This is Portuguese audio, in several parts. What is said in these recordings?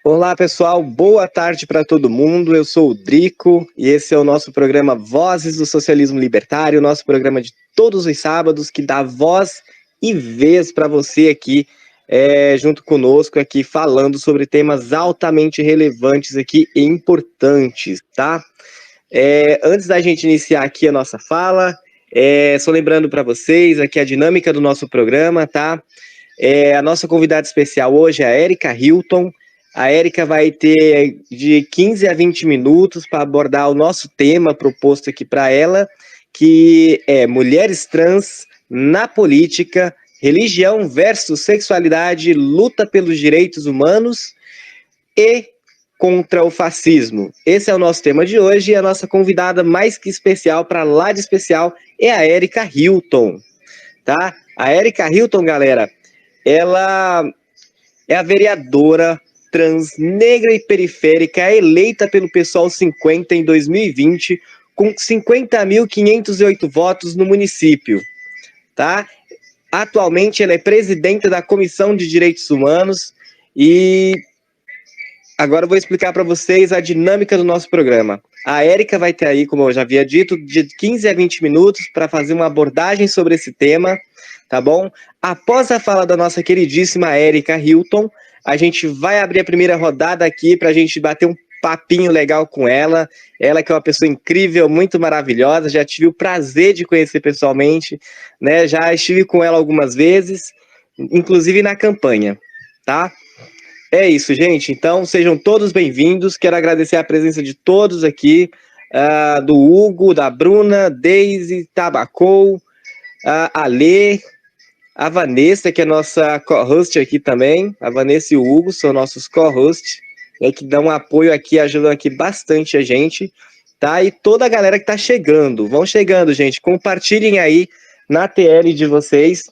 Olá pessoal, boa tarde para todo mundo. Eu sou o Drico e esse é o nosso programa Vozes do Socialismo Libertário, nosso programa de todos os sábados que dá voz e vez para você aqui, junto conosco aqui, falando sobre temas altamente relevantes aqui e importantes, tá? Antes da gente iniciar aqui a nossa fala, só lembrando para vocês aqui a dinâmica do nosso programa, tá? A nossa convidada especial hoje é a Erika Hilton. A Erika vai ter de 15 a 20 minutos para abordar o nosso tema proposto aqui para ela, que é mulheres trans na política, religião versus sexualidade, luta pelos direitos humanos e contra o fascismo. Esse é o nosso tema de hoje e a nossa convidada mais que especial, para lá de especial, é a Erika Hilton, tá? A Erika Hilton, galera, ela é a vereadora trans, negra e periférica, eleita pelo PSOL 50 em 2020, com 50.508 votos no município, tá? Atualmente ela é presidenta da Comissão de Direitos Humanos e agora eu vou explicar para vocês a dinâmica do nosso programa. A Erika vai ter aí, como eu já havia dito, de 15 a 20 minutos para fazer uma abordagem sobre esse tema, tá bom? Após a fala da nossa queridíssima Erika Hilton, a gente vai abrir a primeira rodada aqui para a gente bater um papinho legal com ela. Ela que é uma pessoa incrível, muito maravilhosa, já tive o prazer de conhecer pessoalmente, né? Já estive com ela algumas vezes, inclusive na campanha, tá? É isso, gente. Então, sejam todos bem-vindos. Quero agradecer a presença de todos aqui, do Hugo, da Bruna, Daisy, Tabacou, a Lê, a Vanessa, que é nossa co-host aqui também. A Vanessa e o Hugo são nossos co-hosts, que dão um apoio aqui, ajudam aqui bastante a gente, tá? E toda a galera que tá chegando. Vão chegando, gente. Compartilhem aí na TL de vocês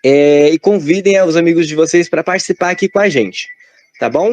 e convidem os amigos de vocês para participar aqui com a gente, tá bom?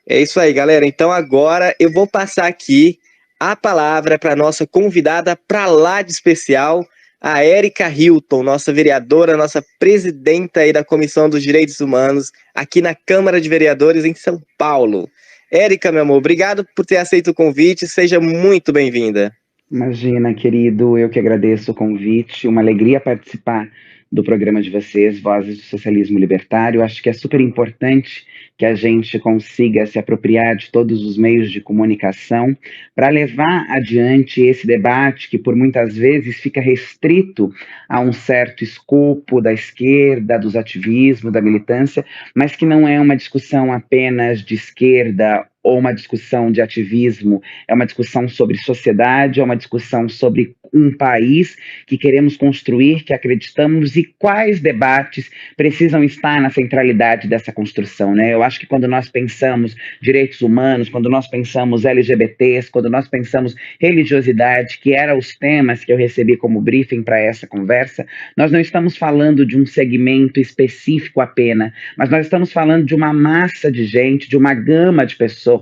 É isso aí, galera. Então agora eu vou passar aqui a palavra para nossa convidada para lá de especial, a Erika Hilton, nossa vereadora, nossa presidenta aí da Comissão dos Direitos Humanos, aqui na Câmara de Vereadores em São Paulo. Erika, meu amor, obrigado por ter aceito o convite, seja muito bem-vinda. Imagina, querido, eu que agradeço o convite, uma alegria participar do programa de vocês, Vozes do Socialismo Libertário. Acho que é super importante que a gente consiga se apropriar de todos os meios de comunicação para levar adiante esse debate que por muitas vezes fica restrito a um certo escopo da esquerda, dos ativismos, da militância, mas que não é uma discussão apenas de esquerda ou uma discussão de ativismo, é uma discussão sobre sociedade, é uma discussão sobre um país que queremos construir, que acreditamos, e quais debates precisam estar na centralidade dessa construção, né? Eu acho que quando nós pensamos direitos humanos, quando nós pensamos LGBTs, quando nós pensamos religiosidade, que eram os temas que eu recebi como briefing para essa conversa, nós não estamos falando de um segmento específico apenas, mas nós estamos falando de uma massa de gente, de uma gama de pessoas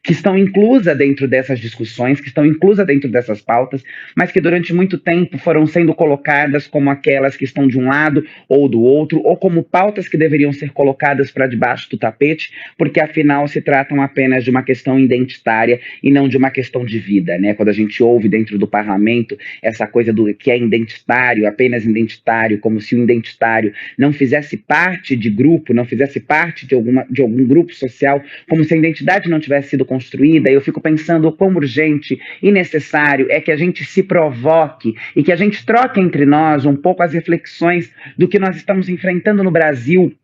que estão inclusas dentro dessas discussões, que estão inclusas dentro dessas pautas, mas que durante muito tempo foram sendo colocadas como aquelas que estão de um lado ou do outro, ou como pautas que deveriam ser colocadas para debaixo do tapete, porque afinal se tratam apenas de uma questão identitária e não de uma questão de vida, né? Quando a gente ouve dentro do parlamento essa coisa do que é identitário, apenas identitário, como se o identitário não fizesse parte de grupo, não fizesse parte de algum grupo social, como se a identidade não tivesse sido construída. Eu fico pensando o quão urgente e necessário é que a gente se provoque e que a gente troque entre nós um pouco as reflexões do que nós estamos enfrentando no Brasil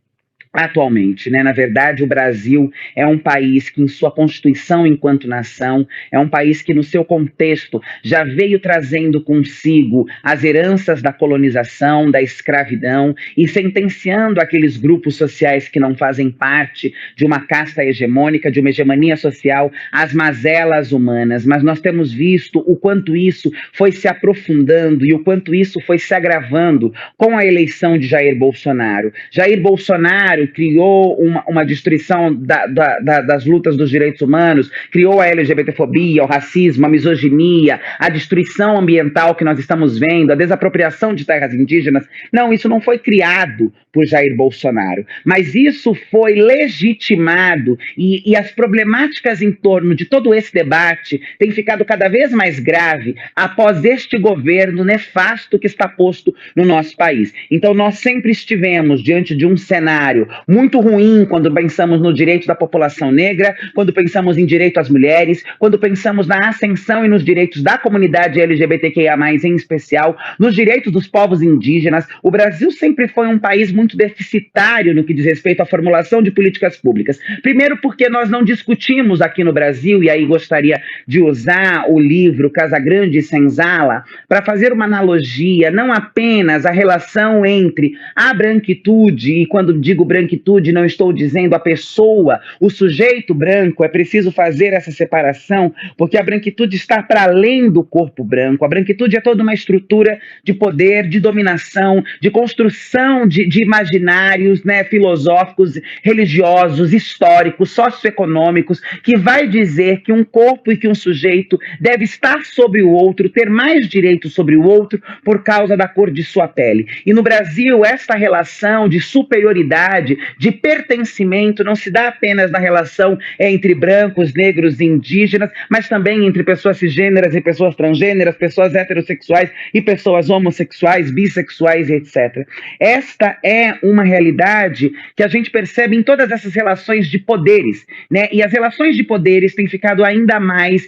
atualmente, né? Na verdade, o Brasil é um país que, em sua constituição enquanto nação, é um país que, no seu contexto, já veio trazendo consigo as heranças da colonização, da escravidão, e sentenciando aqueles grupos sociais que não fazem parte de uma casta hegemônica, de uma hegemonia social, as mazelas humanas. Mas nós temos visto o quanto isso foi se aprofundando e o quanto isso foi se agravando com a eleição de Jair Bolsonaro. Jair Bolsonaro criou uma destruição das lutas dos direitos humanos, criou a LGBTfobia, o racismo, a misoginia, a destruição ambiental que nós estamos vendo, a desapropriação de terras indígenas. Não, isso não foi criado por Jair Bolsonaro. Mas isso foi legitimado e as problemáticas em torno de todo esse debate têm ficado cada vez mais grave após este governo nefasto que está posto no nosso país. Então, nós sempre estivemos diante de um cenário muito ruim quando pensamos no direito da população negra, quando pensamos em direito às mulheres, quando pensamos na ascensão e nos direitos da comunidade LGBTQIA+, em especial, nos direitos dos povos indígenas. O Brasil sempre foi um país muito deficitário no que diz respeito à formulação de políticas públicas. Primeiro porque nós não discutimos aqui no Brasil, e aí gostaria de usar o livro Casagrande e Senzala para fazer uma analogia, não apenas a relação entre a branquitude, e quando digo branquitude não estou dizendo a pessoa, o sujeito branco, é preciso fazer essa separação, porque a branquitude está para além do corpo branco. A branquitude é toda uma estrutura de poder, de dominação, de construção de imaginários, né, filosóficos, religiosos, históricos, socioeconômicos, que vai dizer que um corpo e que um sujeito deve estar sobre o outro, ter mais direitos sobre o outro por causa da cor de sua pele. E no Brasil, esta relação de superioridade, de pertencimento, não se dá apenas na relação entre brancos, negros e indígenas, mas também entre pessoas cisgêneras e pessoas transgêneras, pessoas heterossexuais e pessoas homossexuais, bissexuais e etc. Esta é uma realidade que a gente percebe em todas essas relações de poderes, né? E as relações de poderes têm ficado ainda mais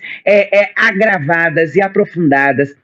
agravadas e aprofundadas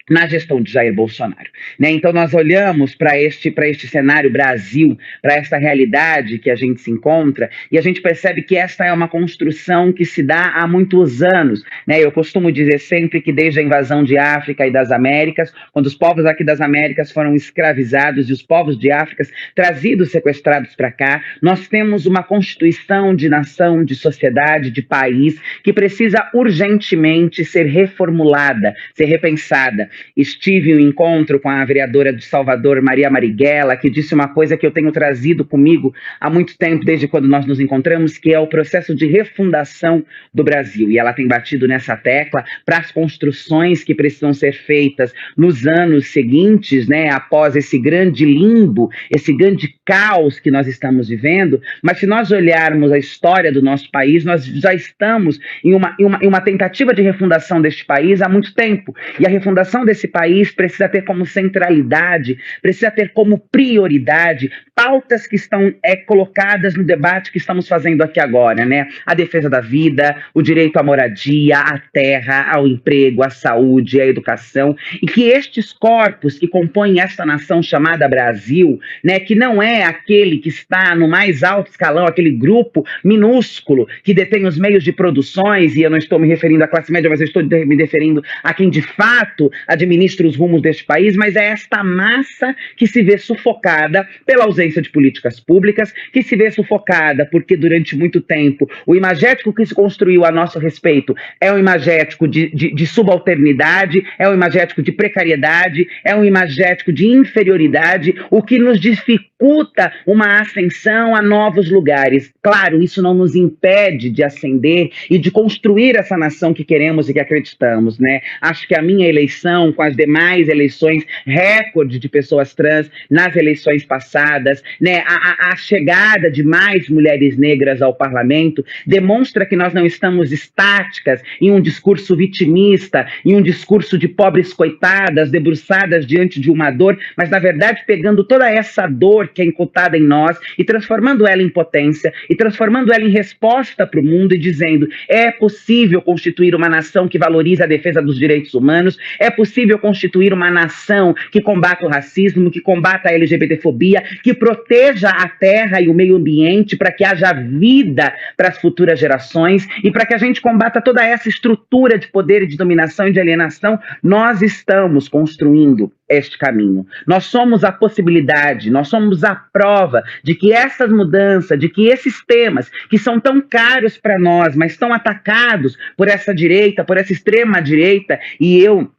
na gestão de Jair Bolsonaro, né? Então nós olhamos para este cenário Brasil, para esta realidade que a gente se encontra, e a gente percebe que esta é uma construção que se dá há muitos anos, né? Eu costumo dizer sempre que desde a invasão de África e das Américas, quando os povos aqui das Américas foram escravizados e os povos de África trazidos, sequestrados para cá, nós temos uma constituição de nação, de sociedade, de país, que precisa urgentemente ser reformulada, ser repensada. Estive em um encontro com a vereadora de Salvador, Maria Marighella, que disse uma coisa que eu tenho trazido comigo há muito tempo, desde quando nós nos encontramos, que é o processo de refundação do Brasil. E ela tem batido nessa tecla para as construções que precisam ser feitas nos anos seguintes, né, após esse grande limbo, esse grande caos que nós estamos vivendo. Mas se nós olharmos a história do nosso país, nós já estamos em uma tentativa de refundação deste país há muito tempo. E a refundação desse país precisa ter como centralidade, precisa ter como prioridade pautas que estão colocadas no debate que estamos fazendo aqui agora, né? A defesa da vida, o direito à moradia, à terra, ao emprego, à saúde, à educação, e que estes corpos que compõem esta nação chamada Brasil, né, que não é aquele que está no mais alto escalão, aquele grupo minúsculo que detém os meios de produções, e eu não estou me referindo à classe média, mas eu estou me referindo a quem de fato administra os rumos deste país, mas é esta massa que se vê sufocada pela ausência de políticas públicas, que se vê sufocada porque durante muito tempo o imagético que se construiu a nosso respeito é um imagético de subalternidade, é um imagético de precariedade, é um imagético de inferioridade, o que nos dificulta uma ascensão a novos lugares. Claro, isso não nos impede de ascender e de construir essa nação que queremos e que acreditamos, né? Acho que a minha eleição, com as demais eleições, recorde de pessoas trans nas eleições passadas, né, a chegada de mais mulheres negras ao parlamento, demonstra que nós não estamos estáticas em um discurso vitimista, em um discurso de pobres coitadas, debruçadas diante de uma dor, mas, na verdade, pegando toda essa dor que é incutada em nós e transformando ela em potência, e transformando ela em resposta para o mundo e dizendo: é possível constituir uma nação que valoriza a defesa dos direitos humanos, é possível constituir uma nação que combata o racismo, que combata a LGBTfobia, que proteja a terra e o meio ambiente para que haja vida para as futuras gerações e para que a gente combata toda essa estrutura de poder e de dominação e de alienação. Nós estamos construindo este caminho. Nós somos a possibilidade, nós somos a prova de que essas mudanças, de que esses temas que são tão caros para nós, mas tão atacados por essa direita, por essa extrema direita, e eu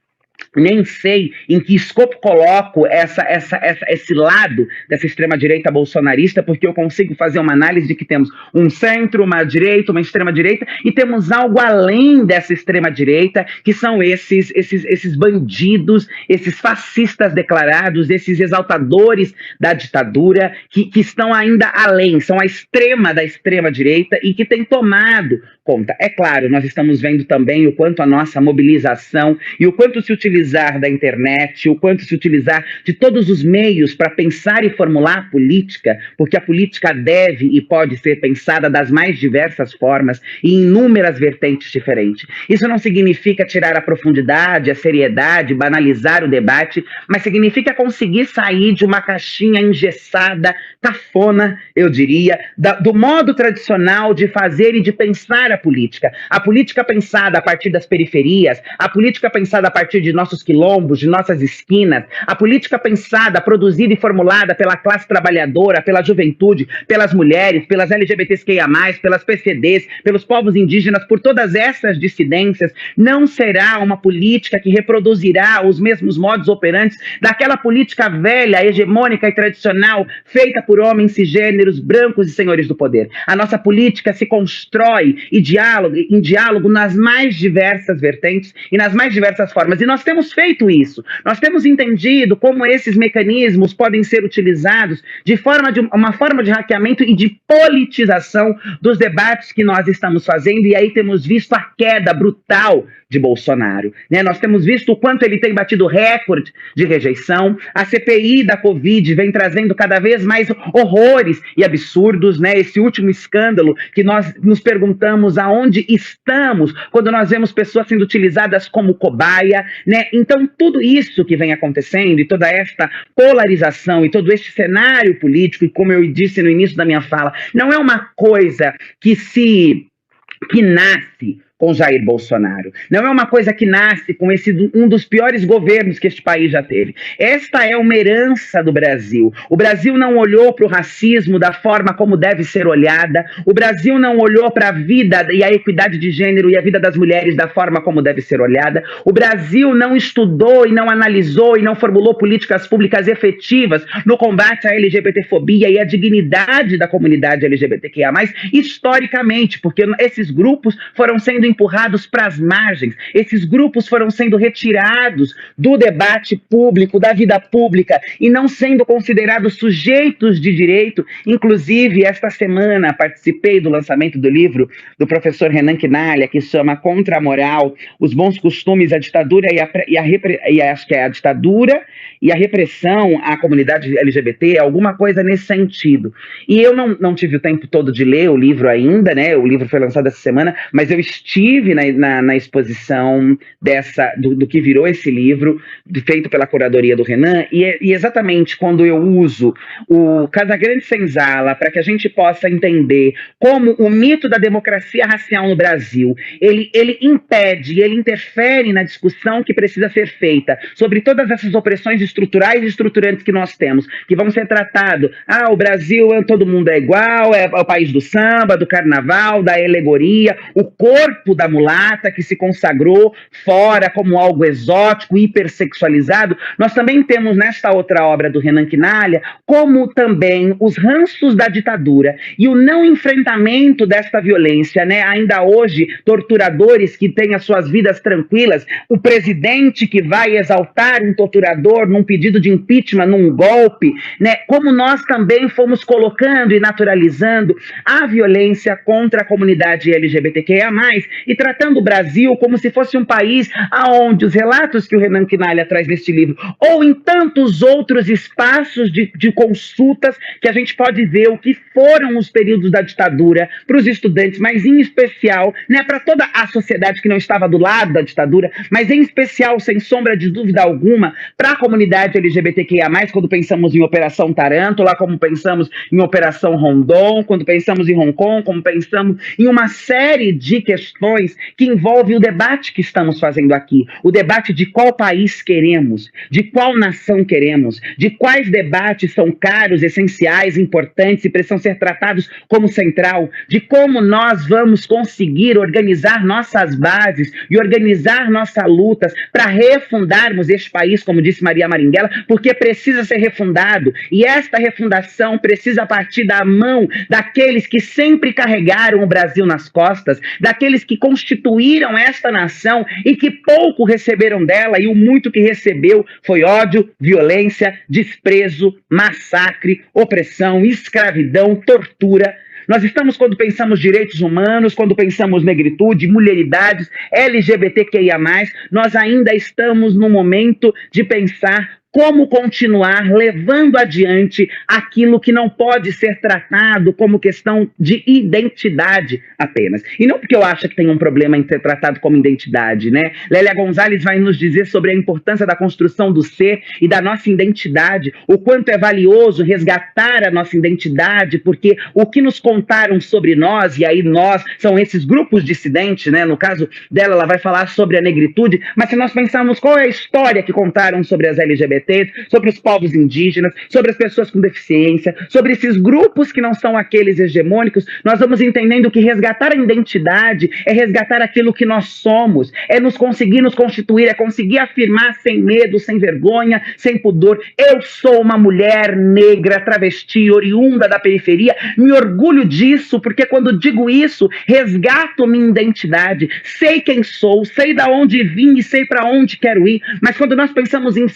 nem sei em que escopo coloco esse lado dessa extrema-direita bolsonarista, porque eu consigo fazer uma análise de que temos um centro, uma direita, uma extrema-direita, e temos algo além dessa extrema-direita, que são esses bandidos, esses fascistas declarados, esses exaltadores da ditadura, que estão ainda além, são a extrema da extrema-direita e que têm tomado conta. É claro, nós estamos vendo também o quanto a nossa mobilização e o quanto se utilizar da internet, o quanto se utilizar de todos os meios para pensar e formular a política, porque a política deve e pode ser pensada das mais diversas formas e em inúmeras vertentes diferentes. Isso não significa tirar a profundidade, a seriedade, banalizar o debate, mas significa conseguir sair de uma caixinha engessada, cafona, eu diria, do modo tradicional de fazer e de pensar a política pensada a partir das periferias, a política pensada a partir de nossos quilombos, de nossas esquinas, a política pensada, produzida e formulada pela classe trabalhadora, pela juventude, pelas mulheres, pelas LGBTQIA+, pelas PCDs, pelos povos indígenas, por todas essas dissidências, não será uma política que reproduzirá os mesmos modus operantes daquela política velha, hegemônica e tradicional, feita por homens cisgêneros, brancos e senhores do poder. A nossa política se constrói em diálogo nas mais diversas vertentes e nas mais diversas formas. E nós temos feito isso. Nós temos entendido como esses mecanismos podem ser utilizados de uma forma de hackeamento e de politização dos debates que nós estamos fazendo, e aí temos visto a queda brutal de Bolsonaro, né? Nós temos visto o quanto ele tem batido recorde de rejeição. A CPI da Covid vem trazendo cada vez mais horrores e absurdos, né? Esse último escândalo que nós nos perguntamos aonde estamos quando nós vemos pessoas sendo utilizadas como cobaia, né? Então, tudo isso que vem acontecendo e toda esta polarização e todo este cenário político, e como eu disse no início da minha fala, não é uma coisa que nasce com Jair Bolsonaro. Não é uma coisa que nasce com um dos piores governos que este país já teve. Esta é uma herança do Brasil. O Brasil não olhou para o racismo da forma como deve ser olhada. O Brasil não olhou para a vida e a equidade de gênero e a vida das mulheres da forma como deve ser olhada. O Brasil não estudou e não analisou e não formulou políticas públicas efetivas no combate à LGBTfobia e à dignidade da comunidade LGBTQIA+, historicamente, porque esses grupos foram sendo empurrados para as margens, esses grupos foram sendo retirados do debate público, da vida pública, e não sendo considerados sujeitos de direito. Inclusive, esta semana participei do lançamento do livro do professor Renan Quinalha, que chama Contra a Moral, os bons costumes, a ditadura acho que é a ditadura e a repressão à comunidade LGBT, alguma coisa nesse sentido. E eu não tive o tempo todo de ler o livro ainda, né? O livro foi lançado essa semana, mas eu estive na exposição do que virou esse livro, feito pela curadoria do Renan, e exatamente quando eu uso o Casagrande Senzala para que a gente possa entender como o mito da democracia racial no Brasil, ele impede, ele interfere na discussão que precisa ser feita sobre todas essas opressões estruturais e estruturantes que nós temos, que vão ser tratados, o Brasil, todo mundo é igual, é o país do samba, do carnaval, da alegoria, o corpo da mulata que se consagrou fora como algo exótico, hipersexualizado. Nós também temos nesta outra obra do Renan Quinalha, como também os ranços da ditadura e o não enfrentamento desta violência, né? Ainda hoje, torturadores que têm as suas vidas tranquilas, o presidente que vai exaltar um torturador num pedido de impeachment, num golpe, né? Como nós também fomos colocando e naturalizando a violência contra a comunidade LGBTQIA+, e tratando o Brasil como se fosse um país onde os relatos que o Renan Quinalha traz neste livro, ou em tantos outros espaços de consultas, que a gente pode ver o que foram os períodos da ditadura para os estudantes, mas em especial, né, para toda a sociedade que não estava do lado da ditadura, mas em especial, sem sombra de dúvida alguma, para a comunidade LGBTQIA+, quando pensamos em Operação Tarântula, como pensamos em Operação Rondon, quando pensamos em Hong Kong, como pensamos em uma série de questões questões que envolvem o debate que estamos fazendo aqui, o debate de qual país queremos, de qual nação queremos, de quais debates são caros, essenciais, importantes e precisam ser tratados como central, de como nós vamos conseguir organizar nossas bases e organizar nossas lutas para refundarmos este país, como disse Maria Marighella, porque precisa ser refundado, e esta refundação precisa partir da mão daqueles que sempre carregaram o Brasil nas costas, daqueles que constituíram esta nação e que pouco receberam dela, e o muito que recebeu foi ódio, violência, desprezo, massacre, opressão, escravidão, tortura. Nós estamos, quando pensamos direitos humanos, quando pensamos negritude, mulheridades, LGBTQIA+, nós ainda estamos no momento de pensar como continuar levando adiante aquilo que não pode ser tratado como questão de identidade apenas. E não porque eu acho que tem um problema em ser tratado como identidade, né? Lélia Gonzalez vai nos dizer sobre a importância da construção do ser e da nossa identidade, o quanto é valioso resgatar a nossa identidade, porque o que nos contaram sobre nós, e aí nós, são esses grupos dissidentes, né? No caso dela, ela vai falar sobre a negritude, mas se nós pensarmos qual é a história que contaram sobre as LGBT, sobre os povos indígenas, sobre as pessoas com deficiência, sobre esses grupos que não são aqueles hegemônicos, nós vamos entendendo que resgatar a identidade é resgatar aquilo que nós somos, é nos conseguir nos constituir, é conseguir afirmar sem medo, sem vergonha, sem pudor. Eu sou uma mulher negra, travesti, oriunda da periferia, me orgulho disso, porque quando digo isso, resgato minha identidade, sei quem sou, sei de onde vim e sei para onde quero ir, mas quando nós pensamos em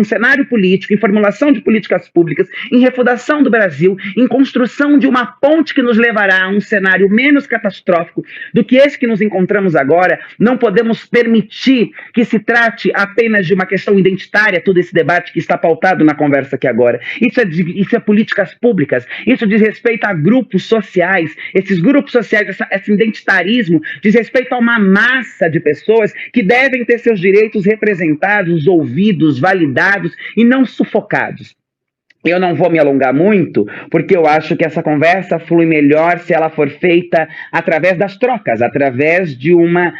cenário político, em formulação de políticas públicas, em refundação do Brasil, em construção de uma ponte que nos levará a um cenário menos catastrófico do que esse que nos encontramos agora, não podemos permitir que se trate apenas de uma questão identitária, todo esse debate que está pautado na conversa aqui agora. Isso é políticas públicas, isso diz respeito a grupos sociais, esses grupos sociais, esse identitarismo diz respeito a uma massa de pessoas que devem ter seus direitos representados, ouvidos, validados e não sufocados. Eu não vou me alongar muito, porque eu acho que essa conversa flui melhor se ela for feita através das trocas, através de uma...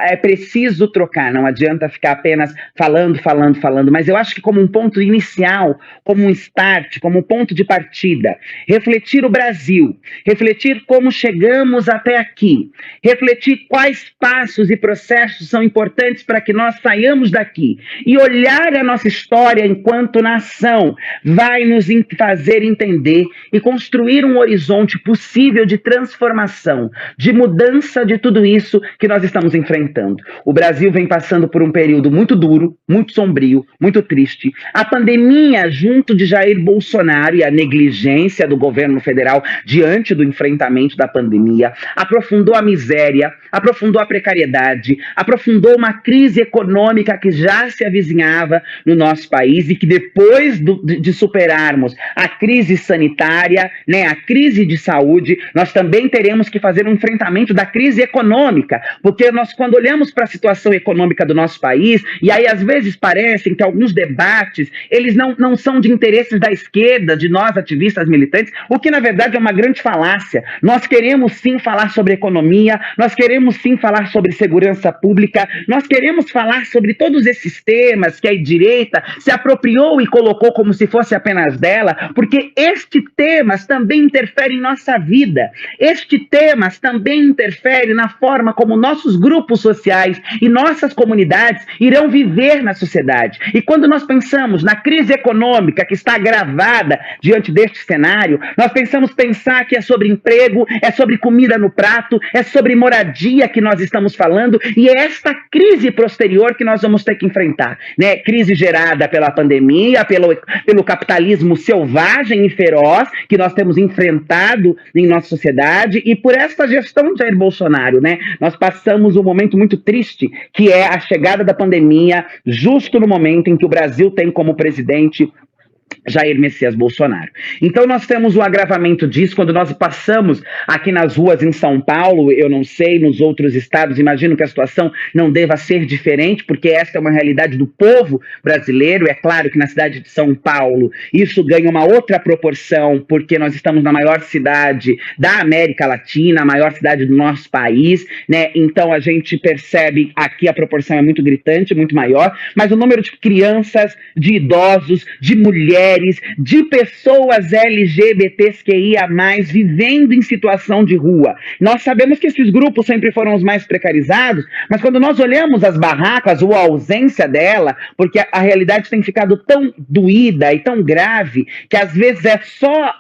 É preciso trocar, não adianta ficar apenas falando, mas eu acho que como um ponto inicial, como um start, como um ponto de partida, refletir o Brasil, refletir como chegamos até aqui, refletir quais passos e processos são importantes para que nós saiamos daqui, e olhar a nossa história enquanto nação, vai nos fazer entender e construir um horizonte possível de transformação, de mudança de tudo isso que nós estamos enfrentando. O Brasil vem passando por um período muito duro, muito sombrio, muito triste. A pandemia, junto de Jair Bolsonaro e a negligência do governo federal diante do enfrentamento da pandemia, aprofundou a miséria, aprofundou a precariedade, aprofundou uma crise econômica que já se avizinhava no nosso país e que depois de superarmos a crise sanitária, né, a crise de saúde, nós também teremos que fazer um enfrentamento da crise econômica, porque nós, quando olhamos para a situação econômica do nosso país, e aí às vezes parecem que alguns debates, eles não são de interesses da esquerda, de nós ativistas militantes, o que na verdade é uma grande falácia. Nós queremos sim falar sobre economia, nós queremos sim falar sobre segurança pública, nós queremos falar sobre todos esses temas que a direita se apropriou e colocou como se fosse apenas dela, porque estes temas também interferem em nossa vida. Estes temas também interferem na forma como nossos grupos sociais e nossas comunidades irão viver na sociedade. E quando nós pensamos na crise econômica que está agravada diante deste cenário, nós pensar que é sobre emprego, é sobre comida no prato, é sobre moradia que nós estamos falando, e é esta crise posterior que nós vamos ter que enfrentar, né? Crise gerada pela pandemia, pelo capitalismo selvagem e feroz que nós temos enfrentado em nossa sociedade e por essa gestão de Jair Bolsonaro, né? Nós passamos um momento muito triste, que é a chegada da pandemia, justo no momento em que o Brasil tem como presidente Jair Messias Bolsonaro. Então nós temos o agravamento disso quando nós passamos aqui nas ruas em São Paulo, eu não sei, nos outros estados, imagino que a situação não deva ser diferente, porque essa é uma realidade do povo brasileiro. É claro que na cidade de São Paulo isso ganha uma outra proporção, porque nós estamos na maior cidade da América Latina, a maior cidade do nosso país, né? Então a gente percebe aqui a proporção é muito gritante, muito maior, mas o número de crianças, de idosos, de mulheres, de pessoas LGBTQIA+, vivendo em situação de rua. Nós sabemos que esses grupos sempre foram os mais precarizados, mas quando nós olhamos as barracas ou a ausência dela, porque a realidade tem ficado tão doída e tão grave, que às vezes é só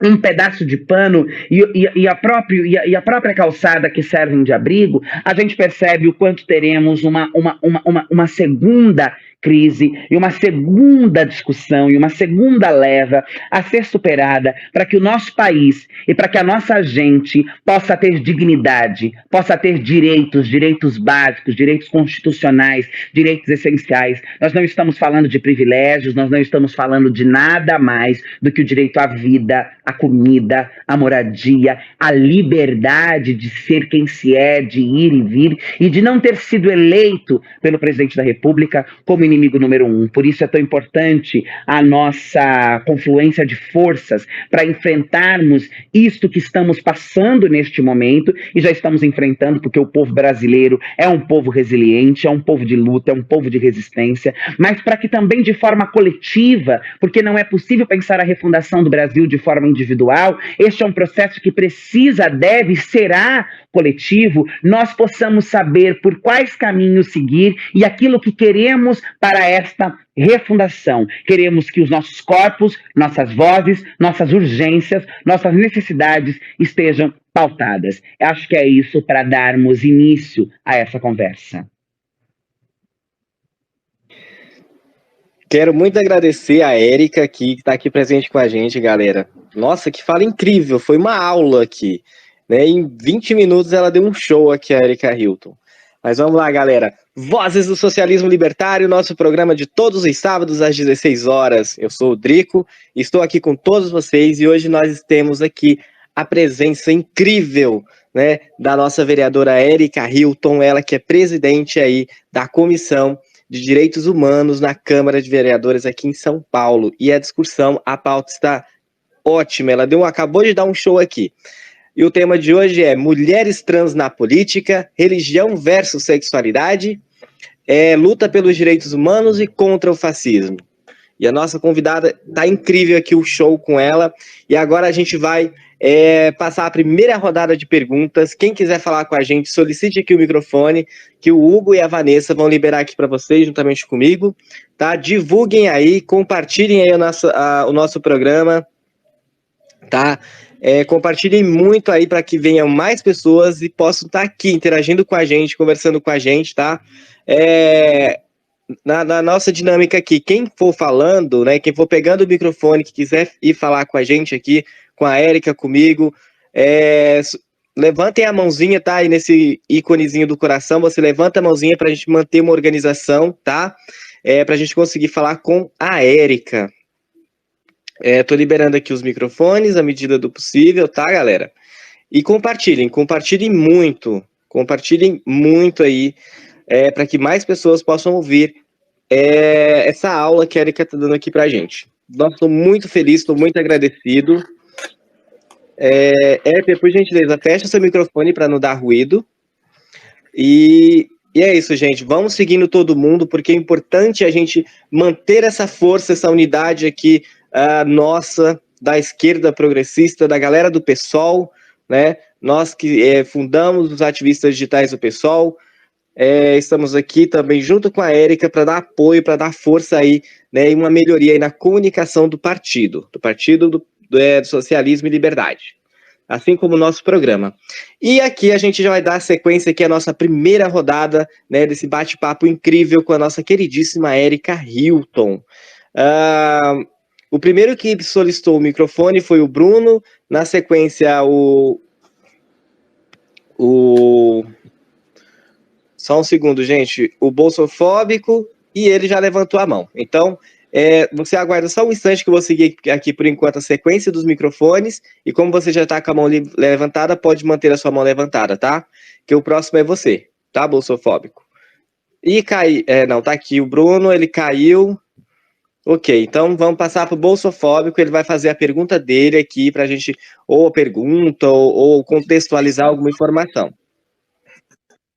um pedaço de pano e a própria calçada que servem de abrigo, a gente percebe o quanto teremos uma segunda crise e uma segunda discussão e uma segunda leva a ser superada para que o nosso país e para que a nossa gente possa ter dignidade, possa ter direitos básicos, direitos constitucionais, direitos essenciais. Nós não estamos falando de privilégios, nós não estamos falando de nada mais do que o direito à vida, à comida, à moradia, à liberdade de ser quem se é, de ir e vir e de não ter sido eleito pelo presidente da República como inimigo número 1. Por isso é tão importante a nossa confluência de forças para enfrentarmos isto que estamos passando neste momento e já estamos enfrentando, porque o povo brasileiro é um povo resiliente, é um povo de luta, é um povo de resistência, mas para que também de forma coletiva, porque não é possível pensar a refundação do Brasil de forma individual, este é um processo que precisa, deve, será coletivo, nós possamos saber por quais caminhos seguir e aquilo que queremos para esta refundação. Queremos que os nossos corpos, nossas vozes, nossas urgências, nossas necessidades estejam pautadas. Acho que é isso para darmos início a essa conversa. Quero muito agradecer a Érica que está aqui presente com a gente, galera. Nossa, que fala incrível, foi uma aula aqui. Né? Em 20 minutos ela deu um show aqui, a Érica Hilton. Mas vamos lá, galera. Vozes do Socialismo Libertário, nosso programa de todos os sábados às 16 horas. Eu sou o Drico, estou aqui com todos vocês e hoje nós temos aqui a presença incrível, né, da nossa vereadora Érica Hilton, ela que é presidente aí da Comissão de Direitos Humanos na Câmara de Vereadores aqui em São Paulo. E a discussão, a pauta está ótima, ela acabou de dar um show aqui. E o tema de hoje é Mulheres Trans na Política, Religião versus Sexualidade, luta pelos direitos humanos e contra o fascismo. E a nossa convidada tá incrível aqui, o show com ela. E agora a gente vai passar a primeira rodada de perguntas. Quem quiser falar com a gente, solicite aqui o microfone, que o Hugo e a Vanessa vão liberar aqui para vocês, juntamente comigo. Tá? Divulguem aí, compartilhem aí o nosso programa, tá? Compartilhem muito aí para que venham mais pessoas e possam estar aqui interagindo com a gente, conversando com a gente, tá? Na nossa dinâmica aqui, quem for falando, né, quem for pegando o microfone, que quiser ir falar com a gente aqui, com a Érica, comigo, levantem a mãozinha, tá? Aí nesse íconezinho do coração, você levanta a mãozinha para a gente manter uma organização, tá? Para a gente conseguir falar com a Érica. Tô liberando aqui os microfones à medida do possível, tá, galera? E compartilhem muito aí, para que mais pessoas possam ouvir essa aula que a Érica está dando aqui para a gente. Nossa, estou muito feliz, estou muito agradecido. Érica, por gentileza, fecha seu microfone para não dar ruído. E é isso, gente. Vamos seguindo todo mundo, porque é importante a gente manter essa força, essa unidade aqui, nossa, da esquerda progressista, da galera do PSOL, né? Nós que fundamos os ativistas digitais do PSOL, estamos aqui também junto com a Érica para dar apoio, para dar força aí, né, e uma melhoria aí na comunicação do Partido do Socialismo e Liberdade, assim como o nosso programa. E aqui a gente já vai dar sequência aqui à nossa primeira rodada, né, desse bate-papo incrível com a nossa queridíssima Érica Hilton. O primeiro que solicitou o microfone foi o Bruno, na sequência só um segundo, gente, o bolsofóbico, e ele já levantou a mão. Então, Você aguarda só um instante que eu vou seguir aqui por enquanto a sequência dos microfones, e como você já está com a mão levantada, pode manter a sua mão levantada, tá? Que o próximo é você, tá, bolsofóbico? E não, tá aqui o Bruno, ele caiu. Ok, então vamos passar para o bolsofóbico, ele vai fazer a pergunta dele aqui para a gente, ou a pergunta, ou contextualizar alguma informação.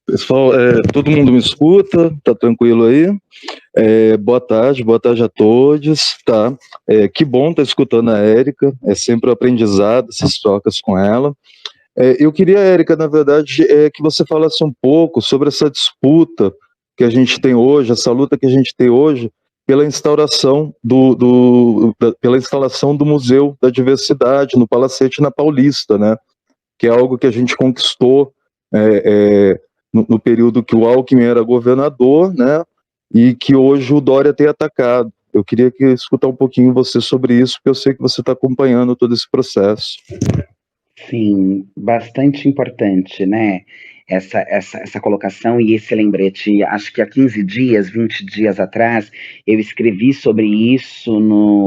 Pessoal, todo mundo me escuta? Tá tranquilo aí? Boa tarde a todos, tá? Que bom estar escutando a Érica, é sempre um aprendizado essas trocas com ela. Eu queria, Érica, na verdade, que você falasse um pouco sobre essa disputa que a gente tem hoje, essa luta que a gente tem hoje, pela instauração pela instalação do Museu da Diversidade no Palacete na Paulista, né? Que é algo que a gente conquistou no período que o Alckmin era governador, né? E que hoje o Dória tem atacado. Eu queria escutar um pouquinho você sobre isso, porque eu sei que você está acompanhando todo esse processo. Sim, bastante importante, né? Essa colocação e esse lembrete. Acho que há 15 dias, 20 dias atrás, eu escrevi sobre isso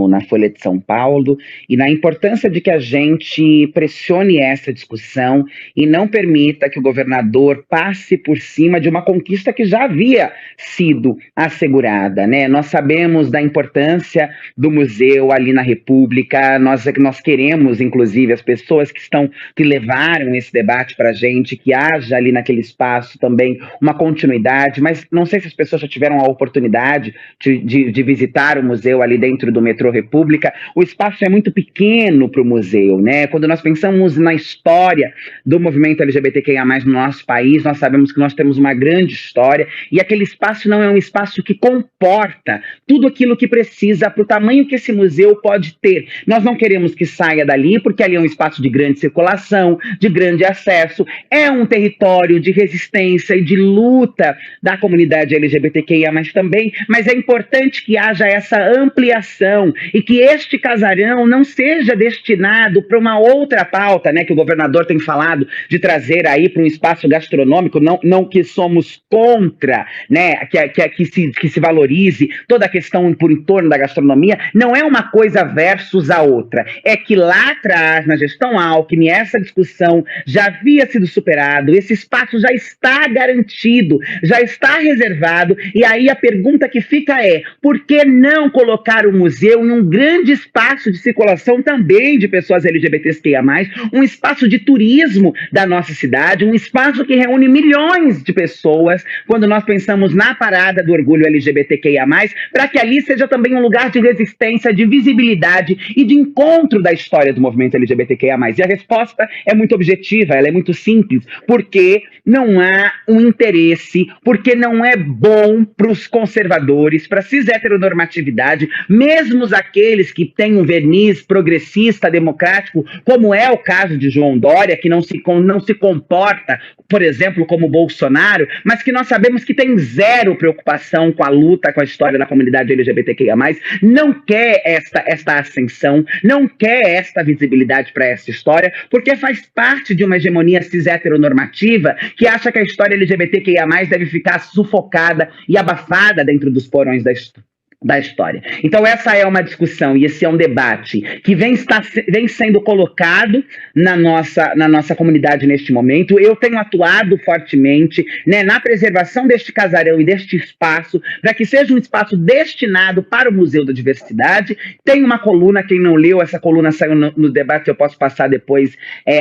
na Folha de São Paulo e na importância de que a gente pressione essa discussão e não permita que o governador passe por cima de uma conquista que já havia sido assegurada, né? Nós sabemos da importância do museu ali na República, nós queremos, inclusive, as pessoas que levaram esse debate para a gente, que haja ali naquele espaço também uma continuidade, mas não sei se as pessoas já tiveram a oportunidade de visitar o museu ali dentro do metrô República. O espaço é muito pequeno para o museu, né? Quando nós pensamos na história do movimento LGBTQIA+, no nosso país, nós sabemos que nós temos uma grande história e aquele espaço não é um espaço que comporta tudo aquilo que precisa para o tamanho que esse museu pode ter. Nós não queremos que saia dali, porque ali é um espaço de grande circulação, de grande acesso, é um território de resistência e de luta da comunidade LGBTQIA+, também, mas é importante que haja essa ampliação e que este casarão não seja destinado para uma outra pauta, né, que o governador tem falado de trazer aí para um espaço gastronômico, não que somos contra, né, que se valorize toda a questão por em torno da gastronomia, não é uma coisa versus a outra, é que lá atrás, na gestão Alckmin, essa discussão já havia sido superado, esse espaço já está garantido, já está reservado, e aí a pergunta que fica é, por que não colocar o museu em um grande espaço de circulação também de pessoas LGBTQIA+, um espaço de turismo da nossa cidade, um espaço que reúne milhões de pessoas, quando nós pensamos na parada do orgulho LGBTQIA+, para que ali seja também um lugar de resistência, de visibilidade e de encontro da história do movimento LGBTQIA+. E a resposta é muito objetiva, ela é muito simples, porque não há um interesse, porque não é bom para os conservadores, para a cis-heteronormatividade, mesmo aqueles que têm um verniz progressista, democrático, como é o caso de João Dória, que não se comporta, por exemplo, como Bolsonaro, mas que nós sabemos que tem zero preocupação com a luta, com a história da comunidade LGBTQIA+, não quer esta ascensão, não quer esta visibilidade para essa história, porque faz parte de uma hegemonia cis-heteronormativa que acha que a história LGBTQIA+, deve ficar sufocada e abafada dentro dos porões da história. Então essa é uma discussão e esse é um debate que vem sendo colocado na nossa comunidade neste momento. Eu tenho atuado fortemente, né, na preservação deste casarão e deste espaço, para que seja um espaço destinado para o Museu da Diversidade. Tem uma coluna, quem não leu, essa coluna saiu no debate, eu posso passar depois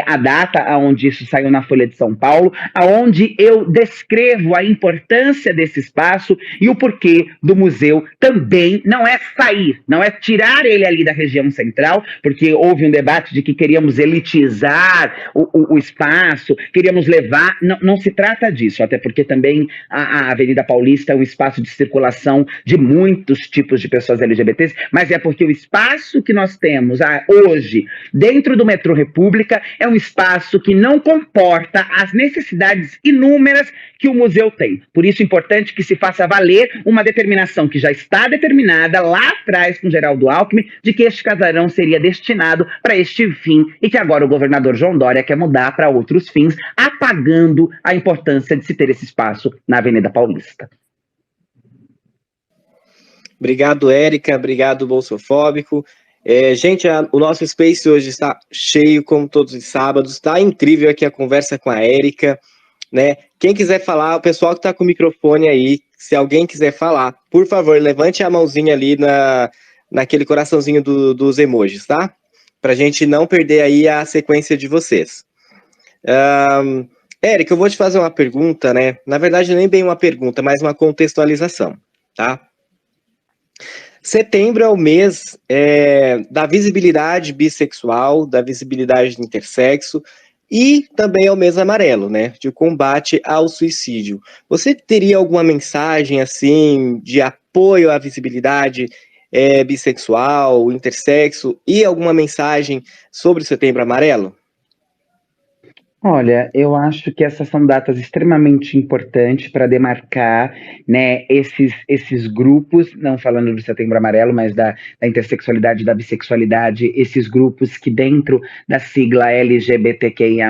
a data onde isso saiu na Folha de São Paulo, onde eu descrevo a importância desse espaço e o porquê do museu também não é sair, não é tirar ele ali da região central, porque houve um debate de que queríamos elitizar o espaço, queríamos levar, não se trata disso, até porque também a Avenida Paulista é um espaço de circulação de muitos tipos de pessoas LGBTs, mas é porque o espaço que nós temos hoje dentro do metrô República é um espaço que não comporta as necessidades inúmeras que o museu tem. Por isso é importante que se faça valer uma determinação que já está determinada lá atrás com Geraldo Alckmin, de que este casarão seria destinado para este fim e que agora o governador João Dória quer mudar para outros fins, apagando a importância de se ter esse espaço na Avenida Paulista. Obrigado, Érica. Obrigado, Bolsofóbico. Gente, o nosso Space hoje está cheio, como todos os sábados. Está incrível aqui a conversa com a Érica, né? Quem quiser falar, o pessoal que está com o microfone aí, se alguém quiser falar, por favor, levante a mãozinha ali naquele coraçãozinho dos emojis, tá? Para a gente não perder aí a sequência de vocês. Érica, eu vou te fazer uma pergunta, né? Na verdade, nem bem uma pergunta, mas uma contextualização, tá? Setembro é o mês da visibilidade bissexual, da visibilidade do intersexo, e também é o mês amarelo, né, de combate ao suicídio. Você teria alguma mensagem, assim, de apoio à visibilidade bissexual, intersexo, e alguma mensagem sobre o Setembro Amarelo? Olha, eu acho que essas são datas extremamente importantes para demarcar, né, esses grupos, não falando do Setembro Amarelo, mas da intersexualidade, da bissexualidade, esses grupos que dentro da sigla LGBTQIA+,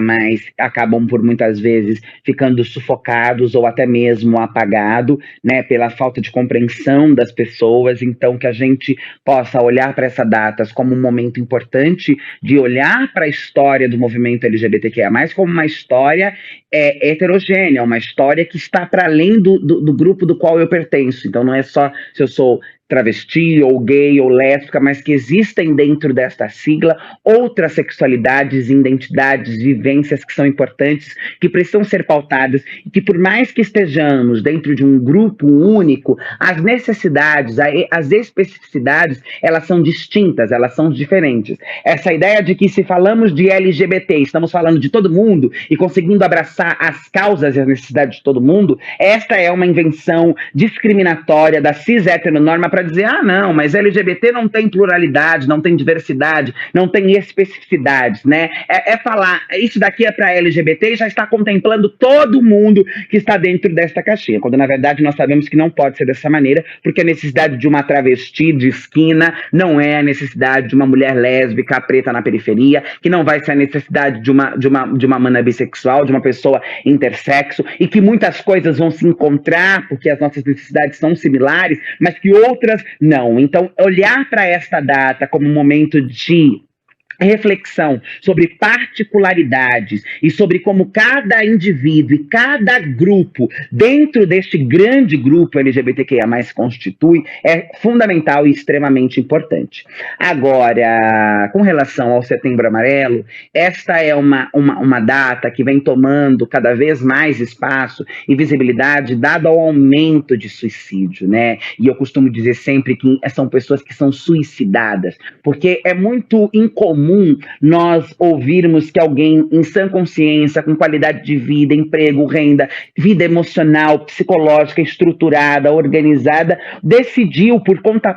acabam por muitas vezes ficando sufocados ou até mesmo apagados, né, pela falta de compreensão das pessoas. Então que a gente possa olhar para essas datas como um momento importante de olhar para a história do movimento LGBTQIA+, como uma história heterogênea, uma história que está para além do grupo do qual eu pertenço. Então não é só se eu sou travesti, ou gay, ou lésbica, mas que existem dentro desta sigla outras sexualidades, identidades, vivências que são importantes, que precisam ser pautadas, e que por mais que estejamos dentro de um grupo único, as necessidades, as especificidades, elas são distintas, elas são diferentes. Essa ideia de que se falamos de LGBT, estamos falando de todo mundo, e conseguindo abraçar as causas e as necessidades de todo mundo, esta é uma invenção discriminatória da cis-heteronorma para dizer, não, mas LGBT não tem pluralidade, não tem diversidade, não tem especificidades, né? Falar, isso daqui é para LGBT e já está contemplando todo mundo que está dentro desta caixinha, quando na verdade nós sabemos que não pode ser dessa maneira, porque a necessidade de uma travesti de esquina não é a necessidade de uma mulher lésbica preta na periferia, que não vai ser a necessidade de uma mana bissexual, de uma pessoa intersexo, e que muitas coisas vão se encontrar, porque as nossas necessidades são similares, mas que outras não. Então, olhar para esta data como um momento de reflexão sobre particularidades e sobre como cada indivíduo e cada grupo dentro deste grande grupo LGBTQIA+, constitui, é fundamental e extremamente importante. Agora, com relação ao Setembro Amarelo, esta é uma data que vem tomando cada vez mais espaço e visibilidade dado ao aumento de suicídio, né? E eu costumo dizer sempre que são pessoas que são suicidadas, porque é muito incomum nós ouvirmos que alguém em sã consciência, com qualidade de vida, emprego, renda, vida emocional, psicológica, estruturada, organizada, decidiu por conta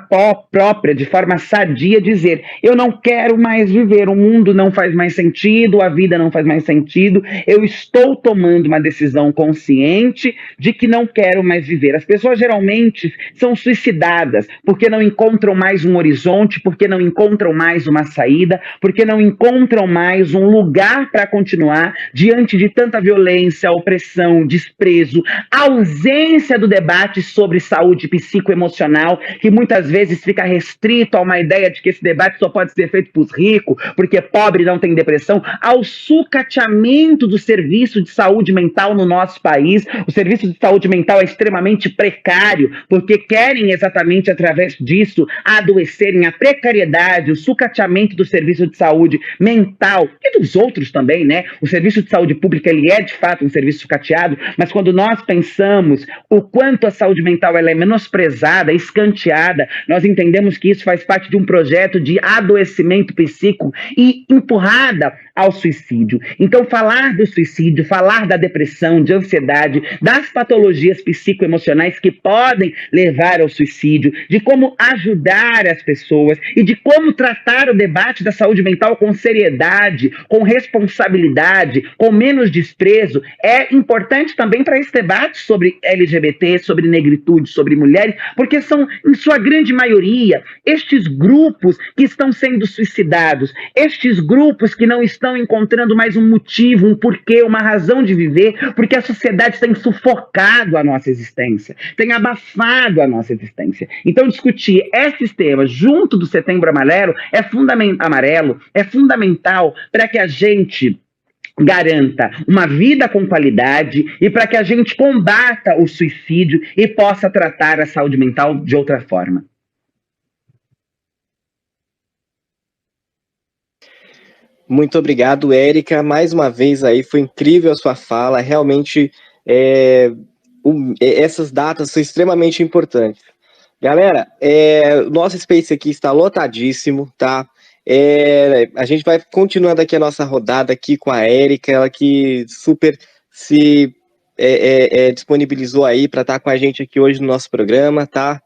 própria, de forma sadia, dizer, eu não quero mais viver, o mundo não faz mais sentido, a vida não faz mais sentido, eu estou tomando uma decisão consciente de que não quero mais viver. As pessoas geralmente são suicidadas porque não encontram mais um horizonte, porque não encontram mais uma saída, porque não encontram mais um lugar para continuar diante de tanta violência, opressão, desprezo, ausência do debate sobre saúde psicoemocional, que muitas vezes fica restrito a uma ideia de que esse debate só pode ser feito por ricos, porque pobre não tem depressão, ao sucateamento do serviço de saúde mental no nosso país. O serviço de saúde mental é extremamente precário, porque querem exatamente através disso adoecerem a precariedade, o sucateamento do serviço de saúde mental e dos outros também, né? O serviço de saúde pública, ele é de fato um serviço sucateado, mas quando nós pensamos o quanto a saúde mental ela é menosprezada, escanteada, nós entendemos que isso faz parte de um projeto de adoecimento psíquico e empurrada ao suicídio. Então, falar do suicídio, falar da depressão, de ansiedade, das patologias psicoemocionais que podem levar ao suicídio, de como ajudar as pessoas e de como tratar o debate da saúde saúde mental com seriedade, com responsabilidade, com menos desprezo, é importante também para esse debate sobre LGBT, sobre negritude, sobre mulheres, porque são, em sua grande maioria, estes grupos que estão sendo suicidados, estes grupos que não estão encontrando mais um motivo, um porquê, uma razão de viver, porque a sociedade tem sufocado a nossa existência, tem abafado a nossa existência. Então, discutir esses temas junto do Setembro Amarelo é fundamental para que a gente garanta uma vida com qualidade e para que a gente combata o suicídio e possa tratar a saúde mental de outra forma. Muito obrigado, Érica. Mais uma vez aí, foi incrível a sua fala. Realmente, essas datas são extremamente importantes. Galera, o nosso Space aqui está lotadíssimo, tá? A gente vai continuando aqui a nossa rodada aqui com a Érica, ela que super se disponibilizou aí para estar com a gente aqui hoje no nosso programa, tá?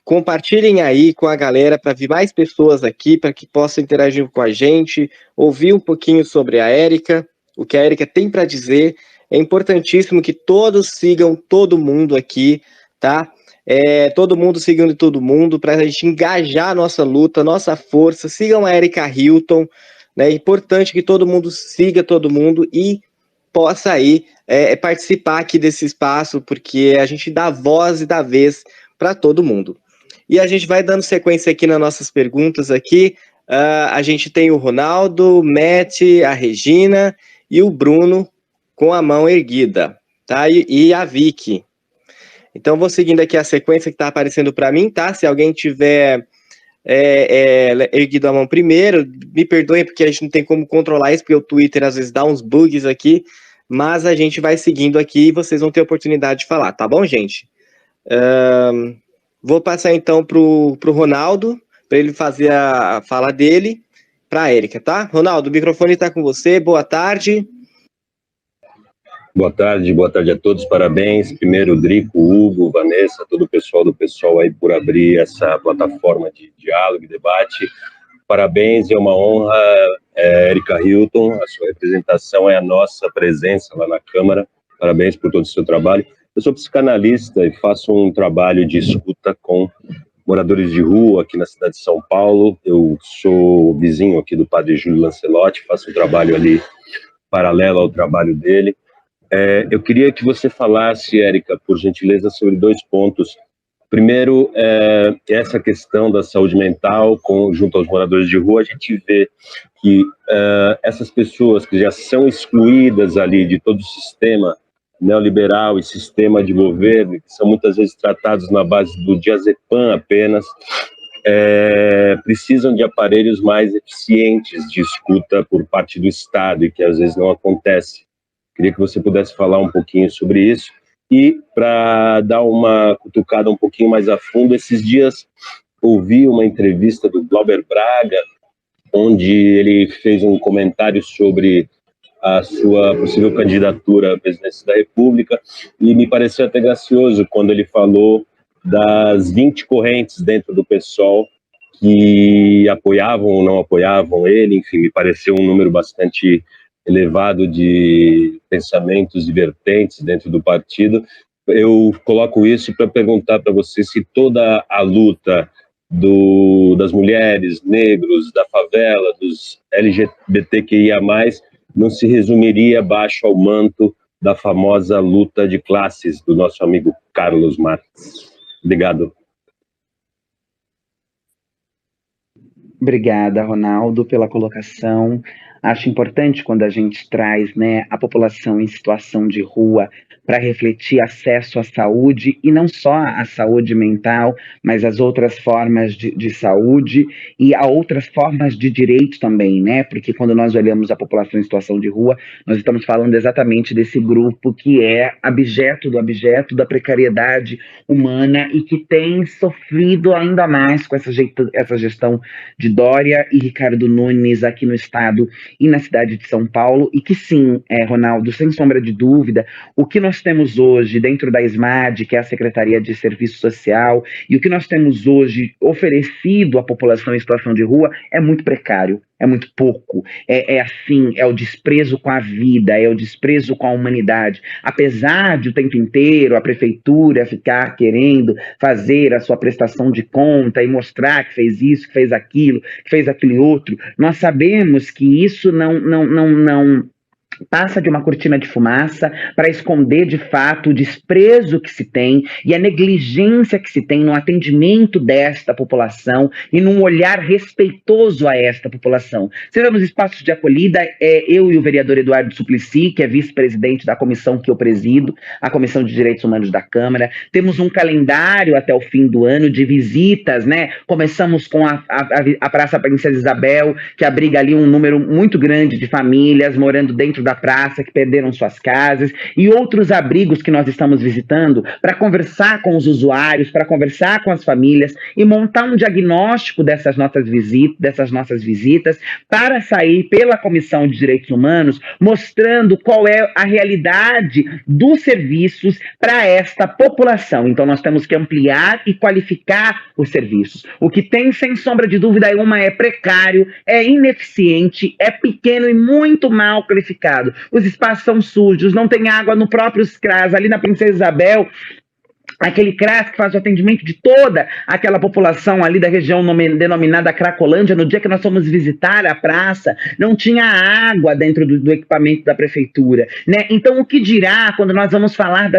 Compartilhem aí com a galera para vir mais pessoas aqui, para que possam interagir com a gente, ouvir um pouquinho sobre a Érica, o que a Érica tem para dizer. É importantíssimo que todos sigam todo mundo aqui, tá? Todo mundo sigando todo mundo, para a gente engajar a nossa luta, nossa força. Sigam a Érica Hilton, né? É importante que todo mundo siga todo mundo e possa aí participar aqui desse espaço, porque a gente dá voz e dá vez para todo mundo. E a gente vai dando sequência aqui nas nossas perguntas aqui. A gente tem o Ronaldo, o Matt, a Regina e o Bruno com a mão erguida, tá? E a Vicky. Então, vou seguindo aqui a sequência que está aparecendo para mim, tá? Se alguém tiver erguido a mão primeiro, me perdoem, porque a gente não tem como controlar isso, porque o Twitter às vezes dá uns bugs aqui, mas a gente vai seguindo aqui e vocês vão ter a oportunidade de falar, tá bom, gente? Vou passar então pro Ronaldo, para ele fazer a fala dele para a Érica, tá? Ronaldo, o microfone está com você, boa tarde. Boa tarde a todos, parabéns. Primeiro, Drico, Hugo, Vanessa, todo o pessoal aí por abrir essa plataforma de diálogo e debate. Parabéns, é uma honra, Érica Hilton, a sua representação é a nossa presença lá na Câmara. Parabéns por todo o seu trabalho. Eu sou psicanalista e faço um trabalho de escuta com moradores de rua aqui na cidade de São Paulo. Eu sou vizinho aqui do Padre Júlio Lancelotti, faço um trabalho ali paralelo ao trabalho dele. Eu queria que você falasse, Érica, por gentileza, sobre 2 pontos. Primeiro, essa questão da saúde mental junto aos moradores de rua. A gente vê que essas pessoas que já são excluídas ali de todo o sistema neoliberal e sistema de governo, que são muitas vezes tratados na base do diazepam apenas, precisam de aparelhos mais eficientes de escuta por parte do Estado, e que às vezes não acontece. Queria que você pudesse falar um pouquinho sobre isso. E para dar uma cutucada um pouquinho mais a fundo, esses dias ouvi uma entrevista do Glauber Braga, onde ele fez um comentário sobre a sua possível candidatura à presidência da República, e me pareceu até gracioso quando ele falou das 20 correntes dentro do PSOL que apoiavam ou não apoiavam ele. Enfim, me pareceu um número bastante elevado de pensamentos e vertentes dentro do partido. Eu coloco isso para perguntar para você se toda a luta das mulheres, negros, da favela, dos LGBTQIA+, não se resumiria abaixo ao manto da famosa luta de classes do nosso amigo Carlos Marx. Obrigado. Obrigada, Ronaldo, pela colocação. Acho importante quando a gente traz, né, a população em situação de rua para refletir acesso à saúde, e não só à saúde mental, mas às outras formas de saúde e a outras formas de direito também, né? Porque quando nós olhamos a população em situação de rua, nós estamos falando exatamente desse grupo que é objeto da precariedade humana e que tem sofrido ainda mais com essa gestão de Dória e Ricardo Nunes aqui no estado e na cidade de São Paulo, e que sim, Ronaldo, sem sombra de dúvida, o que nós nós temos hoje dentro da SMAD, que é a Secretaria de Serviço Social, e o que nós temos hoje oferecido à população em situação de rua é muito precário, é muito pouco, é o desprezo com a vida, é o desprezo com a humanidade. Apesar de o tempo inteiro a prefeitura ficar querendo fazer a sua prestação de conta e mostrar que fez isso, que fez aquilo, que fez aquele outro, nós sabemos que isso não passa de uma cortina de fumaça para esconder, de fato, o desprezo que se tem e a negligência que se tem no atendimento desta população e num olhar respeitoso a esta população. Seja nos espaços de acolhida, eu e o vereador Eduardo Suplicy, que é vice-presidente da comissão que eu presido, a Comissão de Direitos Humanos da Câmara, temos um calendário até o fim do ano de visitas, né? Começamos com a Praça Princesa Isabel, que abriga ali um número muito grande de famílias morando dentro da praça, que perderam suas casas, e outros abrigos que nós estamos visitando para conversar com os usuários, para conversar com as famílias e montar um diagnóstico dessas nossas visitas, para sair pela Comissão de Direitos Humanos mostrando qual é a realidade dos serviços para esta população. Então nós temos que ampliar e qualificar os serviços. O que tem, sem sombra de dúvida alguma, é precário, é ineficiente, é pequeno e muito mal qualificado. Os espaços são sujos, não tem água no próprio CRAS, ali na Princesa Isabel, aquele CRAS que faz o atendimento de toda aquela população ali da região denominada Cracolândia. No dia que nós fomos visitar a praça, não tinha água dentro do equipamento da prefeitura, né? Então, o que dirá quando nós vamos falar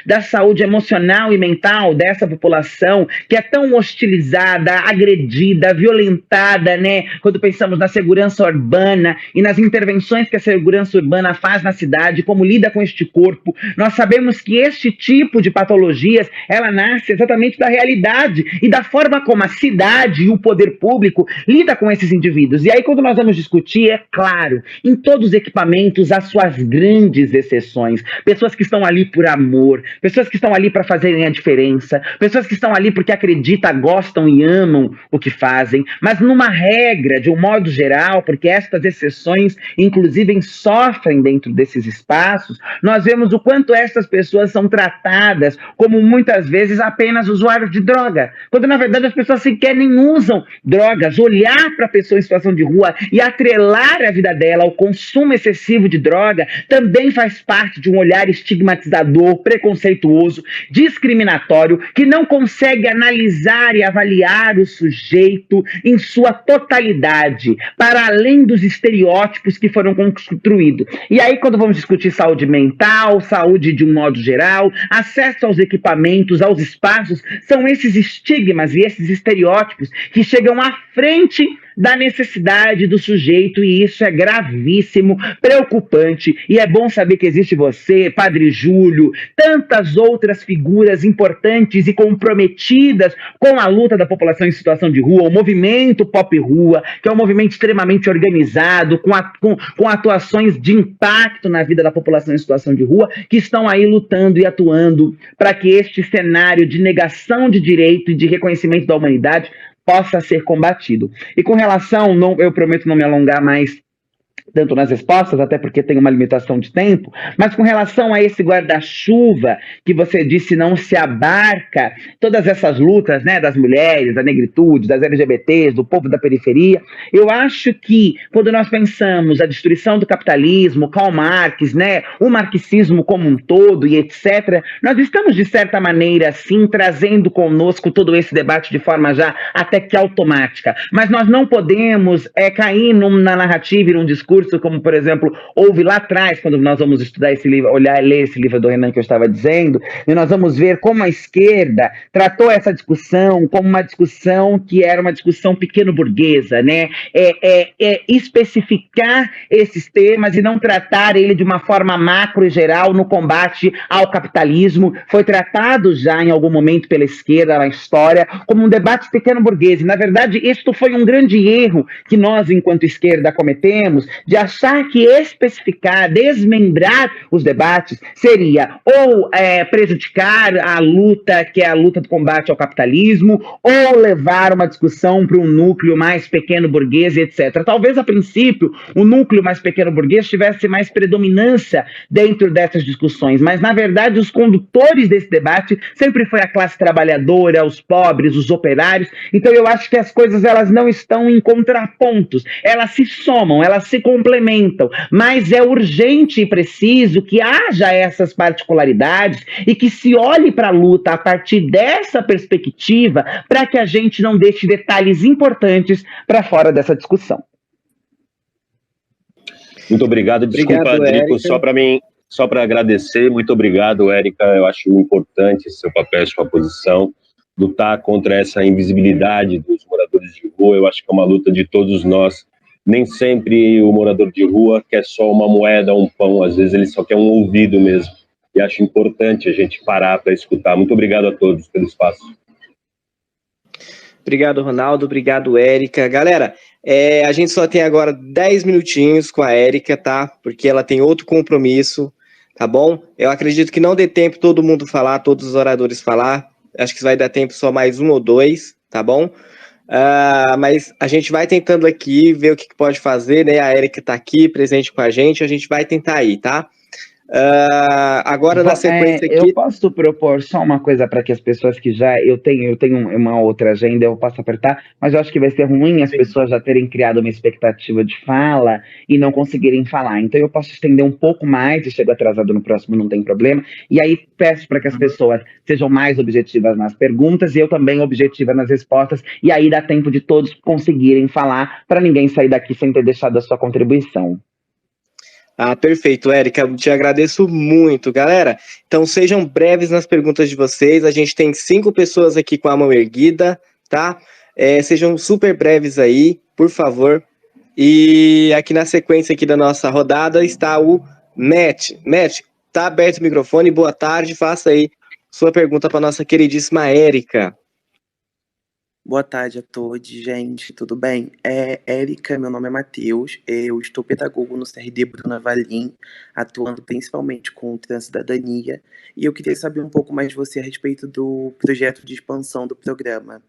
da saúde emocional e mental dessa população que é tão hostilizada, agredida, violentada, né? Quando pensamos na segurança urbana e nas intervenções que a segurança urbana faz na cidade, como lida com este corpo, nós sabemos que este tipo de patologia ela nasce exatamente da realidade e da forma como a cidade e o poder público lida com esses indivíduos. E aí, quando nós vamos discutir, é claro, em todos os equipamentos há suas grandes exceções, pessoas que estão ali por amor, pessoas que estão ali para fazerem a diferença, pessoas que estão ali porque acreditam, gostam e amam o que fazem, mas numa regra, de um modo geral, porque estas exceções, inclusive, sofrem dentro desses espaços, nós vemos o quanto essas pessoas são tratadas como muitas vezes apenas usuários de droga, quando na verdade as pessoas sequer nem usam drogas. Olhar para a pessoa em situação de rua e atrelar a vida dela ao consumo excessivo de droga também faz parte de um olhar estigmatizador, preconceituoso, discriminatório, que não consegue analisar e avaliar o sujeito em sua totalidade, para além dos estereótipos que foram construídos. E aí, quando vamos discutir saúde mental, saúde de um modo geral, acesso aos equipamentos, aos espaços, são esses estigmas e esses estereótipos que chegam à frente da necessidade do sujeito, e isso é gravíssimo, preocupante, e é bom saber que existe você, Padre Júlio, tantas outras figuras importantes e comprometidas com a luta da população em situação de rua, o movimento Pop Rua, que é um movimento extremamente organizado, com atuações de impacto na vida da população em situação de rua, que estão aí lutando e atuando para que este cenário de negação de direito e de reconhecimento da humanidade possa ser combatido. E com relação, eu prometo não me alongar mais tanto nas respostas, até porque tem uma limitação de tempo, mas com relação a esse guarda-chuva que você disse não se abarca todas essas lutas, né, das mulheres, da negritude, das LGBTs, do povo da periferia, eu acho que quando nós pensamos a destruição do capitalismo, Karl Marx, né, o marxismo como um todo e etc., nós estamos de certa maneira sim trazendo conosco todo esse debate de forma já até que automática, mas nós não podemos cair na narrativa e num discurso como, por exemplo, houve lá atrás, quando nós vamos estudar esse livro, ler esse livro do Renan que eu estava dizendo, e nós vamos ver como a esquerda tratou essa discussão como uma discussão que era uma discussão pequeno-burguesa, né? Especificar esses temas e não tratar ele de uma forma macro e geral no combate ao capitalismo. Foi tratado já em algum momento pela esquerda na história como um debate pequeno-burguês. E, na verdade, isto foi um grande erro que nós, enquanto esquerda, cometemos, de achar que especificar, desmembrar os debates seria ou prejudicar a luta, que é a luta do combate ao capitalismo, ou levar uma discussão para um núcleo mais pequeno burguês, etc. Talvez, a princípio, o núcleo mais pequeno burguês tivesse mais predominância dentro dessas discussões, mas, na verdade, os condutores desse debate sempre foi a classe trabalhadora, os pobres, os operários. Então, eu acho que as coisas elas não estão em contrapontos, elas se somam, elas se complementam, mas é urgente e preciso que haja essas particularidades e que se olhe para a luta a partir dessa perspectiva para que a gente não deixe detalhes importantes para fora dessa discussão. Muito obrigado. Desculpa, Drico, só para agradecer. Muito obrigado, Érica. Eu acho importante seu papel, sua posição, lutar contra essa invisibilidade dos moradores de rua. Eu acho que é uma luta de todos nós. Nem sempre o morador de rua quer só uma moeda, um pão. Às vezes ele só quer um ouvido mesmo. E acho importante a gente parar para escutar. Muito obrigado a todos pelo espaço. Obrigado, Ronaldo. Obrigado, Érica. Galera, a gente só tem agora 10 minutinhos com a Érica, tá? Porque ela tem outro compromisso, tá bom? Eu acredito que não dê tempo todo mundo falar, todos os oradores falar. Acho que vai dar tempo só mais um ou dois, tá bom? Mas a gente vai tentando aqui ver o que pode fazer, né? A Érica tá aqui, presente com a gente vai tentar ir, tá? Agora na sequência aqui... Eu posso propor só uma coisa para que as pessoas que já... Eu tenho uma outra agenda, eu posso apertar, mas eu acho que vai ser ruim as pessoas já terem criado uma expectativa de fala e não conseguirem falar. Então eu posso estender um pouco mais, e chego atrasado no próximo, não tem problema, e aí peço para que as pessoas sejam mais objetivas nas perguntas e eu também objetiva nas respostas, e aí dá tempo de todos conseguirem falar para ninguém sair daqui sem ter deixado a sua contribuição. Perfeito, Érica, eu te agradeço muito, galera. Então sejam breves nas perguntas de vocês, a gente tem 5 pessoas aqui com a mão erguida, tá? Sejam super breves aí, por favor. E aqui na sequência aqui da nossa rodada está o Matt. Matt, tá aberto o microfone, boa tarde, faça aí sua pergunta para nossa queridíssima Érica. Boa tarde a todos, gente, tudo bem? Érica, meu nome é Matheus, eu estou pedagogo no CRD Bruna Valim, atuando principalmente com Transcidadania, e eu queria saber um pouco mais de você a respeito do projeto de expansão do programa.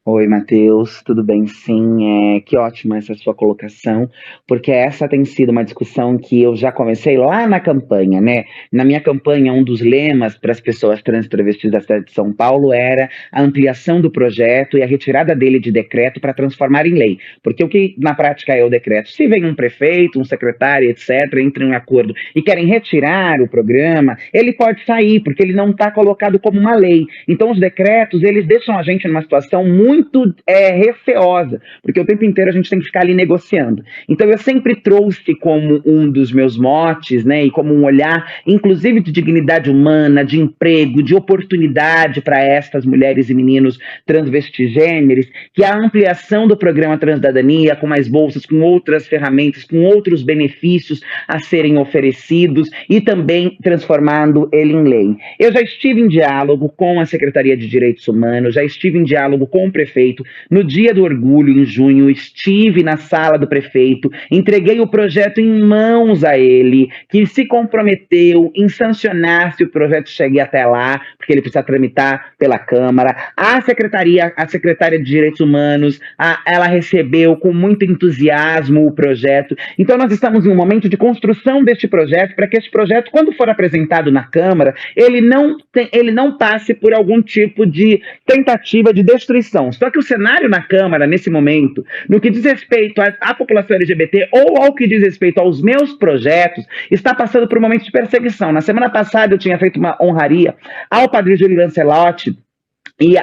Oi, Matheus, tudo bem? Sim, que ótima essa sua colocação, porque essa tem sido uma discussão que eu já comecei lá na campanha, né? Na minha campanha, um dos lemas para as pessoas trans e travestis da cidade de São Paulo era a ampliação do projeto e a retirada dele de decreto para transformar em lei, porque o que na prática é o decreto? Se vem um prefeito, um secretário, etc., entram em acordo e querem retirar o programa, ele pode sair, porque ele não está colocado como uma lei. Então, os decretos, eles deixam a gente numa situação muito receosa, porque o tempo inteiro a gente tem que ficar ali negociando. Então eu sempre trouxe como um dos meus motes, né, e como um olhar, inclusive de dignidade humana, de emprego, de oportunidade para estas mulheres e meninos transvestigêneres, que a ampliação do programa Transcidadania, com mais bolsas, com outras ferramentas, com outros benefícios a serem oferecidos e também transformando ele em lei. Eu já estive em diálogo com a Secretaria de Direitos Humanos, já estive em diálogo com o prefeito. No dia do orgulho, em junho, estive na sala do prefeito, entreguei o projeto em mãos a ele, que se comprometeu em sancionar se o projeto chegue até lá, porque ele precisa tramitar pela Câmara. A secretária de Direitos Humanos, ela recebeu com muito entusiasmo o projeto. Então nós estamos em um momento de construção deste projeto, para que este projeto, quando for apresentado na Câmara, ele não passe por algum tipo de tentativa de destruição. Só que o cenário na Câmara, nesse momento, no que diz respeito à população LGBT ou ao que diz respeito aos meus projetos, está passando por um momento de perseguição. Na semana passada eu tinha feito uma honraria ao padre Júlio Lancelotti, e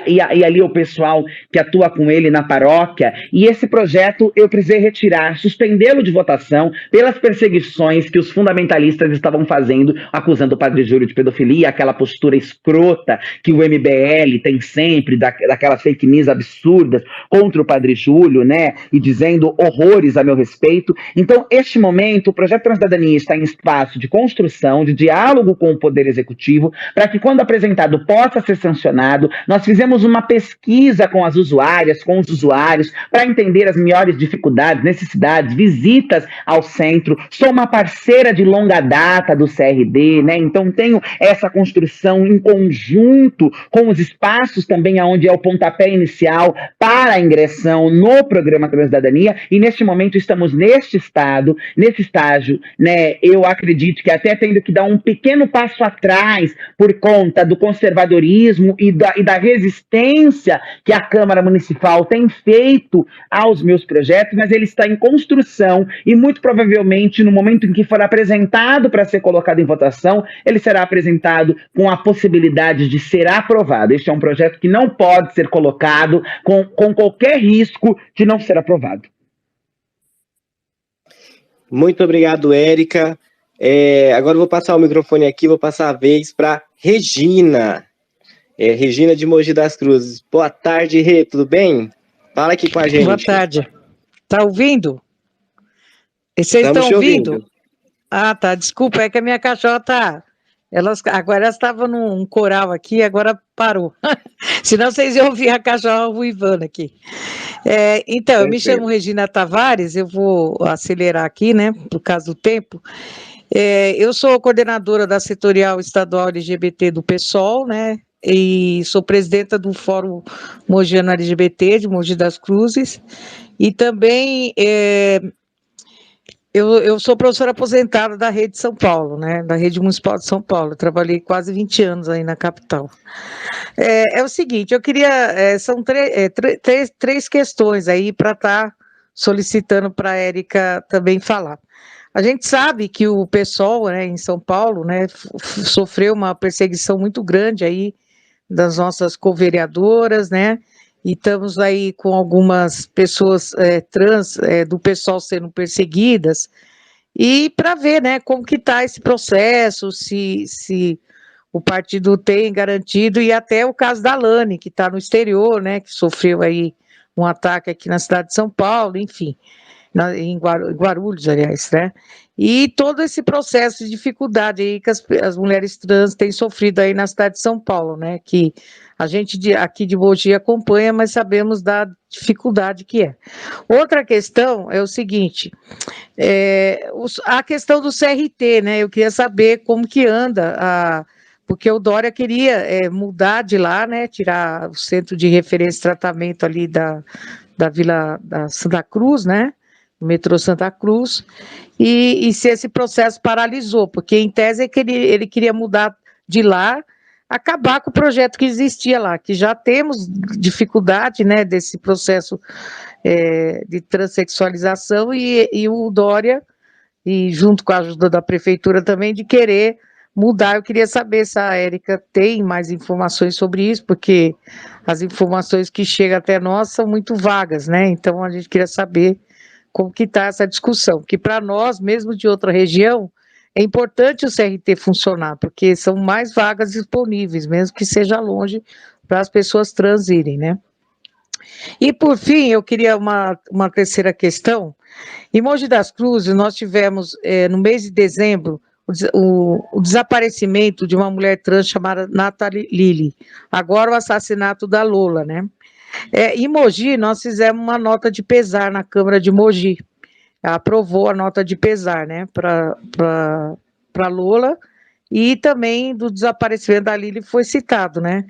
ali o pessoal que atua com ele na paróquia, e esse projeto eu precisei retirar, suspendê-lo de votação pelas perseguições que os fundamentalistas estavam fazendo, acusando o padre Júlio de pedofilia, aquela postura escrota que o MBL tem sempre, daquelas fake news absurdas contra o padre Júlio, né, e dizendo horrores a meu respeito. Então, este momento, o projeto Transcidadania está em espaço de construção, de diálogo com o Poder Executivo, para que quando apresentado possa ser sancionado. Nós fizemos uma pesquisa com as usuárias, com os usuários, para entender as maiores dificuldades, necessidades, visitas ao centro. Sou uma parceira de longa data do CRD, né? Então tenho essa construção em conjunto com os espaços também onde é o pontapé inicial para a ingressão no programa Transcidadania, e neste momento estamos neste estágio, né? Eu acredito que até tendo que dar um pequeno passo atrás por conta do conservadorismo e da resistência que a Câmara Municipal tem feito aos meus projetos, mas ele está em construção e muito provavelmente no momento em que for apresentado para ser colocado em votação, ele será apresentado com a possibilidade de ser aprovado. Este é um projeto que não pode ser colocado com qualquer risco de não ser aprovado. Muito obrigado, Érica. Agora eu vou passar o microfone aqui, vou passar a vez para Regina. Regina de Mogi das Cruzes. Boa tarde, Rê, tudo bem? Fala aqui com a gente. Boa tarde. Tá ouvindo? Vocês Estamos estão te ouvindo? Ah, tá. Desculpa, é que a minha cachorra tá... Agora elas estavam num coral aqui, agora parou. Senão vocês iam ouvir a cachorra uivando aqui. Então, eu me chamo Regina Tavares, eu vou acelerar aqui, né, por causa do tempo. Eu sou coordenadora da Setorial Estadual LGBT do PSOL, né, e sou presidenta do Fórum Mogiano LGBT de Mogi das Cruzes, e também eu sou professora aposentada da Rede São Paulo, né, da Rede Municipal de São Paulo. Eu trabalhei quase 20 anos aí na capital. É o seguinte, eu queria, são três questões aí para estar solicitando para a Érica também falar. A gente sabe que o PSOL, né, em São Paulo, né, sofreu uma perseguição muito grande aí das nossas co-vereadoras, né, e estamos aí com algumas pessoas trans do PSOL sendo perseguidas, e para ver, né, como que está esse processo, se o partido tem garantido, e até o caso da Lani, que está no exterior, né, que sofreu aí um ataque aqui na cidade de São Paulo, enfim, em Guarulhos, aliás, né, e todo esse processo de dificuldade aí que as mulheres trans têm sofrido aí na cidade de São Paulo, né, que a gente aqui de Mogi acompanha, mas sabemos da dificuldade que é. Outra questão é o seguinte, a questão do CRT, né, eu queria saber como que anda porque o Dória queria mudar de lá, né, tirar o centro de referência e tratamento ali da Vila da Santa Cruz, né, o metrô Santa Cruz, e se esse processo paralisou, porque em tese é que ele queria mudar de lá, acabar com o projeto que existia lá, que já temos dificuldade, né, desse processo de transexualização, e o Dória, e junto com a ajuda da prefeitura também, de querer mudar. Eu queria saber se a Érica tem mais informações sobre isso, porque as informações que chegam até nós são muito vagas, né? Então a gente queria saber como que está essa discussão, que para nós, mesmo de outra região, é importante o CRT funcionar, porque são mais vagas disponíveis, mesmo que seja longe, para as pessoas trans irem, né? E por fim, eu queria uma terceira questão. Em Mogi das Cruzes, nós tivemos, no mês de dezembro, o desaparecimento de uma mulher trans chamada Nathalie Lili, agora o assassinato da Lola, né? Em Mogi, nós fizemos uma nota de pesar na Câmara de Mogi, aprovou a nota de pesar, né, para Lola, e também do desaparecimento da Lili foi citado, né?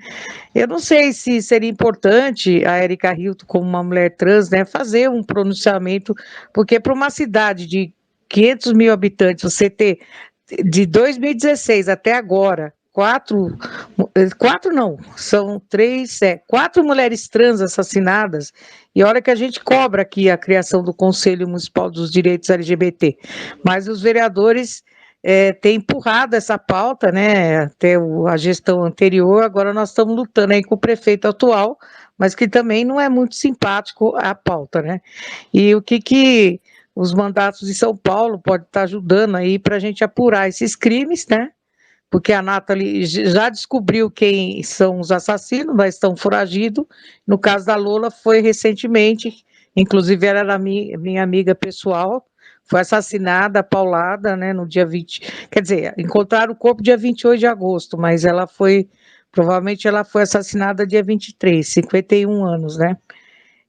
Eu não sei se seria importante a Érica Hilton, como uma mulher trans, né, fazer um pronunciamento, porque para uma cidade de 500 mil habitantes, você ter de 2016 até agora, quatro mulheres trans assassinadas, e olha que a gente cobra aqui a criação do Conselho Municipal dos Direitos LGBT, mas os vereadores têm empurrado essa pauta, né, até a gestão anterior, agora nós estamos lutando aí com o prefeito atual, mas que também não é muito simpático a pauta, né, e o que os mandatos de São Paulo podem estar ajudando aí para a gente apurar esses crimes, né? Porque a Nathalie já descobriu quem são os assassinos, mas estão foragidos. No caso da Lola, foi recentemente, inclusive ela era minha amiga pessoal, foi assassinada, paulada, né, no dia 20, quer dizer, encontraram o corpo dia 28 de agosto, mas ela foi Provavelmente ela foi assassinada dia 23, 51 anos, né?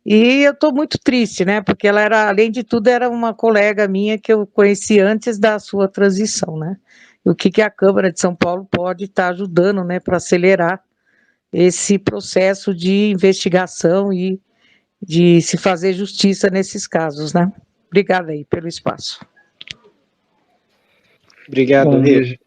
E eu estou muito triste, né? Porque ela era, além de tudo, era uma colega minha que eu conheci antes da sua transição, né? E o que a Câmara de São Paulo pode estar ajudando, né, para acelerar esse processo de investigação e de se fazer justiça nesses casos, né? Obrigada aí pelo espaço. Obrigado, Rê.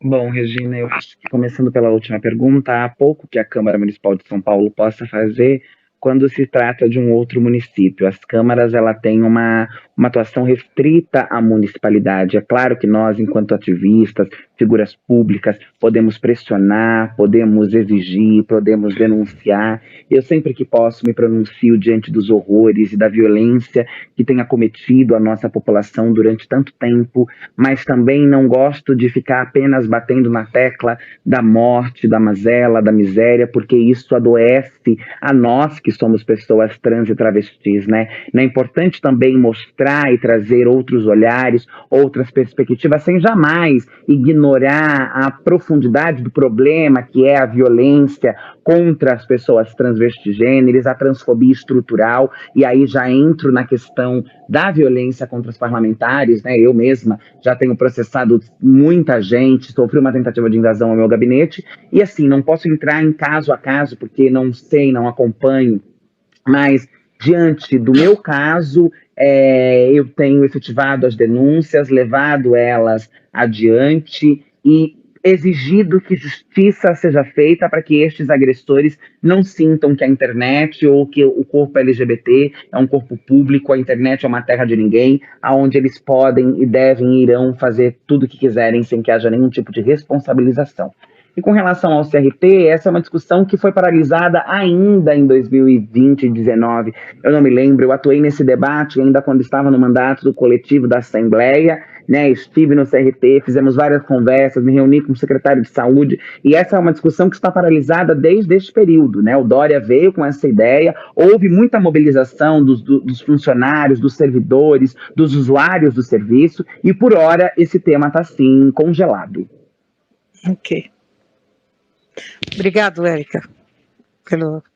Bom, Regina, eu acho que começando pela última pergunta, há pouco que a Câmara Municipal de São Paulo possa fazer quando se trata de um outro município. As câmaras, ela tem uma atuação restrita à municipalidade. É claro que nós, enquanto ativistas, figuras públicas, podemos pressionar, podemos exigir, podemos denunciar. Eu sempre que posso me pronuncio diante dos horrores e da violência que tem acometido a nossa população durante tanto tempo, mas também não gosto de ficar apenas batendo na tecla da morte, da mazela, da miséria, porque isso adoece a nós que somos pessoas trans e travestis, né? É importante também mostrar e trazer outros olhares, outras perspectivas, sem jamais ignorar a profundidade do problema, que é a violência contra as pessoas transvestigêneres, a transfobia estrutural, e aí já entro na questão da violência contra os parlamentares, né? Eu mesma já tenho processado muita gente, sofri uma tentativa de invasão ao meu gabinete, e assim, não posso entrar em caso a caso, porque não sei, não acompanho, mas diante do meu caso, eu tenho efetivado as denúncias, levado elas adiante e exigido que justiça seja feita para que estes agressores não sintam que a internet ou que o corpo LGBT é um corpo público, a internet é uma terra de ninguém, aonde eles podem e devem e irão fazer tudo o que quiserem sem que haja nenhum tipo de responsabilização. E com relação ao CRT, essa é uma discussão que foi paralisada ainda em 2020 e 2019. Eu não me lembro, eu atuei nesse debate ainda quando estava no mandato do coletivo da Assembleia, né? Estive no CRT, fizemos várias conversas, me reuni com o secretário de Saúde, e essa é uma discussão que está paralisada desde este período, né? O Dória veio com essa ideia, houve muita mobilização dos funcionários, dos servidores, dos usuários do serviço, e por hora esse tema está sim congelado. Ok. Obrigado, Érica,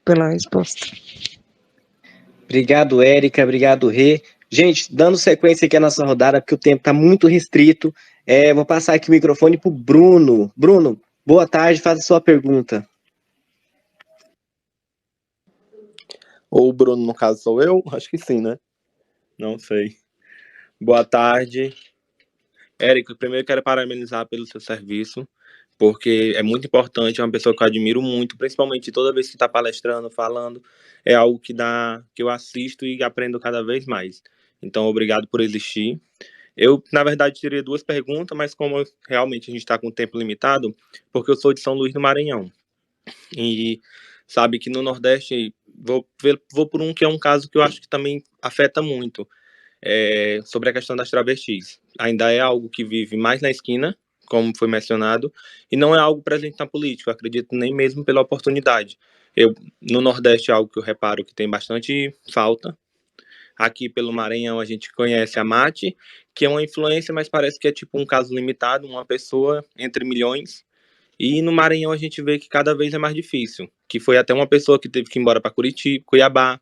pela resposta. Obrigado, Érica. Obrigado, Rê. Gente, dando sequência aqui à nossa rodada, porque o tempo está muito restrito, vou passar aqui o microfone para o Bruno. Bruno, boa tarde, faça a sua pergunta. Ou o Bruno, no caso, sou eu? Acho que sim, né? Não sei. Boa tarde. Érica, primeiro quero parabenizar pelo seu serviço, porque é muito importante, é uma pessoa que eu admiro muito, principalmente toda vez que está palestrando, falando, é algo que eu assisto e aprendo cada vez mais. Então, obrigado por existir. Eu, na verdade, teria duas perguntas, mas como realmente a gente está com tempo limitado, porque eu sou de São Luís do Maranhão, e sabe que no Nordeste, vou por um que é um caso que eu acho que também afeta muito, sobre a questão das travestis. Ainda é algo que vive mais na esquina, como foi mencionado, e não é algo presente na política, eu acredito nem mesmo pela oportunidade. No Nordeste é algo que eu reparo que tem bastante falta. Aqui pelo Maranhão a gente conhece a Mate, que é uma influência, mas parece que é tipo um caso limitado, uma pessoa entre milhões. E no Maranhão a gente vê que cada vez é mais difícil, que foi até uma pessoa que teve que ir embora para Curitiba, Cuiabá,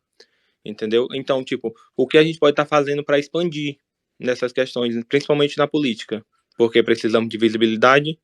entendeu? Então, tipo, o que a gente pode estar fazendo para expandir nessas questões, principalmente na política? Porque precisamos de visibilidade.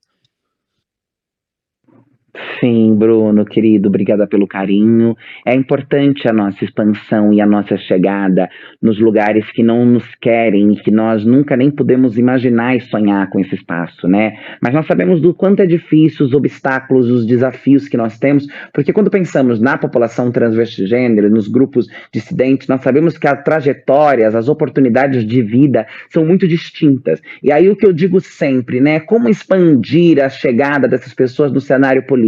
Sim, Bruno, querido, obrigada pelo carinho. É importante a nossa expansão e a nossa chegada nos lugares que não nos querem e que nós nunca nem podemos imaginar e sonhar com esse espaço, né? Mas nós sabemos do quanto é difícil, os obstáculos, os desafios que nós temos, porque quando pensamos na população transvestigênero, nos grupos dissidentes, nós sabemos que as trajetórias, as oportunidades de vida são muito distintas. E aí o que eu digo sempre, né? Como expandir a chegada dessas pessoas no cenário político?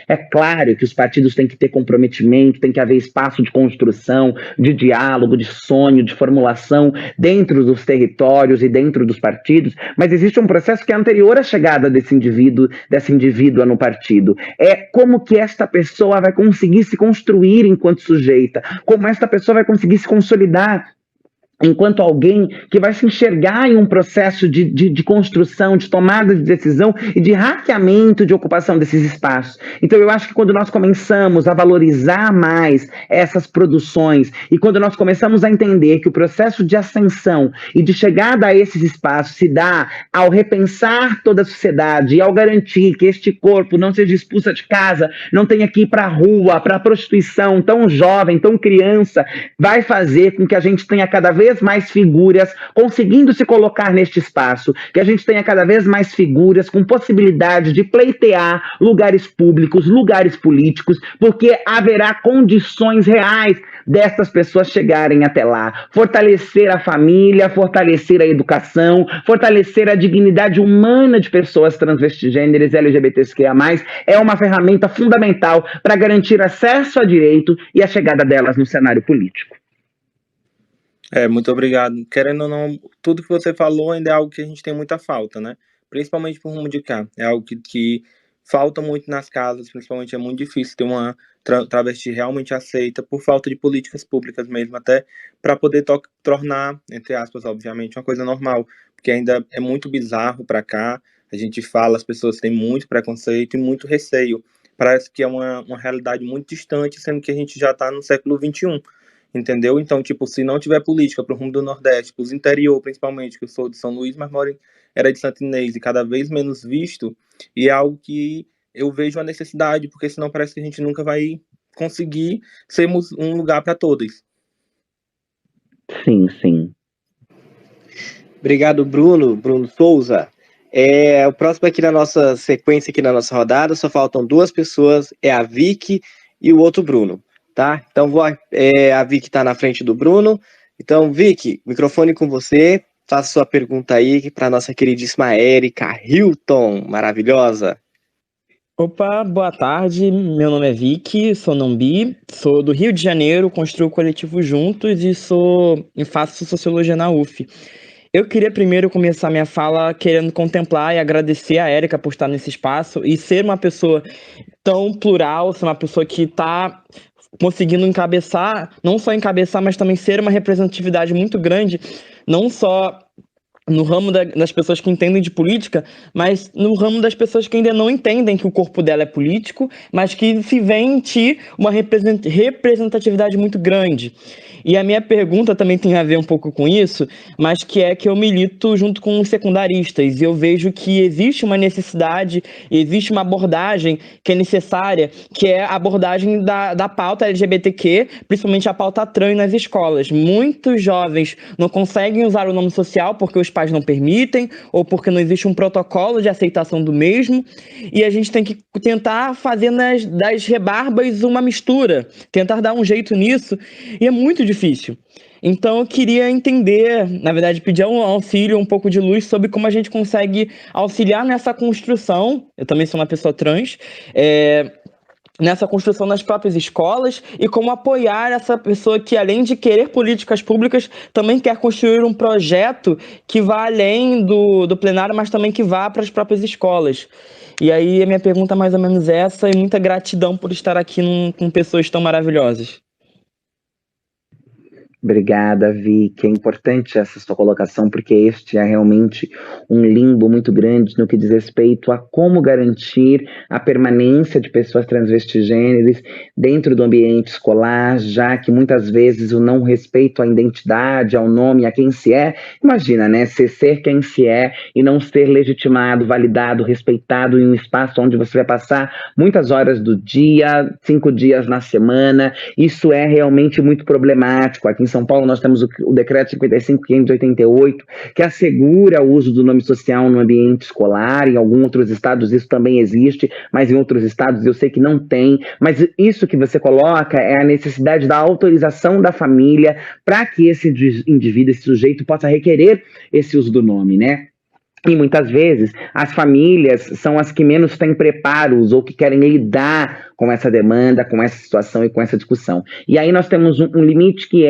É claro que os partidos têm que ter comprometimento, tem que haver espaço de construção, de diálogo, de sonho, de formulação dentro dos territórios e dentro dos partidos, mas existe um processo que é anterior à chegada dessa indivídua no partido. É como que esta pessoa vai conseguir se construir enquanto sujeita, como esta pessoa vai conseguir se consolidar enquanto alguém que vai se enxergar em um processo de construção, de tomada de decisão e de hackeamento de ocupação desses espaços. Então, eu acho que quando nós começamos a valorizar mais essas produções e quando nós começamos a entender que o processo de ascensão e de chegada a esses espaços se dá ao repensar toda a sociedade e ao garantir que este corpo não seja expulso de casa, não tenha que ir para a rua, para a prostituição, tão jovem, tão criança, vai fazer com que a gente tenha cada vez mais figuras conseguindo se colocar neste espaço, que a gente tenha cada vez mais figuras com possibilidade de pleitear lugares públicos, lugares políticos, porque haverá condições reais dessas pessoas chegarem até lá. Fortalecer a família, fortalecer a educação, fortalecer a dignidade humana de pessoas transvestigêneras, LGBTQIA+, é uma ferramenta fundamental para garantir acesso a direito e a chegada delas no cenário político. Muito obrigado. Querendo ou não, tudo que você falou ainda é algo que a gente tem muita falta, né? Principalmente por rumo de cá. É algo que falta muito nas casas, principalmente é muito difícil ter uma travesti realmente aceita por falta de políticas públicas mesmo, até para poder tornar, entre aspas, obviamente, uma coisa normal, porque ainda é muito bizarro para cá, a gente fala, as pessoas têm muito preconceito e muito receio. Parece que é uma realidade muito distante, sendo que a gente já está no século XXI. Entendeu? Então, tipo, se não tiver política para o rumo do Nordeste, para os interior, principalmente, que eu sou de São Luís, mas era de Santo Inês, e cada vez menos visto, e é algo que eu vejo a necessidade, porque senão parece que a gente nunca vai conseguir sermos um lugar para todos. Sim, sim. Obrigado, Bruno Souza. O próximo aqui na nossa sequência, aqui na nossa rodada, só faltam duas pessoas, é a Vicky e o outro Bruno. Tá? Então, a Vicky está na frente do Bruno. Então, Vicky, microfone com você. Faça sua pergunta aí para a nossa queridíssima Érica Hilton, maravilhosa. Opa, boa tarde. Meu nome é Vicky, sou non-bi, sou do Rio de Janeiro, construo o coletivo Juntos e faço sociologia na UF. Eu queria primeiro começar minha fala querendo contemplar e agradecer a Érica por estar nesse espaço e ser uma pessoa tão plural, ser uma pessoa que está conseguindo encabeçar, não só encabeçar, mas também ser uma representatividade muito grande, não só no ramo das pessoas que entendem de política, mas no ramo das pessoas que ainda não entendem que o corpo dela é político, mas que se vê em ti uma representatividade muito grande. E a minha pergunta também tem a ver um pouco com isso, mas que é que eu milito junto com os secundaristas, e eu vejo que existe uma necessidade, existe uma abordagem que é necessária, que é a abordagem da pauta LGBTQ, principalmente a pauta trans nas escolas. Muitos jovens não conseguem usar o nome social porque os pais não permitem, ou porque não existe um protocolo de aceitação do mesmo, e a gente tem que tentar fazer das rebarbas uma mistura, tentar dar um jeito nisso, e é muito difícil. Então eu queria entender, na verdade pedir um auxílio, um pouco de luz sobre como a gente consegue auxiliar nessa construção, eu também sou uma pessoa trans, nessa construção nas próprias escolas, e como apoiar essa pessoa que, além de querer políticas públicas, também quer construir um projeto que vá além do plenário, mas também que vá para as próprias escolas. E aí a minha pergunta é mais ou menos essa, e muita gratidão por estar aqui com pessoas tão maravilhosas. Obrigada, Vicky. É importante essa sua colocação, porque este é realmente um limbo muito grande no que diz respeito a como garantir a permanência de pessoas transvestigêneres dentro do ambiente escolar, já que muitas vezes o não respeito à identidade, ao nome, a quem se é, imagina, né, ser quem se é e não ser legitimado, validado, respeitado em um espaço onde você vai passar muitas horas do dia, 5 dias na semana, isso é realmente muito problemático. Aqui em São Paulo nós temos o decreto 55.588, que assegura o uso do nome social no ambiente escolar. Em alguns outros estados isso também existe, mas em outros estados eu sei que não tem. Mas isso que você coloca é a necessidade da autorização da família para que esse indivíduo, esse sujeito, possa requerer esse uso do nome, né? E muitas vezes as famílias são as que menos têm preparos ou que querem lidar com essa demanda, com essa situação e com essa discussão. E aí nós temos um limite que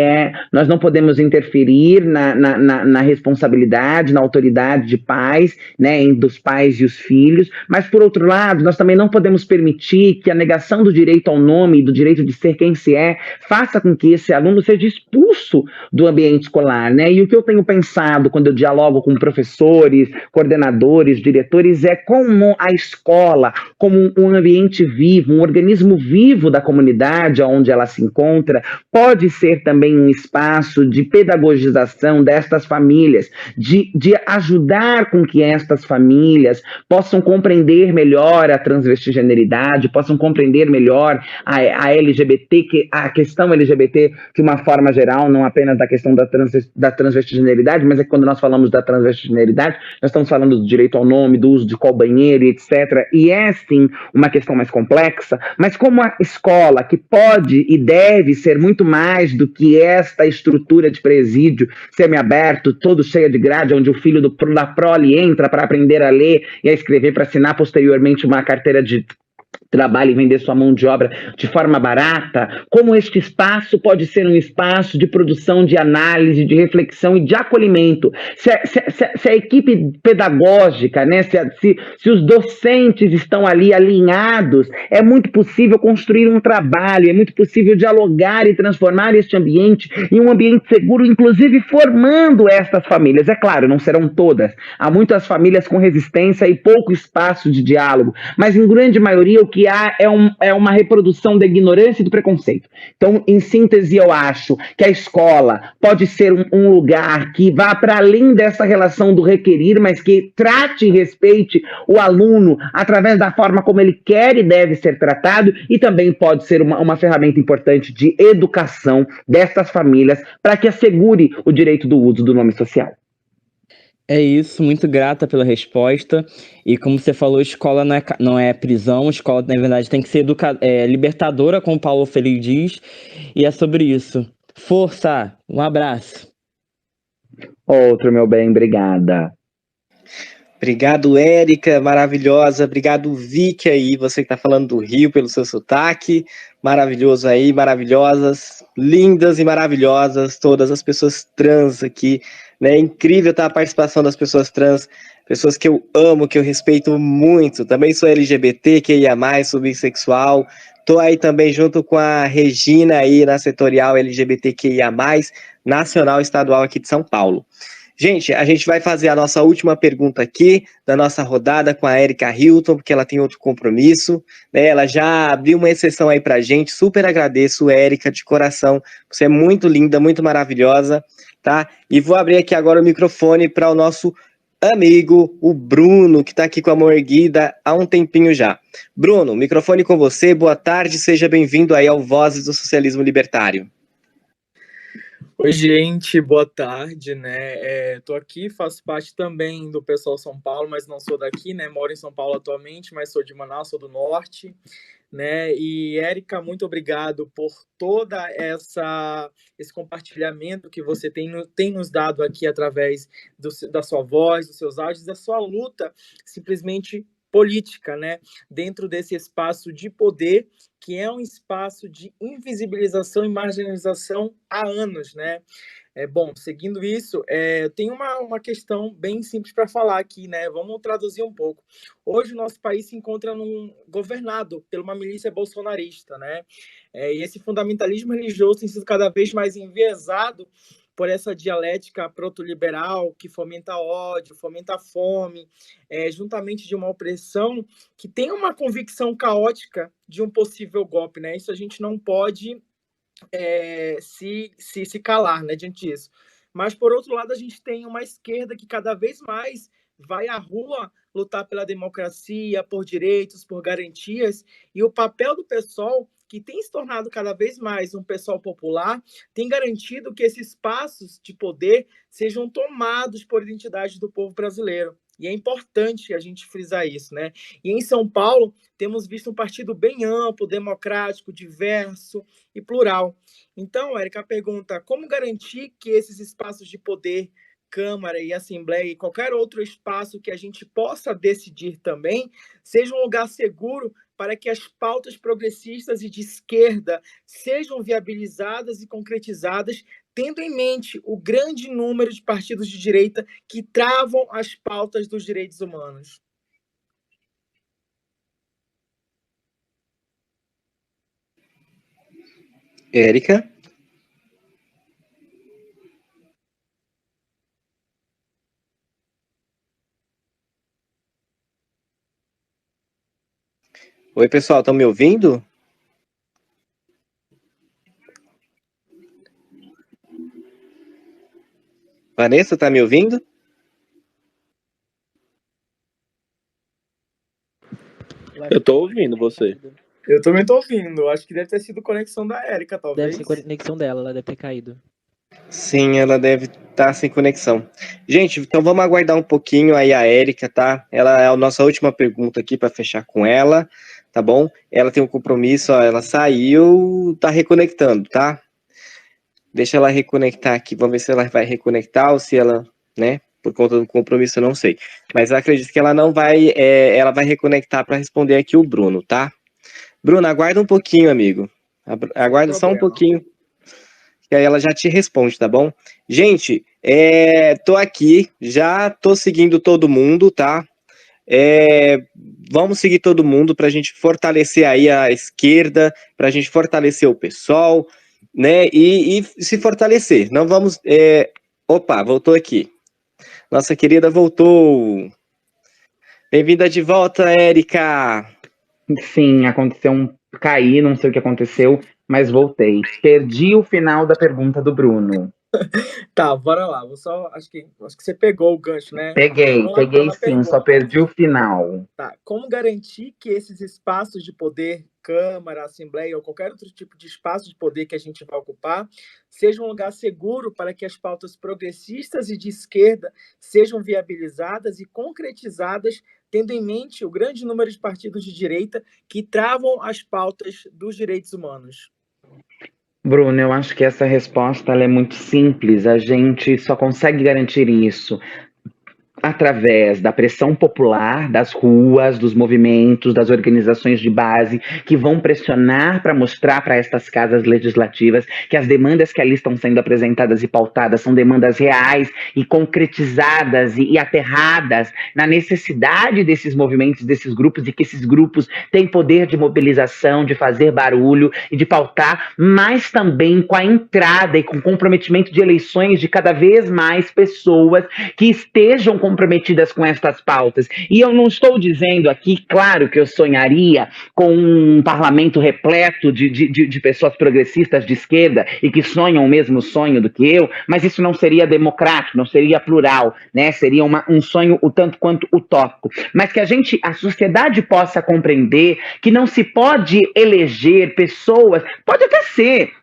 nós não podemos interferir na responsabilidade, na autoridade de pais, né, dos pais e os filhos, mas por outro lado, nós também não podemos permitir que a negação do direito ao nome, do direito de ser quem se é, faça com que esse aluno seja expulso do ambiente escolar, né? E o que eu tenho pensado quando eu dialogo com professores, coordenadores, diretores, é como a escola, como um ambiente vivo, um organismo vivo da comunidade onde ela se encontra, pode ser também um espaço de pedagogização destas famílias, de ajudar com que estas famílias possam compreender melhor a transvestigeneridade, possam compreender melhor a LGBT, a questão LGBT de uma forma geral, não apenas da questão da transvestigeneridade, mas é que quando nós falamos da transvestigeneridade, nós estamos falando do direito ao nome, do uso de qual banheiro, etc. E é, sim, uma questão mais complexa, mas como a escola, que pode e deve ser muito mais do que esta estrutura de presídio semiaberto, todo cheia de grade, onde o filho da prole entra para aprender a ler e a escrever, para assinar posteriormente uma carteira de trabalho e vender sua mão de obra de forma barata, como este espaço pode ser um espaço de produção, de análise, de reflexão e de acolhimento. Se a equipe pedagógica, né, se os docentes estão ali alinhados, é muito possível construir um trabalho, é muito possível dialogar e transformar este ambiente em um ambiente seguro, inclusive formando estas famílias. É claro, não serão todas. Há muitas famílias com resistência e pouco espaço de diálogo, mas em grande maioria o que há é uma reprodução da ignorância e do preconceito. Então, em síntese, eu acho que a escola pode ser um lugar que vá para além dessa relação do requerir, mas que trate e respeite o aluno através da forma como ele quer e deve ser tratado, e também pode ser uma ferramenta importante de educação dessas famílias para que assegure o direito do uso do nome social. É isso, muito grata pela resposta. E como você falou, escola não é prisão, escola, na verdade, tem que ser libertadora, como o Paulo Freire diz, e é sobre isso. Força, um abraço. Outro, meu bem, obrigada. Obrigado, Érica, maravilhosa. Obrigado, Vicky, aí, você que está falando do Rio, pelo seu sotaque. Maravilhoso aí, maravilhosas, lindas e maravilhosas, todas as pessoas trans aqui, né? É incrível a participação das pessoas trans, pessoas que eu amo, que eu respeito muito. Também sou LGBT, QIA+, sou bissexual. Tô aí também junto com a Regina aí na setorial LGBTQIA+, nacional e estadual aqui de São Paulo. Gente, a gente vai fazer a nossa última pergunta aqui, da nossa rodada com a Erika Hilton, porque ela tem outro compromisso, né? Ela já abriu uma exceção aí pra gente, super agradeço, Erika, de coração, você é muito linda, muito maravilhosa, tá? E vou abrir aqui agora o microfone para o nosso amigo, o Bruno, que tá aqui com a mão erguida há um tempinho já. Bruno, microfone com você, boa tarde, seja bem-vindo aí ao Vozes do Socialismo Libertário. Oi, gente, boa tarde, né? Tô aqui, faço parte também do pessoal São Paulo, mas não sou daqui, né? Moro em São Paulo atualmente, mas sou de Manaus, sou do Norte, né? E, Érica, muito obrigado por toda esse compartilhamento que você tem nos dado aqui através da sua voz, dos seus áudios, da sua luta simplesmente política, né? Dentro desse espaço de poder, que é um espaço de invisibilização e marginalização há anos, né? Bom, seguindo isso, eu tenho uma questão bem simples para falar aqui, né? Vamos traduzir um pouco. Hoje o nosso país se encontra governado por uma milícia bolsonarista, né? E esse fundamentalismo religioso tem sido cada vez mais enviesado por essa dialética proto-liberal que fomenta ódio, fomenta fome, juntamente de uma opressão que tem uma convicção caótica de um possível golpe, né? Isso a gente não pode se calar, né, diante disso. Mas, por outro lado, a gente tem uma esquerda que cada vez mais vai à rua lutar pela democracia, por direitos, por garantias, e o papel do PSOL, que tem se tornado cada vez mais um PSOL popular, tem garantido que esses espaços de poder sejam tomados por identidades do povo brasileiro. E é importante a gente frisar isso, né? E em São Paulo, temos visto um partido bem amplo, democrático, diverso e plural. Então, Érica, a pergunta: como garantir que esses espaços de poder, Câmara e Assembleia e qualquer outro espaço que a gente possa decidir também, seja um lugar seguro para que as pautas progressistas e de esquerda sejam viabilizadas e concretizadas, tendo em mente o grande número de partidos de direita que travam as pautas dos direitos humanos? Érica? Oi, pessoal, estão me ouvindo? Vanessa, tá me ouvindo? Eu tô ouvindo você. Eu também tô ouvindo. Acho que deve ter sido conexão da Érica, talvez. Deve ser conexão dela, ela deve ter caído. Sim, ela deve estar sem conexão. Gente, então vamos aguardar um pouquinho aí a Érica, tá? Ela é a nossa última pergunta aqui para fechar com ela, tá bom? Ela tem um compromisso, ó, ela saiu, tá reconectando, tá? Deixa ela reconectar aqui, vamos ver se ela vai reconectar ou se ela, né? Por conta do compromisso, eu não sei. Mas eu acredito que ela não vai, ela vai reconectar para responder aqui o Bruno, tá? Bruno, aguarda um pouquinho, amigo. Aguarda só um pouquinho. E aí ela já te responde, tá bom? Gente, tô aqui, já tô seguindo todo mundo, tá? Vamos seguir todo mundo pra gente fortalecer aí a esquerda, pra gente fortalecer o PSOL, né? E se fortalecer. Não vamos... Opa, voltou aqui. Nossa querida voltou. Bem-vinda de volta, Érica. Sim, aconteceu caí, não sei o que aconteceu, mas voltei. Perdi o final da pergunta do Bruno. Tá, bora lá. Acho que você pegou o gancho, né? Peguei sim, pergunta. só perdi o final. Tá. Como garantir que esses espaços de poder, Câmara, Assembleia ou qualquer outro tipo de espaço de poder que a gente vai ocupar, seja um lugar seguro para que as pautas progressistas e de esquerda sejam viabilizadas e concretizadas, tendo em mente o grande número de partidos de direita que travam as pautas dos direitos humanos? Bruno, eu acho que essa resposta ela é muito simples. A gente só consegue garantir isso através da pressão popular, das ruas, dos movimentos, das organizações de base, que vão pressionar para mostrar para estas casas legislativas que as demandas que ali estão sendo apresentadas e pautadas são demandas reais e concretizadas e aterradas na necessidade desses movimentos, desses grupos, e que esses grupos têm poder de mobilização, de fazer barulho e de pautar, mas também com a entrada e com o comprometimento de eleições de cada vez mais pessoas que estejam comprometidas com estas pautas. E eu não estou dizendo aqui, claro que eu sonharia com um parlamento repleto de pessoas progressistas de esquerda e que sonham o mesmo sonho do que eu, mas isso não seria democrático, não seria plural, né? Seria um sonho o tanto quanto utópico. Mas que a sociedade possa compreender que não se pode eleger pessoas, pode até ser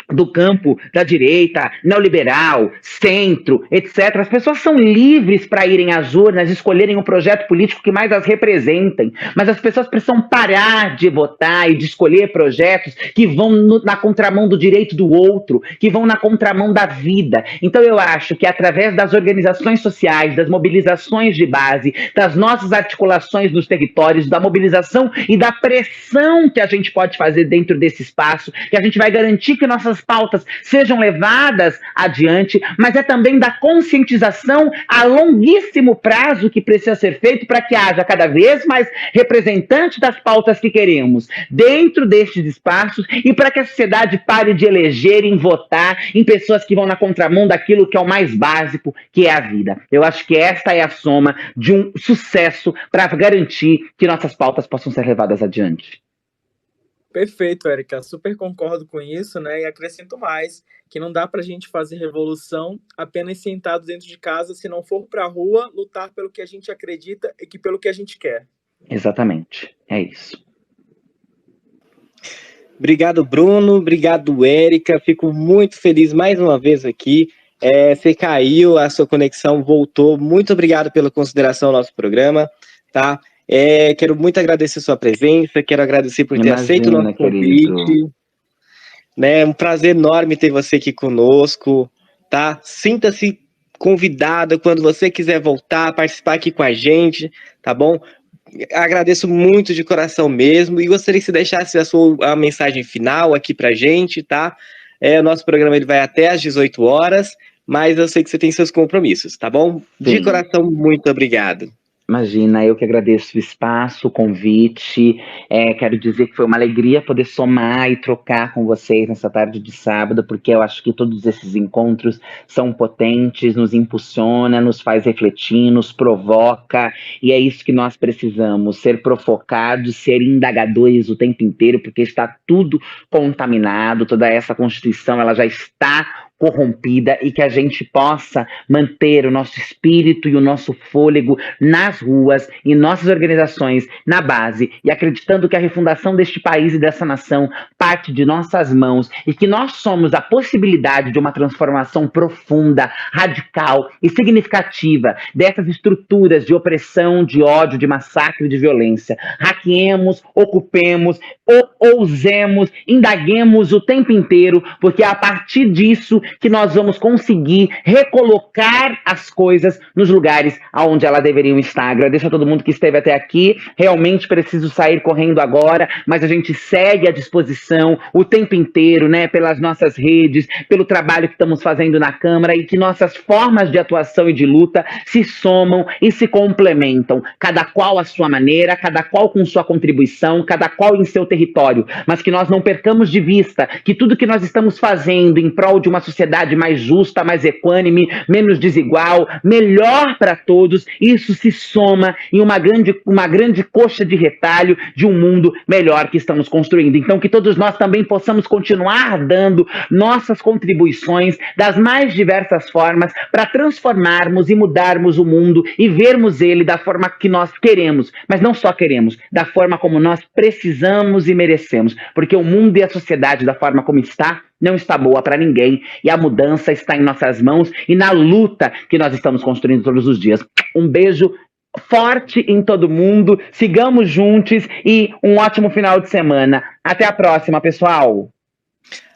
do campo da direita, neoliberal, centro, etc. As pessoas são livres para irem às urnas, escolherem o projeto político que mais as representem, mas as pessoas precisam parar de votar e de escolher projetos que vão na contramão do direito do outro, que vão na contramão da vida. Então eu acho que através das organizações sociais, das mobilizações de base, das nossas articulações nos territórios, da mobilização e da pressão que a gente pode fazer dentro desse espaço, que a gente vai garantir que nossas pautas sejam levadas adiante, mas é também da conscientização a longuíssimo prazo que precisa ser feito para que haja cada vez mais representantes das pautas que queremos dentro destes espaços e para que a sociedade pare de eleger e votar em pessoas que vão na contramão daquilo que é o mais básico, que é a vida. Eu acho que esta é a soma de um sucesso para garantir que nossas pautas possam ser levadas adiante. Perfeito, Érica. Super concordo com isso, né? E acrescento mais, que não dá para a gente fazer revolução apenas sentado dentro de casa, se não for para a rua lutar pelo que a gente acredita e pelo que a gente quer. Exatamente. É isso. Obrigado, Bruno. Obrigado, Érica. Fico muito feliz mais uma vez aqui. Você caiu, a sua conexão voltou. Muito obrigado pela consideração ao nosso programa, tá? Quero muito agradecer a sua presença, quero agradecer por ter aceito o nosso convite. Né, é um prazer enorme ter você aqui conosco, tá? Sinta-se convidada quando você quiser voltar, participar aqui com a gente, tá bom? agradeço muito de coração mesmo e gostaria que você deixasse a mensagem final aqui pra gente, tá? O nosso programa ele vai até às 18 horas, mas eu sei que você tem seus compromissos, tá bom? De Sim. coração, muito obrigado. Imagina, eu que agradeço o espaço, o convite. Quero dizer que foi uma alegria poder somar e trocar com vocês nessa tarde de sábado, porque eu acho que todos esses encontros são potentes, nos impulsiona, nos faz refletir, nos provoca, e é isso que nós precisamos, ser provocados, ser indagadores o tempo inteiro, porque está tudo contaminado, toda essa Constituição ela já está corrompida, e que a gente possa manter o nosso espírito e o nosso fôlego nas ruas, em nossas organizações, na base, e acreditando que a refundação deste país e dessa nação parte de nossas mãos, e que nós somos a possibilidade de uma transformação profunda, radical e significativa dessas estruturas de opressão, de ódio, de massacre, de violência. Hackeemos, ocupemos, ousemos, indaguemos o tempo inteiro, porque é a partir disso que nós vamos conseguir recolocar as coisas nos lugares aonde elas deveriam estar. Agradeço a todo mundo que esteve até aqui. Realmente preciso sair correndo agora, mas a gente segue à disposição o tempo inteiro, né, pelas nossas redes, pelo trabalho que estamos fazendo na Câmara, e que nossas formas de atuação e de luta se somam e se complementam, cada qual à sua maneira, cada qual com sua contribuição, cada qual em seu território, mas que nós não percamos de vista que tudo que nós estamos fazendo em prol de uma sociedade mais justa, mais equânime, menos desigual, melhor para todos, isso se soma em uma grande coxa de retalho de um mundo melhor que estamos construindo. Então, que todos nós também possamos continuar dando nossas contribuições das mais diversas formas para transformarmos e mudarmos o mundo e vermos ele da forma que nós queremos, mas não só queremos, da forma como nós precisamos e merecemos, porque o mundo e a sociedade da forma como está não está boa para ninguém, e a mudança está em nossas mãos e na luta que nós estamos construindo todos os dias. Um beijo forte em todo mundo, sigamos juntos e um ótimo final de semana. Até a próxima, pessoal!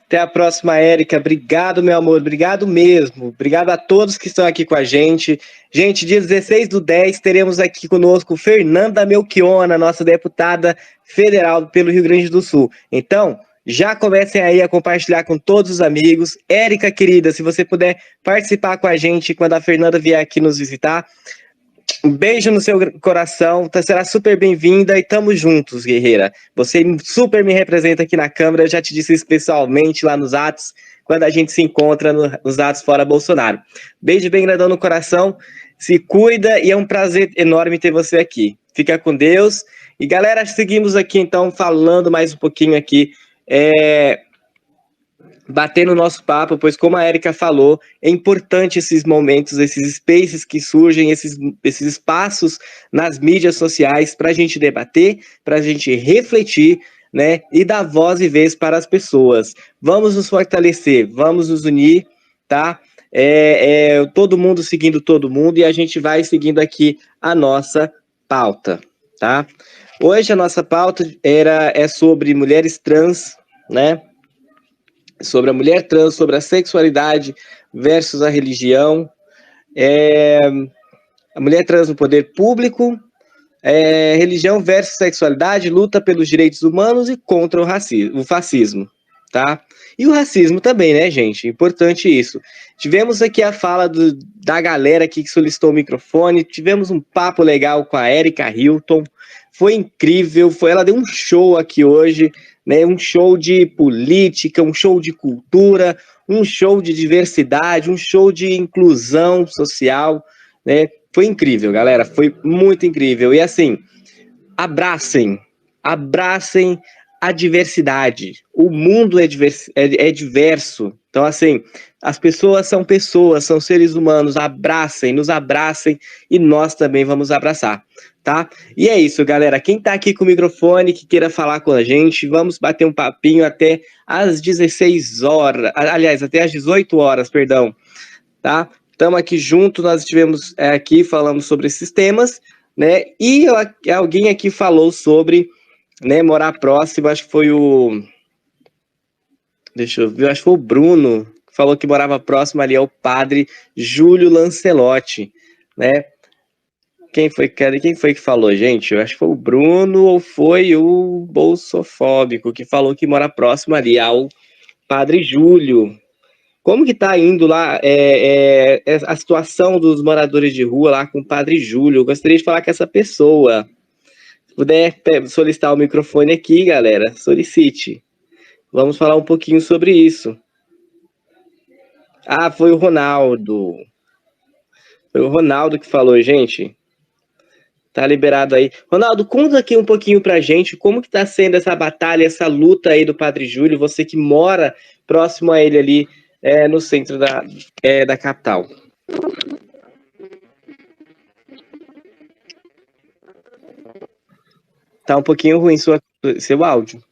Até a próxima, Érica. Obrigado, meu amor. Obrigado mesmo. Obrigado a todos que estão aqui com a gente. Gente, dia 16/10, teremos aqui conosco Fernanda Melchiona, nossa deputada federal pelo Rio Grande do Sul. Então, já comecem aí a compartilhar com todos os amigos. Érica, querida, se você puder participar com a gente quando a Fernanda vier aqui nos visitar, um beijo no seu coração, será super bem-vinda e tamo juntos, guerreira. Você super me representa aqui na Câmara, eu já te disse isso pessoalmente lá nos atos, quando a gente se encontra nos atos fora Bolsonaro. Beijo bem grandão no coração, se cuida e é um prazer enorme ter você aqui. Fica com Deus. E galera, seguimos aqui então falando mais um pouquinho aqui, bater no nosso papo, pois como a Érica falou, é importante esses momentos, esses spaces que surgem, esses espaços nas mídias sociais para a gente debater, para a gente refletir, né, e dar voz e vez para as pessoas. Vamos nos fortalecer, vamos nos unir, tá? Todo mundo seguindo todo mundo e a gente vai seguindo aqui a nossa pauta, tá? Hoje a nossa pauta é sobre mulheres trans, né? Sobre a mulher trans, sobre a sexualidade versus a religião, a mulher trans no poder público, religião versus sexualidade, luta pelos direitos humanos e contra o fascismo, tá? E o racismo também, né, gente? Importante isso. Tivemos aqui a fala da galera aqui que solicitou o microfone, tivemos um papo legal com a Érica Hilton, foi incrível, ela deu um show aqui hoje, né, um show de política, um show de cultura, um show de diversidade, um show de inclusão social, né? Foi incrível, galera, foi muito incrível. E assim, abracem a diversidade. O mundo é diverso. Então, assim, as pessoas, são seres humanos. Nos abracem e nós também vamos abraçar, tá? E é isso, galera. Quem tá aqui com o microfone, que queira falar com a gente, vamos bater um papinho até às 16 horas. Aliás, até às 18 horas, perdão, tá? Estamos aqui juntos, nós estivemos aqui, falamos sobre esses temas, né? E alguém aqui falou sobre, né, morar próximo, acho que foi o... Deixa eu ver, acho que foi o Bruno, que falou que morava próximo ali ao padre Júlio Lancelotti, né? Quem foi que falou, gente? Eu acho que foi o Bruno ou foi o bolsofóbico que falou que mora próximo ali ao Padre Júlio. Como que tá indo lá a situação dos moradores de rua lá com o Padre Júlio? Eu gostaria de falar com essa pessoa. Se puder solicitar o microfone aqui, galera, solicite. Vamos falar um pouquinho sobre isso. Ah, foi o Ronaldo. Foi o Ronaldo que falou, gente. Tá liberado aí. Ronaldo, conta aqui um pouquinho pra gente como que tá sendo essa batalha, essa luta aí do Padre Júlio, você que mora próximo a ele ali no centro da capital. Tá um pouquinho ruim seu áudio.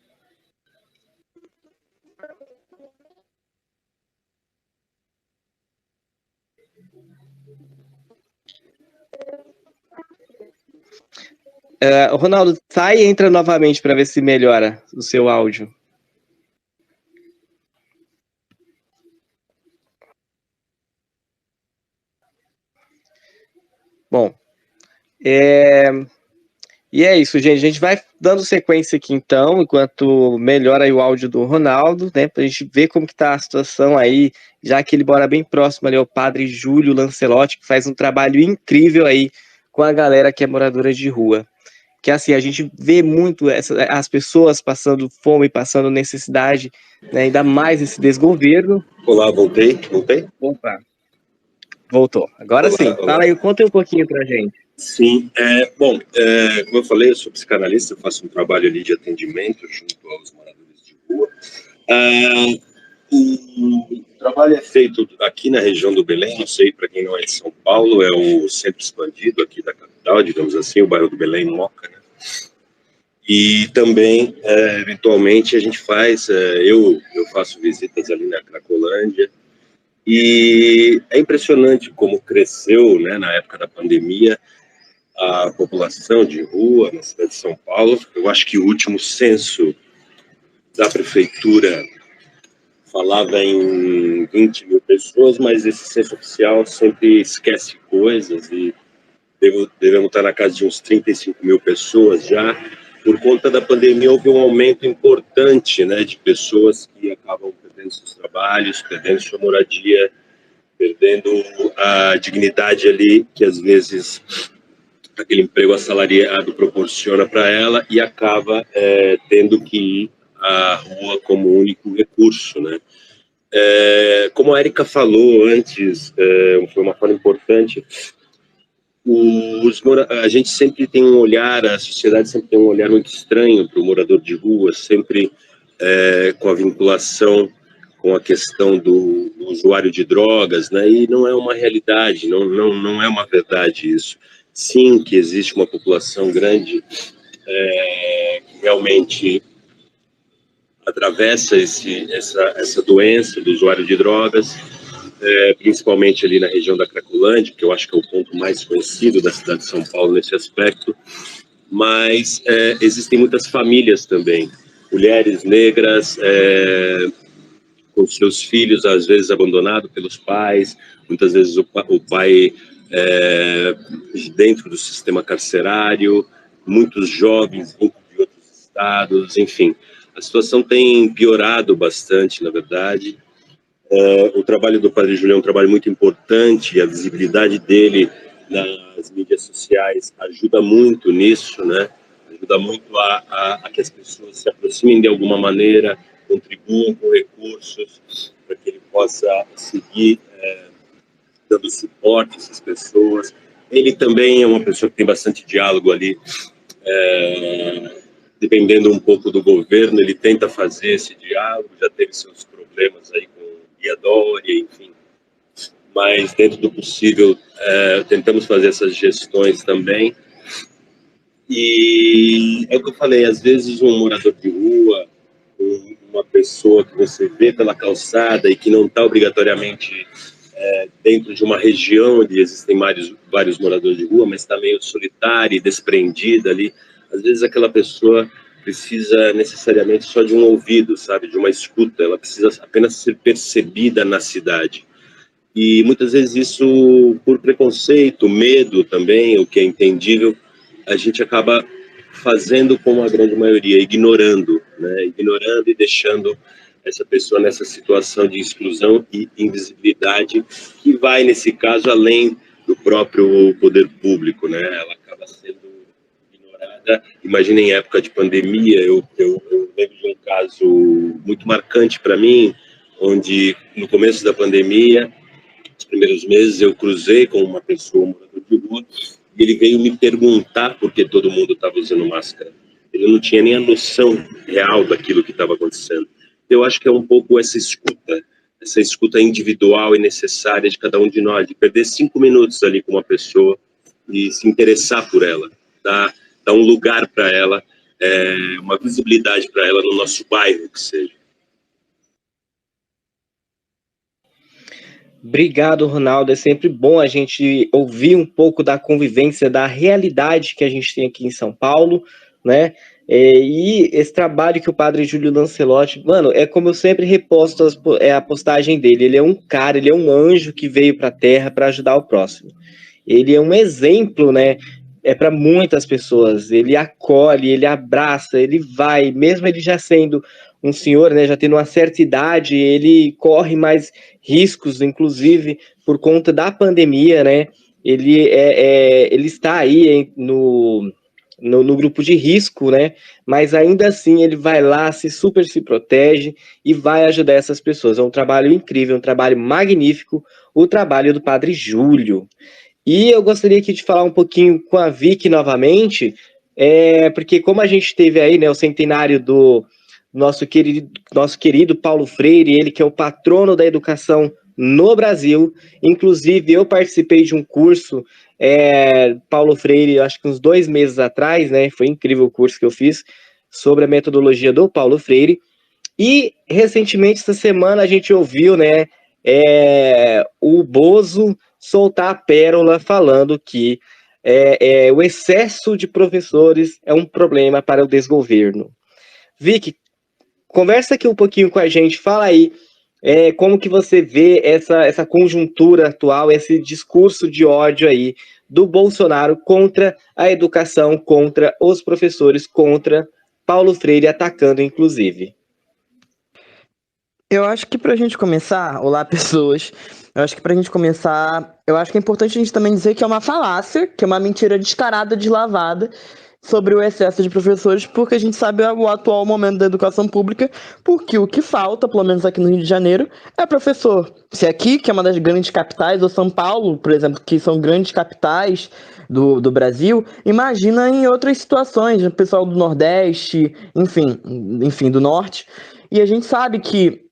Ronaldo, sai e entra novamente para ver se melhora o seu áudio. Bom, e é isso, gente. A gente vai dando sequência aqui, então, enquanto melhora aí o áudio do Ronaldo, né? Pra gente ver como que tá a situação aí, já que ele mora bem próximo ali ao Padre Júlio Lancelotti, que faz um trabalho incrível aí com a galera que é moradora de rua. Que assim, a gente vê muito as pessoas passando fome, passando necessidade, né? Ainda mais esse desgoverno. Olá, voltei? Opa, voltou. Agora sim. Fala aí, conta um pouquinho pra gente. Sim, como eu falei, eu sou psicanalista, eu faço um trabalho ali de atendimento junto aos moradores de rua. O trabalho é feito aqui na região do Belém, não sei para quem não é de São Paulo, é o centro expandido aqui da capital, digamos assim, o bairro do Belém, Moca, né? E também, eventualmente, a gente faz, eu faço visitas ali na Cracolândia, e é impressionante como cresceu, né, na época da pandemia, a população de rua na cidade de São Paulo. Eu acho que o último censo da prefeitura falava em 20 mil pessoas, mas esse censo oficial sempre esquece coisas e devemos estar na casa de uns 35 mil pessoas já. Por conta da pandemia, houve um aumento importante, né, de pessoas que acabam perdendo seus trabalhos, perdendo sua moradia, perdendo a dignidade ali, que às vezes aquele emprego assalariado proporciona para ela, e acaba tendo que ir à rua como único recurso, né? Como a Érica falou antes, foi uma fala importante, a gente sempre tem um olhar, a sociedade sempre tem um olhar muito estranho para o morador de rua, sempre com a vinculação com a questão do usuário de drogas, né? E não é uma realidade, não é uma verdade isso. Sim, que existe uma população grande que realmente atravessa essa doença do usuário de drogas, principalmente ali na região da Cracolândia, que eu acho que é o ponto mais conhecido da cidade de São Paulo nesse aspecto, mas existem muitas famílias também, mulheres negras, com seus filhos, às vezes abandonados pelos pais, muitas vezes o pai dentro do sistema carcerário, muitos jovens vindo de outros estados, enfim. A situação tem piorado bastante, na verdade. O trabalho do Padre Júlio é um trabalho muito importante, a visibilidade dele nas mídias sociais ajuda muito nisso, né? Ajuda muito a que as pessoas se aproximem de alguma maneira, contribuam com recursos para que ele possa seguir dando suporte a essas pessoas. Ele também é uma pessoa que tem bastante diálogo ali, dependendo um pouco do governo, ele tenta fazer esse diálogo, já teve seus problemas aí com Bia Dória, enfim. Mas dentro do possível, tentamos fazer essas gestões também. E é o que eu falei, às vezes um morador de rua, uma pessoa que você vê pela calçada e que não está obrigatoriamente dentro de uma região onde existem vários moradores de rua, mas está meio solitária e desprendida ali, às vezes aquela pessoa precisa necessariamente só de um ouvido, sabe, de uma escuta, ela precisa apenas ser percebida na cidade. e muitas vezes isso, por preconceito, medo também, o que é entendível, a gente acaba fazendo como a grande maioria, ignorando, né? Ignorando e deixando essa pessoa nessa situação de exclusão e invisibilidade, que vai, nesse caso, além do próprio poder público, né? Ela acaba sendo ignorada. Imagina em época de pandemia, eu lembro de um caso muito marcante para mim, onde no começo da pandemia, nos primeiros meses, eu cruzei com uma pessoa, um morador de rua, e ele veio me perguntar por que todo mundo estava usando máscara. Ele não tinha nem a noção real daquilo que estava acontecendo. Eu acho que é um pouco essa escuta individual e necessária de cada um de nós, de perder 5 minutos ali com uma pessoa e se interessar por ela, dar um lugar para ela, uma visibilidade para ela no nosso bairro, que seja. Obrigado, Ronaldo. É sempre bom a gente ouvir um pouco da convivência, da realidade que a gente tem aqui em São Paulo, né? E esse trabalho que o padre Júlio Lancelotti, mano, é como eu sempre reposto a postagem dele. Ele é um cara, ele é um anjo que veio para a Terra para ajudar o próximo. Ele é um exemplo, né? Para muitas pessoas. Ele acolhe, ele abraça, ele vai, mesmo ele já sendo um senhor, né, já tendo uma certa idade, ele corre mais riscos, inclusive por conta da pandemia, né? Ele está aí no grupo de risco, né? Mas ainda assim ele vai lá, se protege e vai ajudar essas pessoas. É um trabalho incrível, um trabalho magnífico, o trabalho do Padre Júlio. E eu gostaria aqui de falar um pouquinho com a Vicky novamente, porque como a gente teve aí, né, o centenário do nosso querido Paulo Freire, ele que é o patrono da educação no Brasil. Inclusive, eu participei de um curso, Paulo Freire, acho que uns 2 meses atrás, né? Foi incrível o curso que eu fiz sobre a metodologia do Paulo Freire. E, recentemente, essa semana, a gente ouviu, né, o Bozo soltar a pérola falando que o excesso de professores é um problema para o desgoverno. Vicky, conversa aqui um pouquinho com a gente, fala aí como que você vê essa conjuntura atual, esse discurso de ódio aí do Bolsonaro contra a educação, contra os professores, contra Paulo Freire, atacando inclusive. Eu acho que pra gente começar, olá pessoas, eu acho que pra gente começar, eu acho que é importante a gente também dizer que é uma falácia, que é uma mentira descarada, deslavada, sobre o excesso de professores, porque a gente sabe o atual momento da educação pública, porque o que falta, pelo menos aqui no Rio de Janeiro, é professor. Se aqui, que é uma das grandes capitais, ou São Paulo, por exemplo, que são grandes capitais do Brasil, imagina em outras situações, o pessoal do Nordeste, enfim, do Norte, e a gente sabe que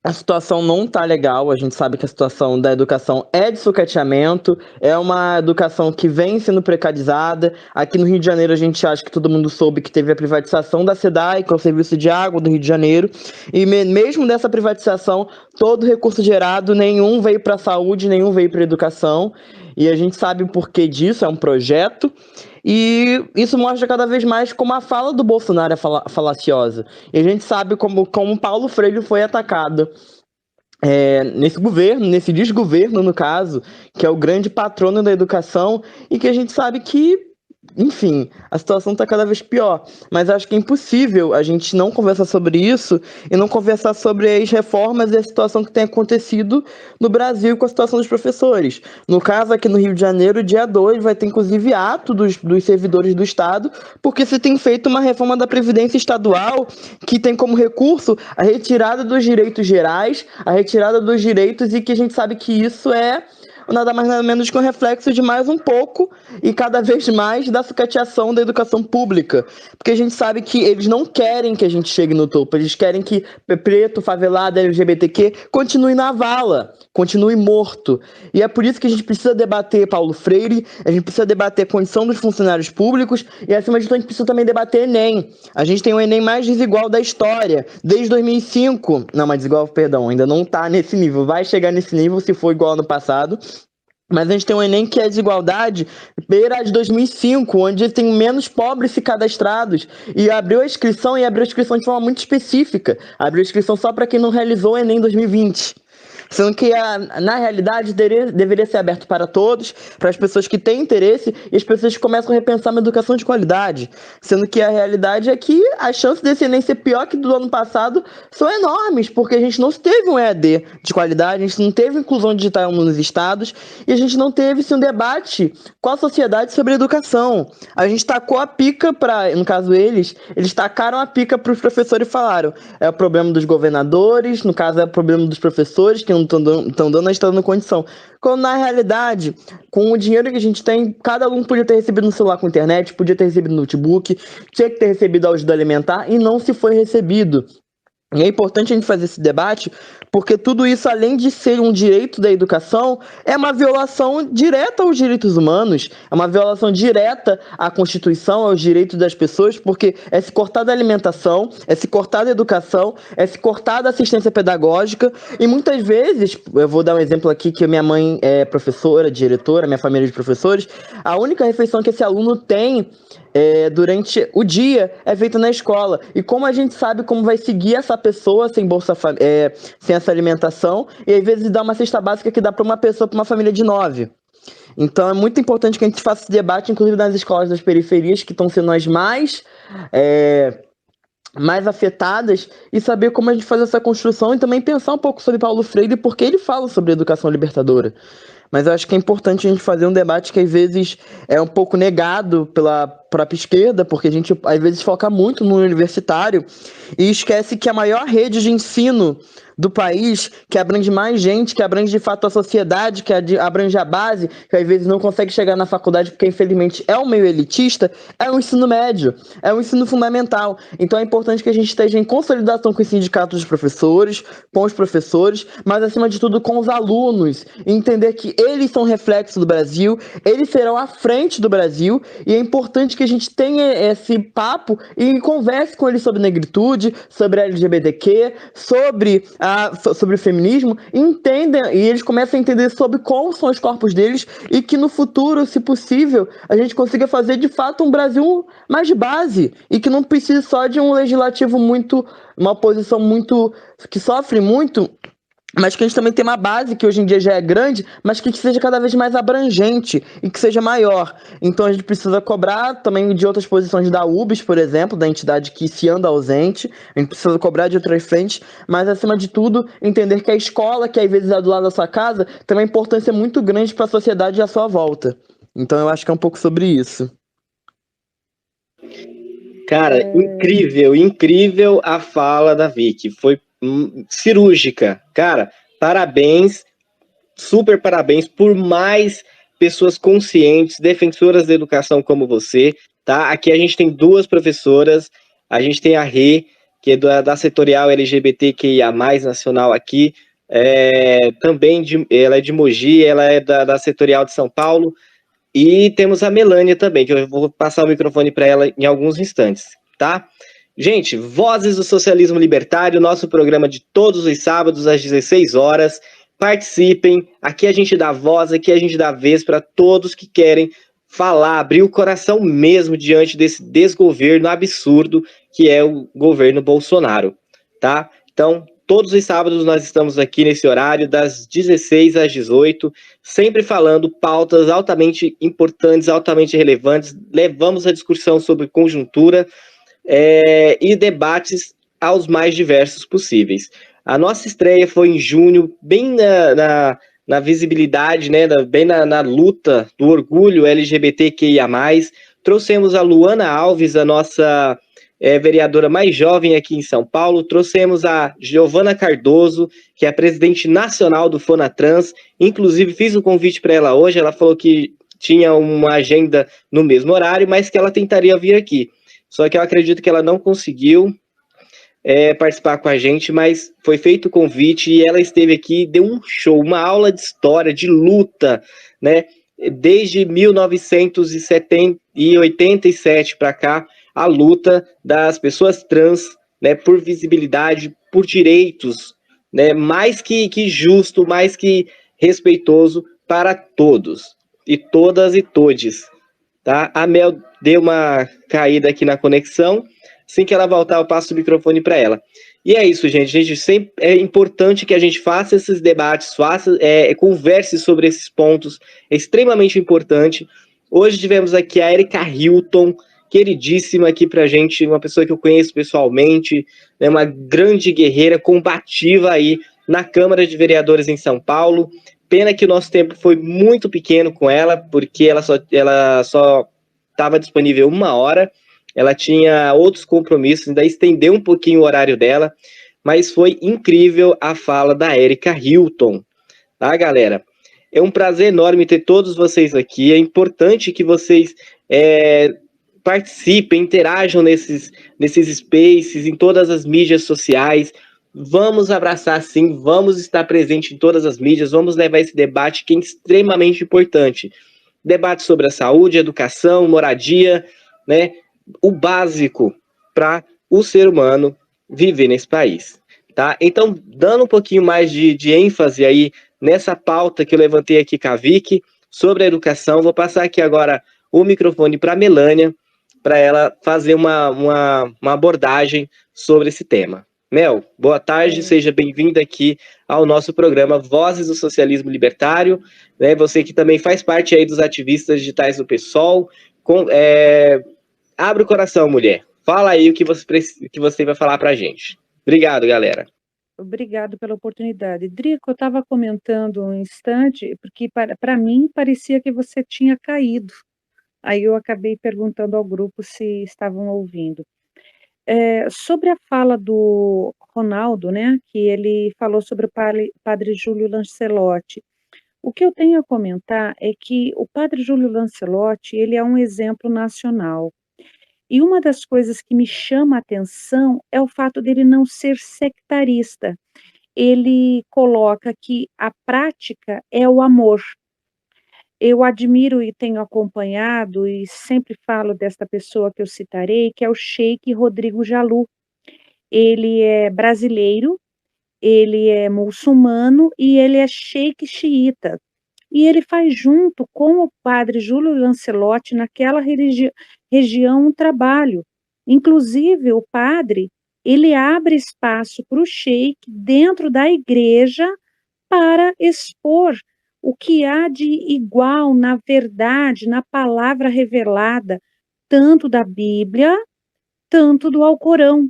a situação não tá legal, a gente sabe que a situação da educação é de sucateamento, é uma educação que vem sendo precarizada. Aqui no Rio de Janeiro a gente acha que todo mundo soube que teve a privatização da SEDAI, que é o Serviço de Água do Rio de Janeiro, e mesmo dessa privatização, todo recurso gerado, nenhum veio para a saúde, nenhum veio para a educação, e a gente sabe o porquê disso, é um projeto. E isso mostra cada vez mais como a fala do Bolsonaro é falaciosa. E a gente sabe como Paulo Freire foi atacado nesse governo, nesse desgoverno, no caso, que é o grande patrono da educação, e que a gente sabe que, enfim, a situação está cada vez pior. Mas acho que é impossível a gente não conversar sobre isso e não conversar sobre as reformas e a situação que tem acontecido no Brasil com a situação dos professores. No caso, aqui no Rio de Janeiro, dia 2, vai ter inclusive ato dos servidores do Estado, porque se tem feito uma reforma da Previdência Estadual que tem como recurso a retirada dos direitos gerais, a retirada dos direitos, e que a gente sabe que isso é nada mais nada menos que um reflexo de mais um pouco e cada vez mais da sucateação da educação pública. Porque a gente sabe que eles não querem que a gente chegue no topo, eles querem que preto, favelado, LGBTQ continue na vala, continue morto. E é por isso que a gente precisa debater Paulo Freire, a gente precisa debater a condição dos funcionários públicos e, acima de tudo, a gente precisa também debater Enem. A gente tem o Enem mais desigual da história, desde 2005. Não, mas desigual, perdão, ainda não tá nesse nível. Vai chegar nesse nível se for igual ano passado. Mas a gente tem um Enem que é desigualdade beira de 2005, onde tem menos pobres se cadastrados, e abriu a inscrição de forma muito específica. Abriu a inscrição só para quem não realizou o Enem 2020. sendo que na realidade deveria ser aberto para todos, para as pessoas que têm interesse e as pessoas que começam a repensar uma educação de qualidade, sendo que a realidade é que as chances desse Enem ser pior que do ano passado são enormes, porque a gente não teve um EAD de qualidade, a gente não teve inclusão digital nos estados e a gente não teve um debate com a sociedade sobre educação. A gente tacou a pica no caso eles tacaram a pica para os professores e falaram, é o problema dos governadores, no caso é o problema dos professores que não estão dando, a gente está dando condição. Quando na realidade, com o dinheiro que a gente tem, cada aluno podia ter recebido no celular com internet, podia ter recebido no notebook, tinha que ter recebido a ajuda alimentar e não se foi recebido. E é importante a gente fazer esse debate, porque tudo isso, além de ser um direito da educação, é uma violação direta aos direitos humanos, é uma violação direta à Constituição, aos direitos das pessoas, porque é se cortar da alimentação, é se cortar da educação, é se cortar da assistência pedagógica, e muitas vezes, eu vou dar um exemplo aqui, que minha mãe é professora, diretora, minha família é de professores, a única refeição que esse aluno tem durante o dia é feito na escola. E como a gente sabe como vai seguir essa pessoa sem sem essa alimentação, e às vezes dá uma cesta básica que dá para uma pessoa, para uma família de 9. Então é muito importante que a gente faça esse debate, inclusive nas escolas das periferias, que estão sendo as mais afetadas, e saber como a gente faz essa construção e também pensar um pouco sobre Paulo Freire, porque ele fala sobre educação libertadora. Mas eu acho que é importante a gente fazer um debate que às vezes é um pouco negado pela própria esquerda, porque a gente às vezes foca muito no universitário e esquece que a maior rede de ensino do país, que abrange mais gente, que abrange de fato a sociedade, que abrange a base, que às vezes não consegue chegar na faculdade porque infelizmente é um meio elitista, é o ensino médio, é o ensino fundamental. Então é importante que a gente esteja em consolidação com os sindicatos dos professores, com os professores, mas acima de tudo com os alunos, e entender que eles são reflexo do Brasil, eles serão à frente do Brasil, e é importante que a gente tenha esse papo e converse com eles sobre negritude, sobre LGBTQ, sobre o feminismo, e eles começam a entender sobre como são os corpos deles, e que no futuro, se possível, a gente consiga fazer de fato um Brasil mais de base, e que não precise só de um legislativo uma oposição que sofre muito, mas que a gente também tem uma base que hoje em dia já é grande, mas que seja cada vez mais abrangente e que seja maior. Então a gente precisa cobrar também de outras posições da UBS, por exemplo, da entidade que se anda ausente, a gente precisa cobrar de outras frentes, mas acima de tudo, entender que a escola, que às vezes é do lado da sua casa, tem uma importância muito grande para a sociedade à sua volta. Então eu acho que é um pouco sobre isso. Cara, incrível a fala da Vicky. Foi cirúrgica. Cara, parabéns, super parabéns por mais pessoas conscientes, defensoras da educação como você, tá? Aqui a gente tem 2 professoras, a gente tem a Rê, que é da setorial LGBTQIA+, nacional aqui, também ela é de Mogi, ela é da setorial de São Paulo, e temos a Melânia também, que eu vou passar o microfone para ela em alguns instantes, tá? Gente, Vozes do Socialismo Libertário, nosso programa de todos os sábados às 16 horas. Participem, aqui a gente dá voz, aqui a gente dá vez para todos que querem falar, abrir o coração mesmo diante desse desgoverno absurdo que é o governo Bolsonaro, tá? Então, todos os sábados nós estamos aqui nesse horário, das 16 às 18, sempre falando pautas altamente importantes, altamente relevantes, levamos a discussão sobre conjuntura, e debates aos mais diversos possíveis. A nossa estreia foi em junho, bem na visibilidade, né, bem na luta do orgulho LGBTQIA+. Trouxemos a Luana Alves, a nossa vereadora mais jovem aqui em São Paulo. Trouxemos a Giovana Cardoso, que é a presidente nacional do Fonatrans. Inclusive, fiz um convite para ela hoje. Ela falou que tinha uma agenda no mesmo horário, mas que ela tentaria vir aqui. Só que eu acredito que ela não conseguiu participar com a gente, mas foi feito o convite e ela esteve aqui, deu um show, uma aula de história, de luta, né? Desde 1987 para cá, a luta das pessoas trans, né, por visibilidade, por direitos, né, mais que justo, mais que respeitoso para todos, e todas e todes. Tá? A Mel deu uma caída aqui na conexão, Assim que ela voltar, eu passo o microfone para ela. E é isso, gente. Sempre é importante que a gente faça esses debates, converse sobre esses pontos. É extremamente importante. Hoje tivemos aqui a Erika Hilton, queridíssima aqui pra gente, uma pessoa que eu conheço pessoalmente, né, uma grande guerreira combativa aí na Câmara de Vereadores em São Paulo. Pena que o nosso tempo foi muito pequeno com ela, porque ela só estava disponível 1 hora. Ela tinha outros compromissos, ainda estendeu um pouquinho o horário dela, mas foi incrível a fala da Erika Hilton, tá, galera? É um prazer enorme ter todos vocês aqui, é importante que vocês participem, interajam nesses spaces, em todas as mídias sociais. Vamos abraçar sim, vamos estar presente em todas as mídias, vamos levar esse debate que é extremamente importante. Debate sobre a saúde, educação, moradia, né? O básico para o ser humano viver nesse país, tá? Então, dando um pouquinho mais de ênfase aí nessa pauta que eu levantei aqui com a Vicky sobre a educação, vou passar aqui agora o microfone para a Melânia, para ela fazer uma abordagem sobre esse tema. Mel, boa tarde, seja bem-vinda aqui ao nosso programa Vozes do Socialismo Libertário, né? Você que também faz parte aí dos ativistas digitais do PSOL. Abre o coração, mulher. Fala aí o que você vai falar pra gente. Obrigado, galera. Obrigado pela oportunidade. Drico, eu estava comentando um instante, porque para mim parecia que você tinha caído. Aí eu acabei perguntando ao grupo se estavam ouvindo. Sobre a fala do Ronaldo, né, que ele falou sobre o padre Júlio Lancelotti. O que eu tenho a comentar é que o padre Júlio Lancelotti, ele é um exemplo nacional. E uma das coisas que me chama a atenção é o fato dele não ser sectarista. Ele coloca que a prática é o amor. Eu admiro e tenho acompanhado e sempre falo desta pessoa que eu citarei, que é o Sheik Rodrigo Jalu. Ele é brasileiro, ele é muçulmano e ele é sheik xiita. E ele faz junto com o padre Júlio Lancelotti naquela região um trabalho. Inclusive o padre, ele abre espaço para o sheik dentro da igreja para expor o que há de igual na verdade, na palavra revelada, tanto da Bíblia, tanto do Alcorão.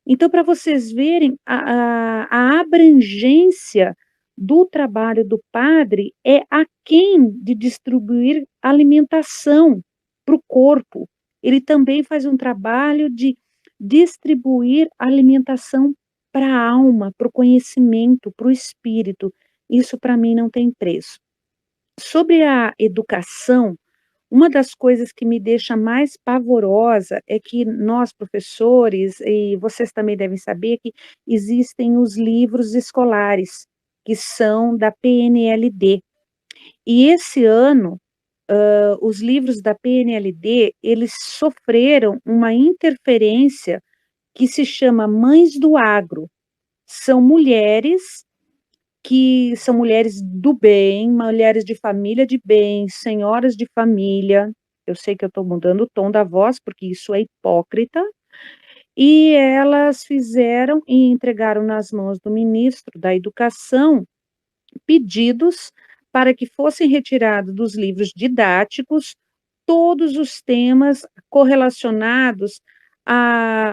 Então, para vocês verem, a abrangência do trabalho do padre é aquém de distribuir alimentação para o corpo. Ele também faz um trabalho de distribuir alimentação para a alma, para o conhecimento, para o espírito. Isso, para mim, não tem preço. Sobre a educação, uma das coisas que me deixa mais pavorosa é que nós, professores, e vocês também devem saber que existem os livros escolares, que são da PNLD. E esse ano, os livros da PNLD, eles sofreram uma interferência que se chama Mães do Agro. São mulheres que são mulheres do bem, mulheres de família de bem, senhoras de família. Eu sei que eu estou mudando o tom da voz, porque isso é hipócrita. E elas fizeram e entregaram nas mãos do ministro da Educação pedidos para que fossem retirados dos livros didáticos todos os temas correlacionados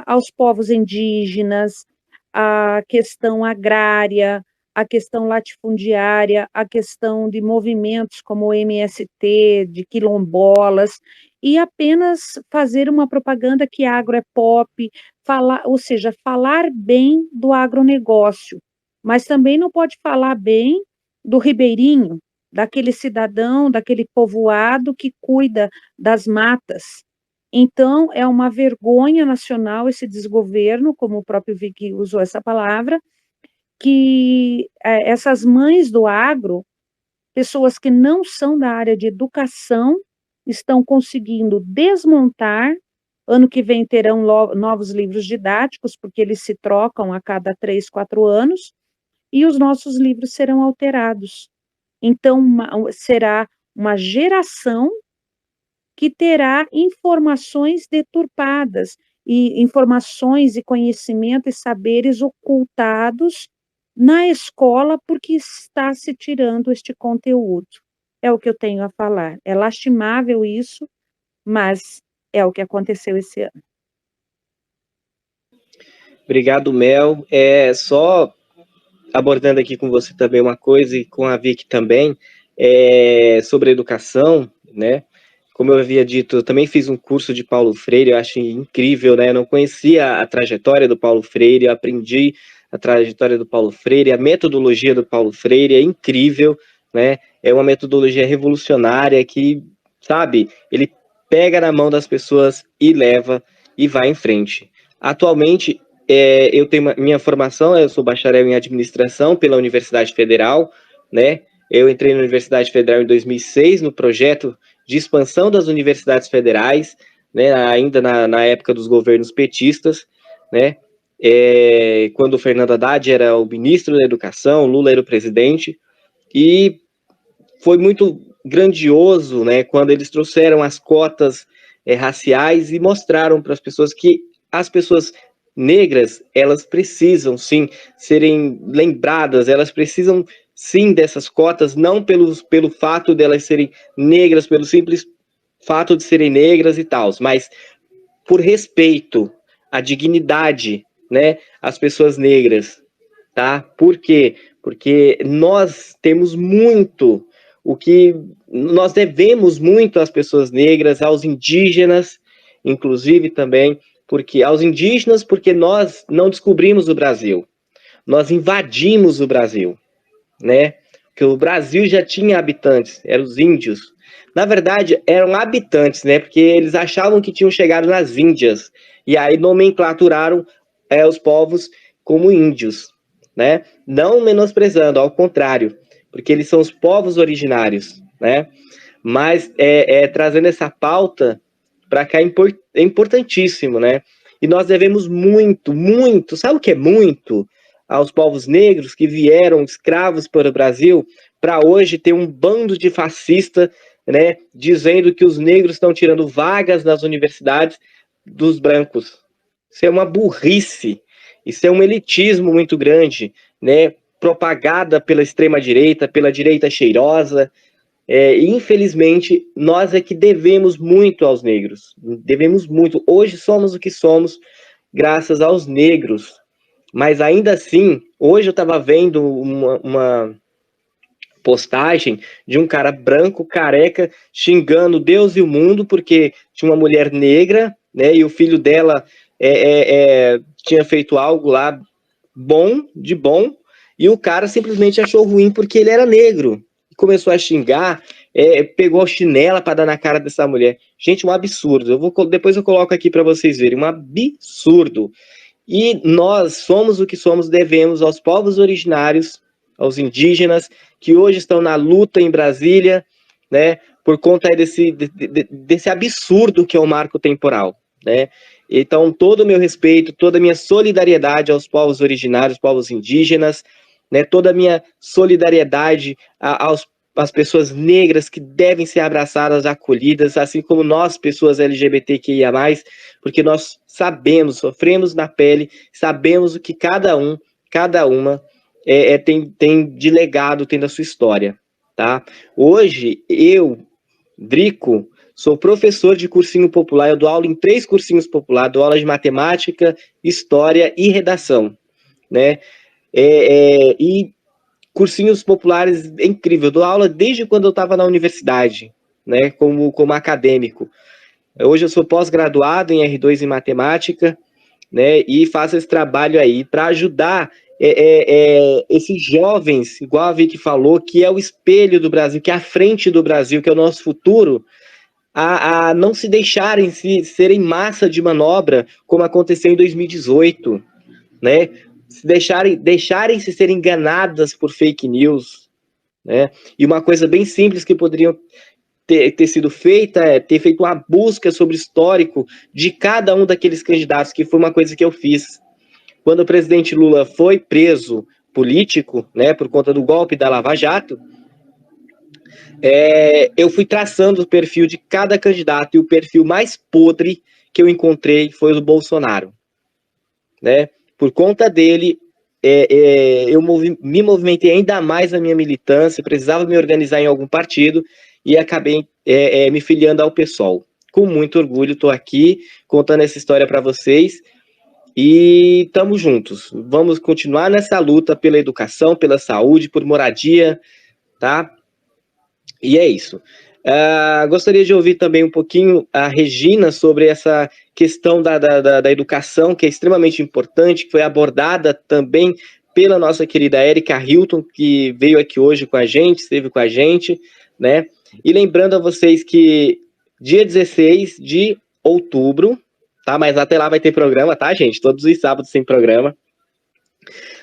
aos povos indígenas, à questão agrária, a questão latifundiária, a questão de movimentos como o MST, de quilombolas, e apenas fazer uma propaganda que agro é pop, ou seja, falar bem do agronegócio, mas também não pode falar bem do ribeirinho, daquele cidadão, daquele povoado que cuida das matas. Então, é uma vergonha nacional esse desgoverno, como o próprio Vicky usou essa palavra, que essas mães do agro, pessoas que não são da área de educação, estão conseguindo desmontar. Ano que vem terão novos livros didáticos, porque eles se trocam a cada 3, 4 anos, e os nossos livros serão alterados. Então, será uma geração que terá informações deturpadas. e informações e conhecimento e saberes ocultados na escola porque está se tirando este conteúdo. É o que eu tenho a falar. É lastimável isso, mas é o que aconteceu esse ano. Obrigado, Mel. Só abordando aqui com você também uma coisa, e com a Vicky também, sobre educação, né? Como eu havia dito, eu também fiz um curso de Paulo Freire, eu acho incrível, né? Eu não conhecia a trajetória do Paulo Freire, eu aprendi a trajetória do Paulo Freire, a metodologia do Paulo Freire é incrível, né? É uma metodologia revolucionária que, sabe, ele pega na mão das pessoas e leva e vai em frente. Atualmente, eu tenho minha formação, eu sou bacharel em administração pela Universidade Federal, né? Eu entrei na Universidade Federal em 2006 no projeto de expansão das universidades federais, né? Ainda na época dos governos petistas, né? Quando o Fernando Haddad era o ministro da Educação, Lula era o presidente, e foi muito grandioso, né? Quando eles trouxeram as cotas raciais e mostraram para as pessoas que as pessoas negras, elas precisam, sim, serem lembradas, elas precisam, sim, dessas cotas, não pelo fato delas serem negras, pelo simples fato de serem negras e tal, mas por respeito à dignidade, né, às pessoas negras, tá? Por quê? Porque nós temos muito, nós devemos muito às pessoas negras, aos indígenas, inclusive também, porque aos indígenas, porque nós não descobrimos o Brasil, nós invadimos o Brasil, né? Porque o Brasil já tinha habitantes, eram os índios. Na verdade, eram habitantes, né? Porque eles achavam que tinham chegado nas Índias, e aí nomenclaturaram os povos como índios, né? Não menosprezando, ao contrário, porque eles são os povos originários, né? Mas trazendo essa pauta para cá é importantíssimo, né? E nós devemos muito, muito, sabe o que é muito? Aos povos negros que vieram escravos para o Brasil, para hoje ter um bando de fascista, né, dizendo que os negros estão tirando vagas nas universidades dos brancos. Isso é uma burrice, isso é um elitismo muito grande, né, propagada pela extrema-direita, pela direita cheirosa. Infelizmente, nós é que devemos muito aos negros, devemos muito. Hoje somos o que somos graças aos negros, mas ainda assim, hoje eu estava vendo uma postagem de um cara branco, careca, xingando Deus e o mundo, porque tinha uma mulher negra, né, e o filho dela tinha feito algo lá de bom, e o cara simplesmente achou ruim porque ele era negro. Começou a xingar, pegou a chinela para dar na cara dessa mulher. Gente, um absurdo. Depois eu coloco aqui para vocês verem, um absurdo. E nós somos o que somos, devemos aos povos originários, aos indígenas, que hoje estão na luta em Brasília, né, por conta desse absurdo que é o marco temporal, né? Então, todo o meu respeito, toda a minha solidariedade aos povos originários, povos indígenas, né, toda a minha solidariedade às pessoas negras que devem ser abraçadas, acolhidas, assim como nós, pessoas LGBTQIA+, porque nós sabemos, sofremos na pele, sabemos o que cada uma tem de legado, tem da sua história, tá? Hoje, eu, Drico, sou professor de cursinho popular, eu dou aula em 3 cursinhos populares, dou aula de matemática, história e redação, né? E cursinhos populares é incrível, eu dou aula desde quando eu estava na universidade, né, como acadêmico. Hoje eu sou pós-graduado em R2 em matemática, né, e faço esse trabalho aí para ajudar esses jovens, igual a Vicky falou, que é o espelho do Brasil, que é a frente do Brasil, que é o nosso futuro, a não se deixarem serem massa de manobra, como aconteceu em 2018, né? Deixarem-se ser enganadas por fake news, né? E uma coisa bem simples que poderiam ter sido feita é ter feito uma busca sobre o histórico de cada um daqueles candidatos, que foi uma coisa que eu fiz. Quando o presidente Lula foi preso político, né, por conta do golpe da Lava Jato, eu fui traçando o perfil de cada candidato, e o perfil mais podre que eu encontrei foi o Bolsonaro, né? Por conta dele, eu me movimentei ainda mais na minha militância, precisava me organizar em algum partido e acabei me filiando ao PSOL. Com muito orgulho, estou aqui contando essa história para vocês e estamos juntos. Vamos continuar nessa luta pela educação, pela saúde, por moradia, tá? E é isso. Gostaria de ouvir também um pouquinho a Regina sobre essa questão da educação, que é extremamente importante, que foi abordada também pela nossa querida Érica Hilton, que veio aqui hoje com a gente, esteve com a gente, né? E lembrando a vocês que dia 16 de outubro, tá? Mas até lá vai ter programa, tá, gente? Todos os sábados tem programa.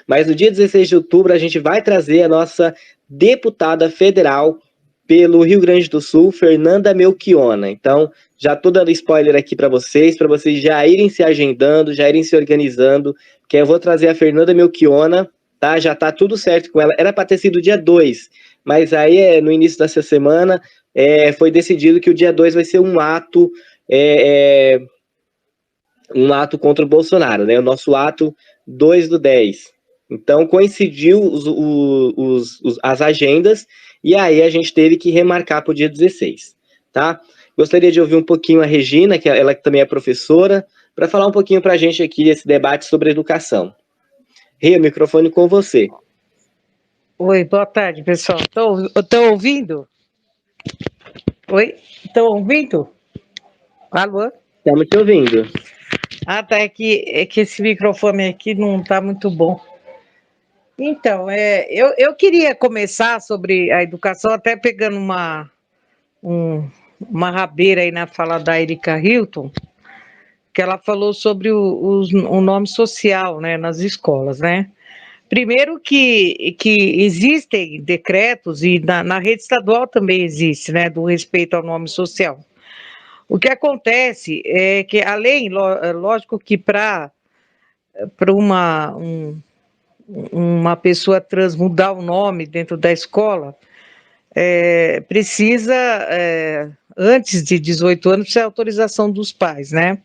Mas no dia 16 de outubro a gente vai trazer a nossa deputada federal pelo Rio Grande do Sul, Fernanda Melchiona. Então, já estou dando spoiler aqui para vocês já irem se agendando, já irem se organizando, que eu vou trazer a Fernanda Melchiona, tá? Já está tudo certo com ela. Era para ter sido dia 2, mas aí no início dessa semana foi decidido que o dia 2 vai ser um ato contra o Bolsonaro, né? O nosso ato 2/10. Então, coincidiu as agendas, e aí a gente teve que remarcar para o dia 16, tá? Gostaria de ouvir um pouquinho a Regina, que ela também é professora, para falar um pouquinho para a gente aqui esse debate sobre educação. Rê, o microfone com você. Oi, boa tarde, pessoal. Estão ouvindo? Oi? Estão ouvindo? Alô? Estamos te ouvindo. Tá, é que esse microfone aqui não está muito bom. Então, eu queria começar sobre a educação, até pegando uma rabeira aí na fala da Érica Hilton, que ela falou sobre o nome social, né, nas escolas, né? Primeiro que existem decretos, e na rede estadual também existe, né, do respeito ao nome social. O que acontece é que, lógico que para uma pessoa trans mudar o nome dentro da escola, precisa, antes de 18 anos, precisa de autorização dos pais, né?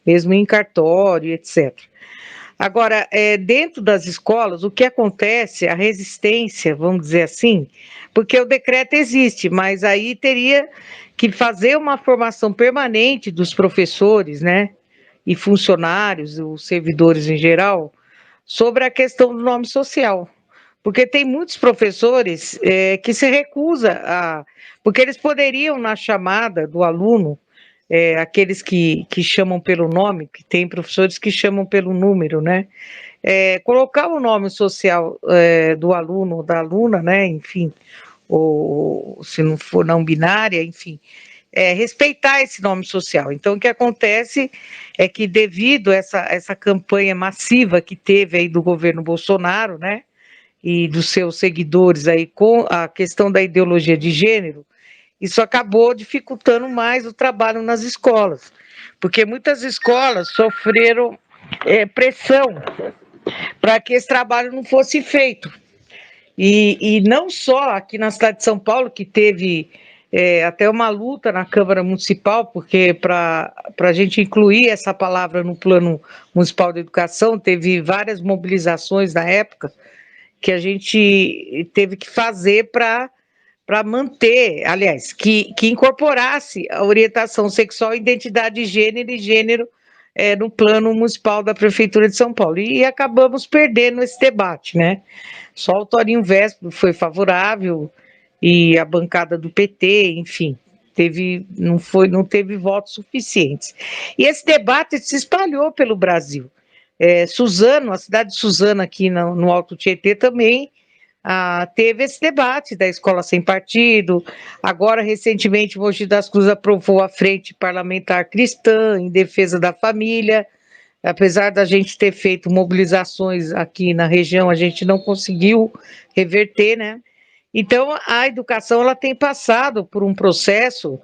Mesmo em cartório, etc. Agora, dentro das escolas, o que acontece, a resistência, vamos dizer assim, porque o decreto existe, mas aí teria que fazer uma formação permanente dos professores, né? E funcionários, os servidores em geral, sobre a questão do nome social. Porque tem muitos professores que se recusam porque eles poderiam, na chamada do aluno, aqueles que chamam pelo nome, que tem professores que chamam pelo número, né? Colocar o nome social do aluno ou da aluna, né? Enfim, ou se não for não binária, enfim, respeitar esse nome social. Então, o que acontece é que, devido a essa campanha massiva que teve aí do governo Bolsonaro, né, e dos seus seguidores aí com a questão da ideologia de gênero, isso acabou dificultando mais o trabalho nas escolas, porque muitas escolas sofreram pressão para que esse trabalho não fosse feito. E não só aqui na cidade de São Paulo, que teve até uma luta na Câmara Municipal, porque para a gente incluir essa palavra no Plano Municipal de Educação, teve várias mobilizações na época que a gente teve que fazer para manter, aliás, que incorporasse a orientação sexual, identidade de gênero e gênero no Plano Municipal da Prefeitura de São Paulo. E acabamos perdendo esse debate, né? Só o Torinho Véspero foi favorável e a bancada do PT, enfim, não teve votos suficientes. E esse debate se espalhou pelo Brasil. Suzano, a cidade de Suzano, aqui no Alto Tietê, também teve esse debate da escola sem partido. Agora, recentemente, Mogi das Cruzes aprovou a Frente Parlamentar Cristã em defesa da família. Apesar da gente ter feito mobilizações aqui na região, a gente não conseguiu reverter, né? Então, a educação ela tem passado por um processo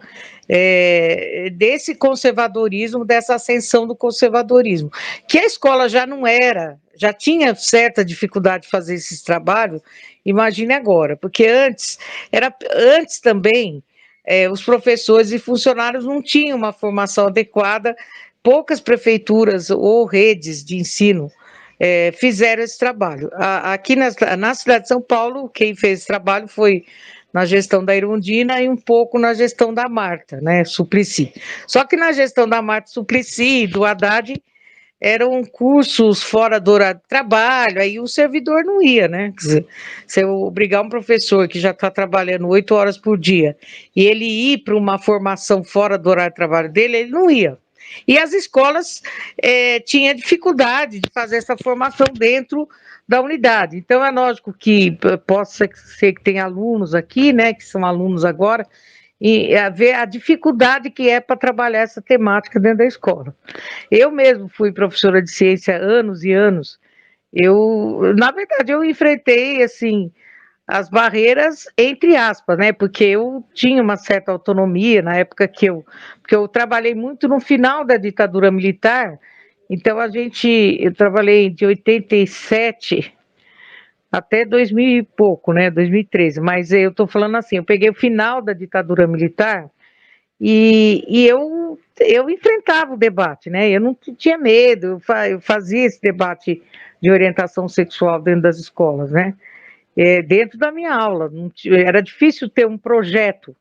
desse conservadorismo, dessa ascensão do conservadorismo, que a escola já tinha certa dificuldade de fazer esses trabalhos, imagine agora, porque antes também os professores e funcionários não tinham uma formação adequada poucas prefeituras ou redes de ensino fizeram esse trabalho. Aqui na cidade de São Paulo, quem fez esse trabalho foi na gestão da Irundina e um pouco na gestão da Marta, né, Suplicy. Só que na gestão da Marta Suplicy e do Haddad, eram cursos fora do horário de trabalho, aí o servidor não ia, né? Quer dizer, se eu obrigar um professor que já está trabalhando 8 horas por dia e ele ir para uma formação fora do horário de trabalho dele, ele não ia. E as escolas tinham dificuldade de fazer essa formação dentro da unidade. Então, é lógico que possa ser que tenha alunos aqui, né, que são alunos agora, e ver a dificuldade que é para trabalhar essa temática dentro da escola. Eu mesmo fui professora de ciência há anos e anos. Na verdade, eu enfrentei, assim, as barreiras, entre aspas, né? Porque eu tinha uma certa autonomia na época porque eu trabalhei muito no final da ditadura militar. Então, eu trabalhei de 87 até 2000 e pouco, né? 2013. Mas eu estou falando assim, eu peguei o final da ditadura militar e eu enfrentava o debate, né? Eu não tinha medo, eu fazia esse debate de orientação sexual dentro das escolas, né? Dentro da minha aula. Era difícil ter um projeto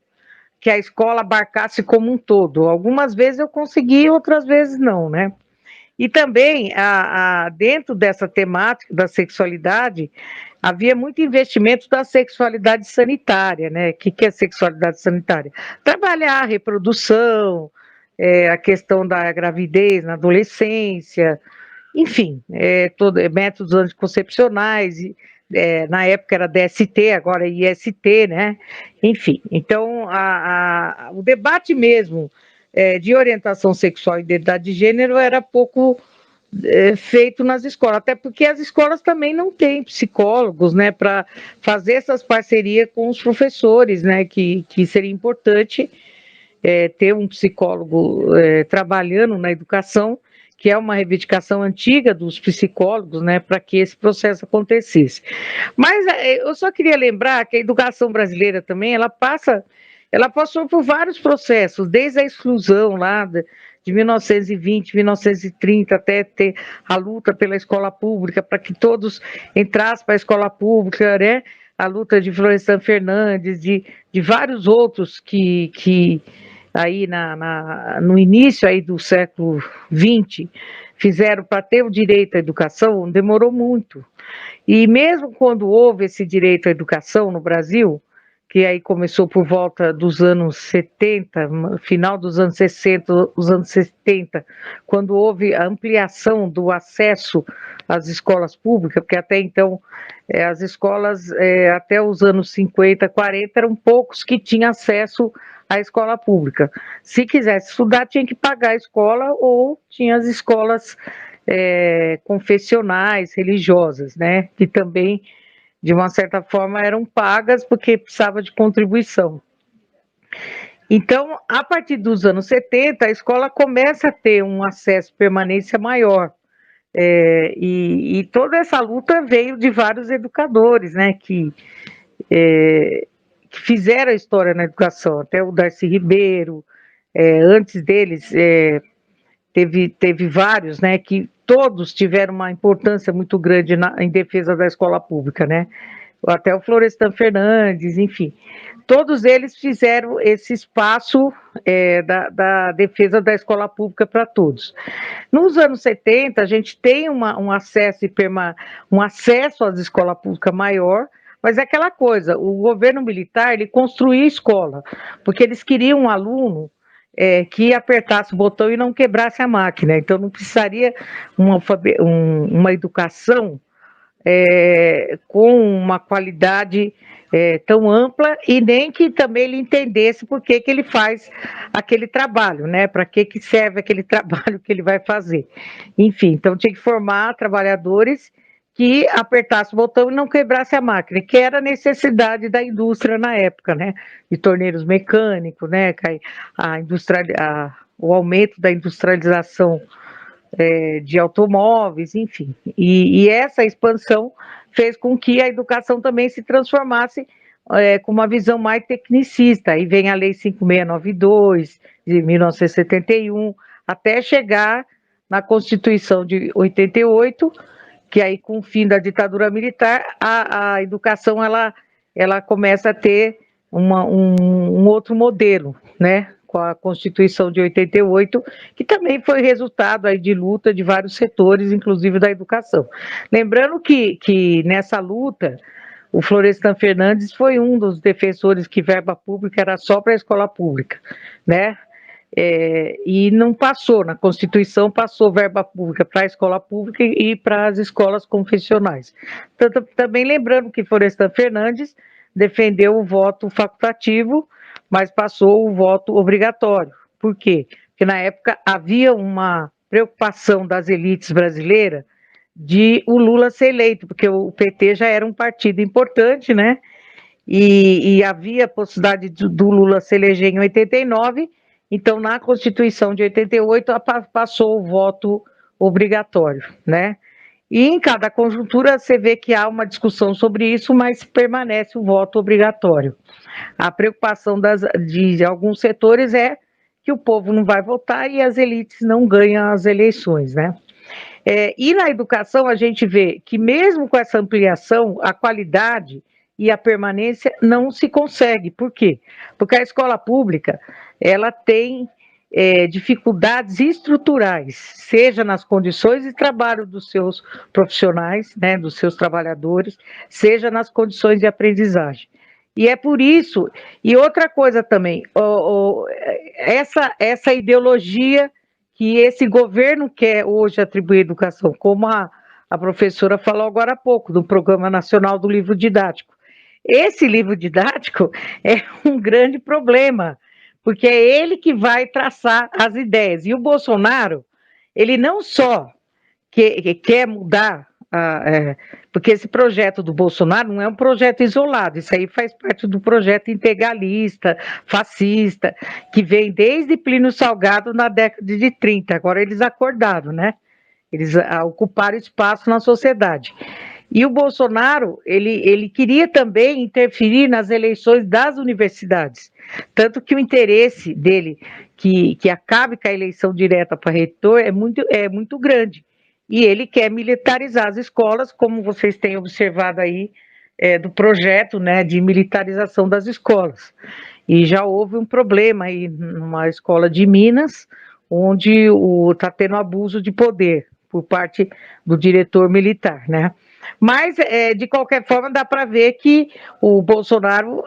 que a escola abarcasse como um todo. Algumas vezes eu consegui, outras vezes não, né? E também, dentro dessa temática da sexualidade, havia muito investimento da sexualidade sanitária, né? O que é sexualidade sanitária? Trabalhar a reprodução, a questão da gravidez na adolescência, enfim, métodos anticoncepcionais, na época era DST, agora é IST, né? Enfim, então o debate mesmo de orientação sexual e identidade de gênero era pouco feito nas escolas, até porque as escolas também não têm psicólogos, né, para fazer essas parcerias com os professores, né, que seria importante ter um psicólogo trabalhando na educação, que é uma reivindicação antiga dos psicólogos, né, para que esse processo acontecesse. Mas eu só queria lembrar que a educação brasileira também, ela passou por vários processos, desde a exclusão lá de 1920, 1930, até ter a luta pela escola pública, para que todos entrassem para a escola pública, né? A luta de Florestan Fernandes, de vários outros que aí no início aí do século XX fizeram para ter o direito à educação, demorou muito. E mesmo quando houve esse direito à educação no Brasil, que aí começou por volta dos anos 70, final dos anos 60, os anos 70, quando houve a ampliação do acesso às escolas públicas, porque até então as escolas, até os anos 50, 40, eram poucos que tinham acesso à escola pública. Se quisesse estudar, tinha que pagar a escola ou tinha as escolas confessionais, religiosas, né, que também de uma certa forma, eram pagas porque precisava de contribuição. Então, a partir dos anos 70, a escola começa a ter um acesso permanência maior. E toda essa luta veio de vários educadores, né, que fizeram a história na educação, até o Darcy Ribeiro, antes deles, teve vários, né, que todos tiveram uma importância muito grande em defesa da escola pública, né? Até o Florestan Fernandes, enfim. Todos eles fizeram esse espaço da defesa da escola pública para todos. Nos anos 70, a gente tem um acesso às escolas públicas maior, mas é aquela coisa, o governo militar, ele construía escola, porque eles queriam um aluno que apertasse o botão e não quebrasse a máquina. Então, não precisaria uma educação com uma qualidade tão ampla e nem que também ele entendesse por que ele faz aquele trabalho, né? Para que serve aquele trabalho que ele vai fazer. Enfim, então tinha que formar trabalhadores que apertasse o botão e não quebrasse a máquina, que era a necessidade da indústria na época, né? De torneiros mecânicos, né? O aumento da industrialização de automóveis, enfim. E essa expansão fez com que a educação também se transformasse com uma visão mais tecnicista. Aí vem a Lei 5692, de 1971, até chegar na Constituição de 88, que aí com o fim da ditadura militar, a educação ela começa a ter um outro modelo, né? Com a Constituição de 88, que também foi resultado aí de luta de vários setores, inclusive da educação. Lembrando que nessa luta, o Florestan Fernandes foi um dos defensores que verba pública era só para a escola pública, né? E não passou, na Constituição passou verba pública para a escola pública e para as escolas confessionais. Também lembrando que Florestan Fernandes defendeu o voto facultativo, mas passou o voto obrigatório. Por quê? Porque na época havia uma preocupação das elites brasileiras de o Lula ser eleito, porque o PT já era um partido importante, né? E havia a possibilidade do Lula se eleger em 89, então na Constituição de 88 passou o voto obrigatório, né? E em cada conjuntura você vê que há uma discussão sobre isso, mas permanece o voto obrigatório. A preocupação de alguns setores é que o povo não vai votar e as elites não ganham as eleições, né? E na educação a gente vê que mesmo com essa ampliação, a qualidade e a permanência não se consegue. Por quê? Porque a escola pública, ela tem dificuldades estruturais, seja nas condições de trabalho dos seus profissionais, né, dos seus trabalhadores, seja nas condições de aprendizagem. E é por isso, e outra coisa também, essa ideologia que esse governo quer hoje atribuir à educação, como a professora falou agora há pouco, do Programa Nacional do Livro Didático. Esse livro didático é um grande problema, porque é ele que vai traçar as ideias. E o Bolsonaro, ele não só quer mudar, porque esse projeto do Bolsonaro não é um projeto isolado, isso aí faz parte do projeto integralista, fascista, que vem desde Plínio Salgado na década de 30, agora eles acordaram, né? Eles ocuparam espaço na sociedade. E o Bolsonaro, ele queria também interferir nas eleições das universidades, tanto que o interesse dele que acabe com a eleição direta para reitor é muito grande. E ele quer militarizar as escolas, como vocês têm observado aí, do projeto, né, de militarização das escolas. E já houve um problema aí numa escola de Minas, onde está tendo abuso de poder por parte do diretor militar, né? Mas, de qualquer forma, dá para ver que o Bolsonaro,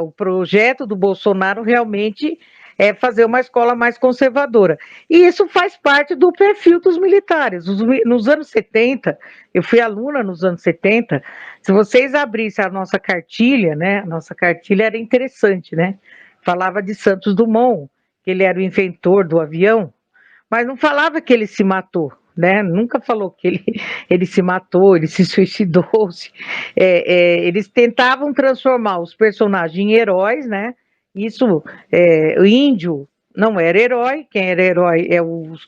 o projeto do Bolsonaro realmente é fazer uma escola mais conservadora. E isso faz parte do perfil dos militares. Nos anos 70, eu fui aluna nos anos 70, se vocês abrissem a nossa cartilha, né? A nossa cartilha era interessante, né? Falava de Santos Dumont, que ele era o inventor do avião, mas não falava que ele se matou, né? Nunca falou que ele se matou, ele se suicidou. Eles tentavam transformar os personagens em heróis, né? Isso, o índio não era herói, quem era herói é os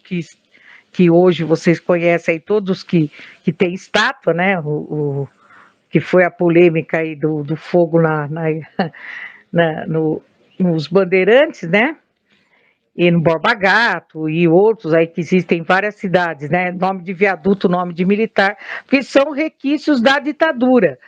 que hoje vocês conhecem aí, todos que têm estátua, né? Que foi a polêmica aí do fogo nos Bandeirantes, né? E no Borba Gato e outros aí que existem em várias cidades, né? Nome de viaduto, nome de militar, que são requisitos da ditadura.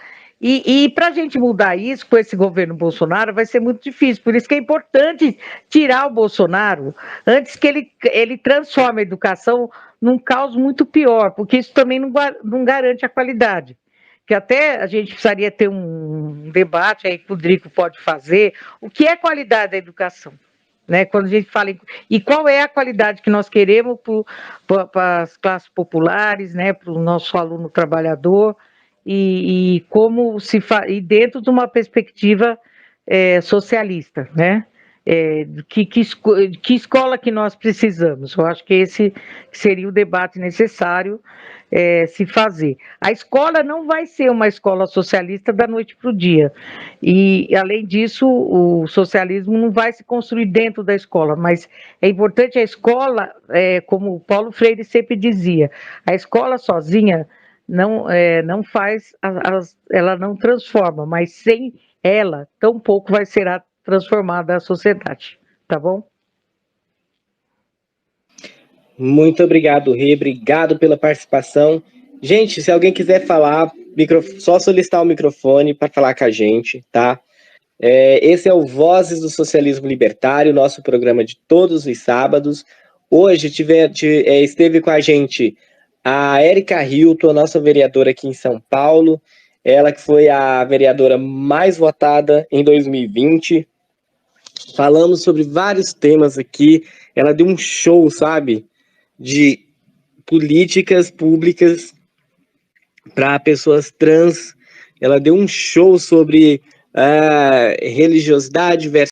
E para a gente mudar isso com esse governo Bolsonaro vai ser muito difícil, por isso que é importante tirar o Bolsonaro antes que ele transforme a educação num caos muito pior, porque isso também não garante a qualidade. Que até a gente precisaria ter um debate aí que o Drico pode fazer, o que é qualidade da educação? Né, quando a gente fala e qual é a qualidade que nós queremos para as classes populares, né, para o nosso aluno trabalhador e como se faz, e dentro de uma perspectiva socialista, né? Que escola que nós precisamos? Eu acho que esse seria o debate necessário se fazer. A escola não vai ser uma escola socialista da noite para o dia. E, além disso, o socialismo não vai se construir dentro da escola, mas é importante a escola, como o Paulo Freire sempre dizia, a escola sozinha não faz, ela não transforma, mas sem ela, tão pouco vai ser transformada a sociedade, tá bom? Muito obrigado, Rê. Obrigado pela participação. Gente, se alguém quiser falar, só solicitar o microfone para falar com a gente, tá? Esse é o Vozes do Socialismo Libertário, nosso programa de todos os sábados. Hoje esteve com a gente a Érica Hilton, nossa vereadora aqui em São Paulo, ela que foi a vereadora mais votada em 2020. Falamos sobre vários temas aqui, ela deu um show, sabe, de políticas públicas para pessoas trans, ela deu um show sobre religiosidade versus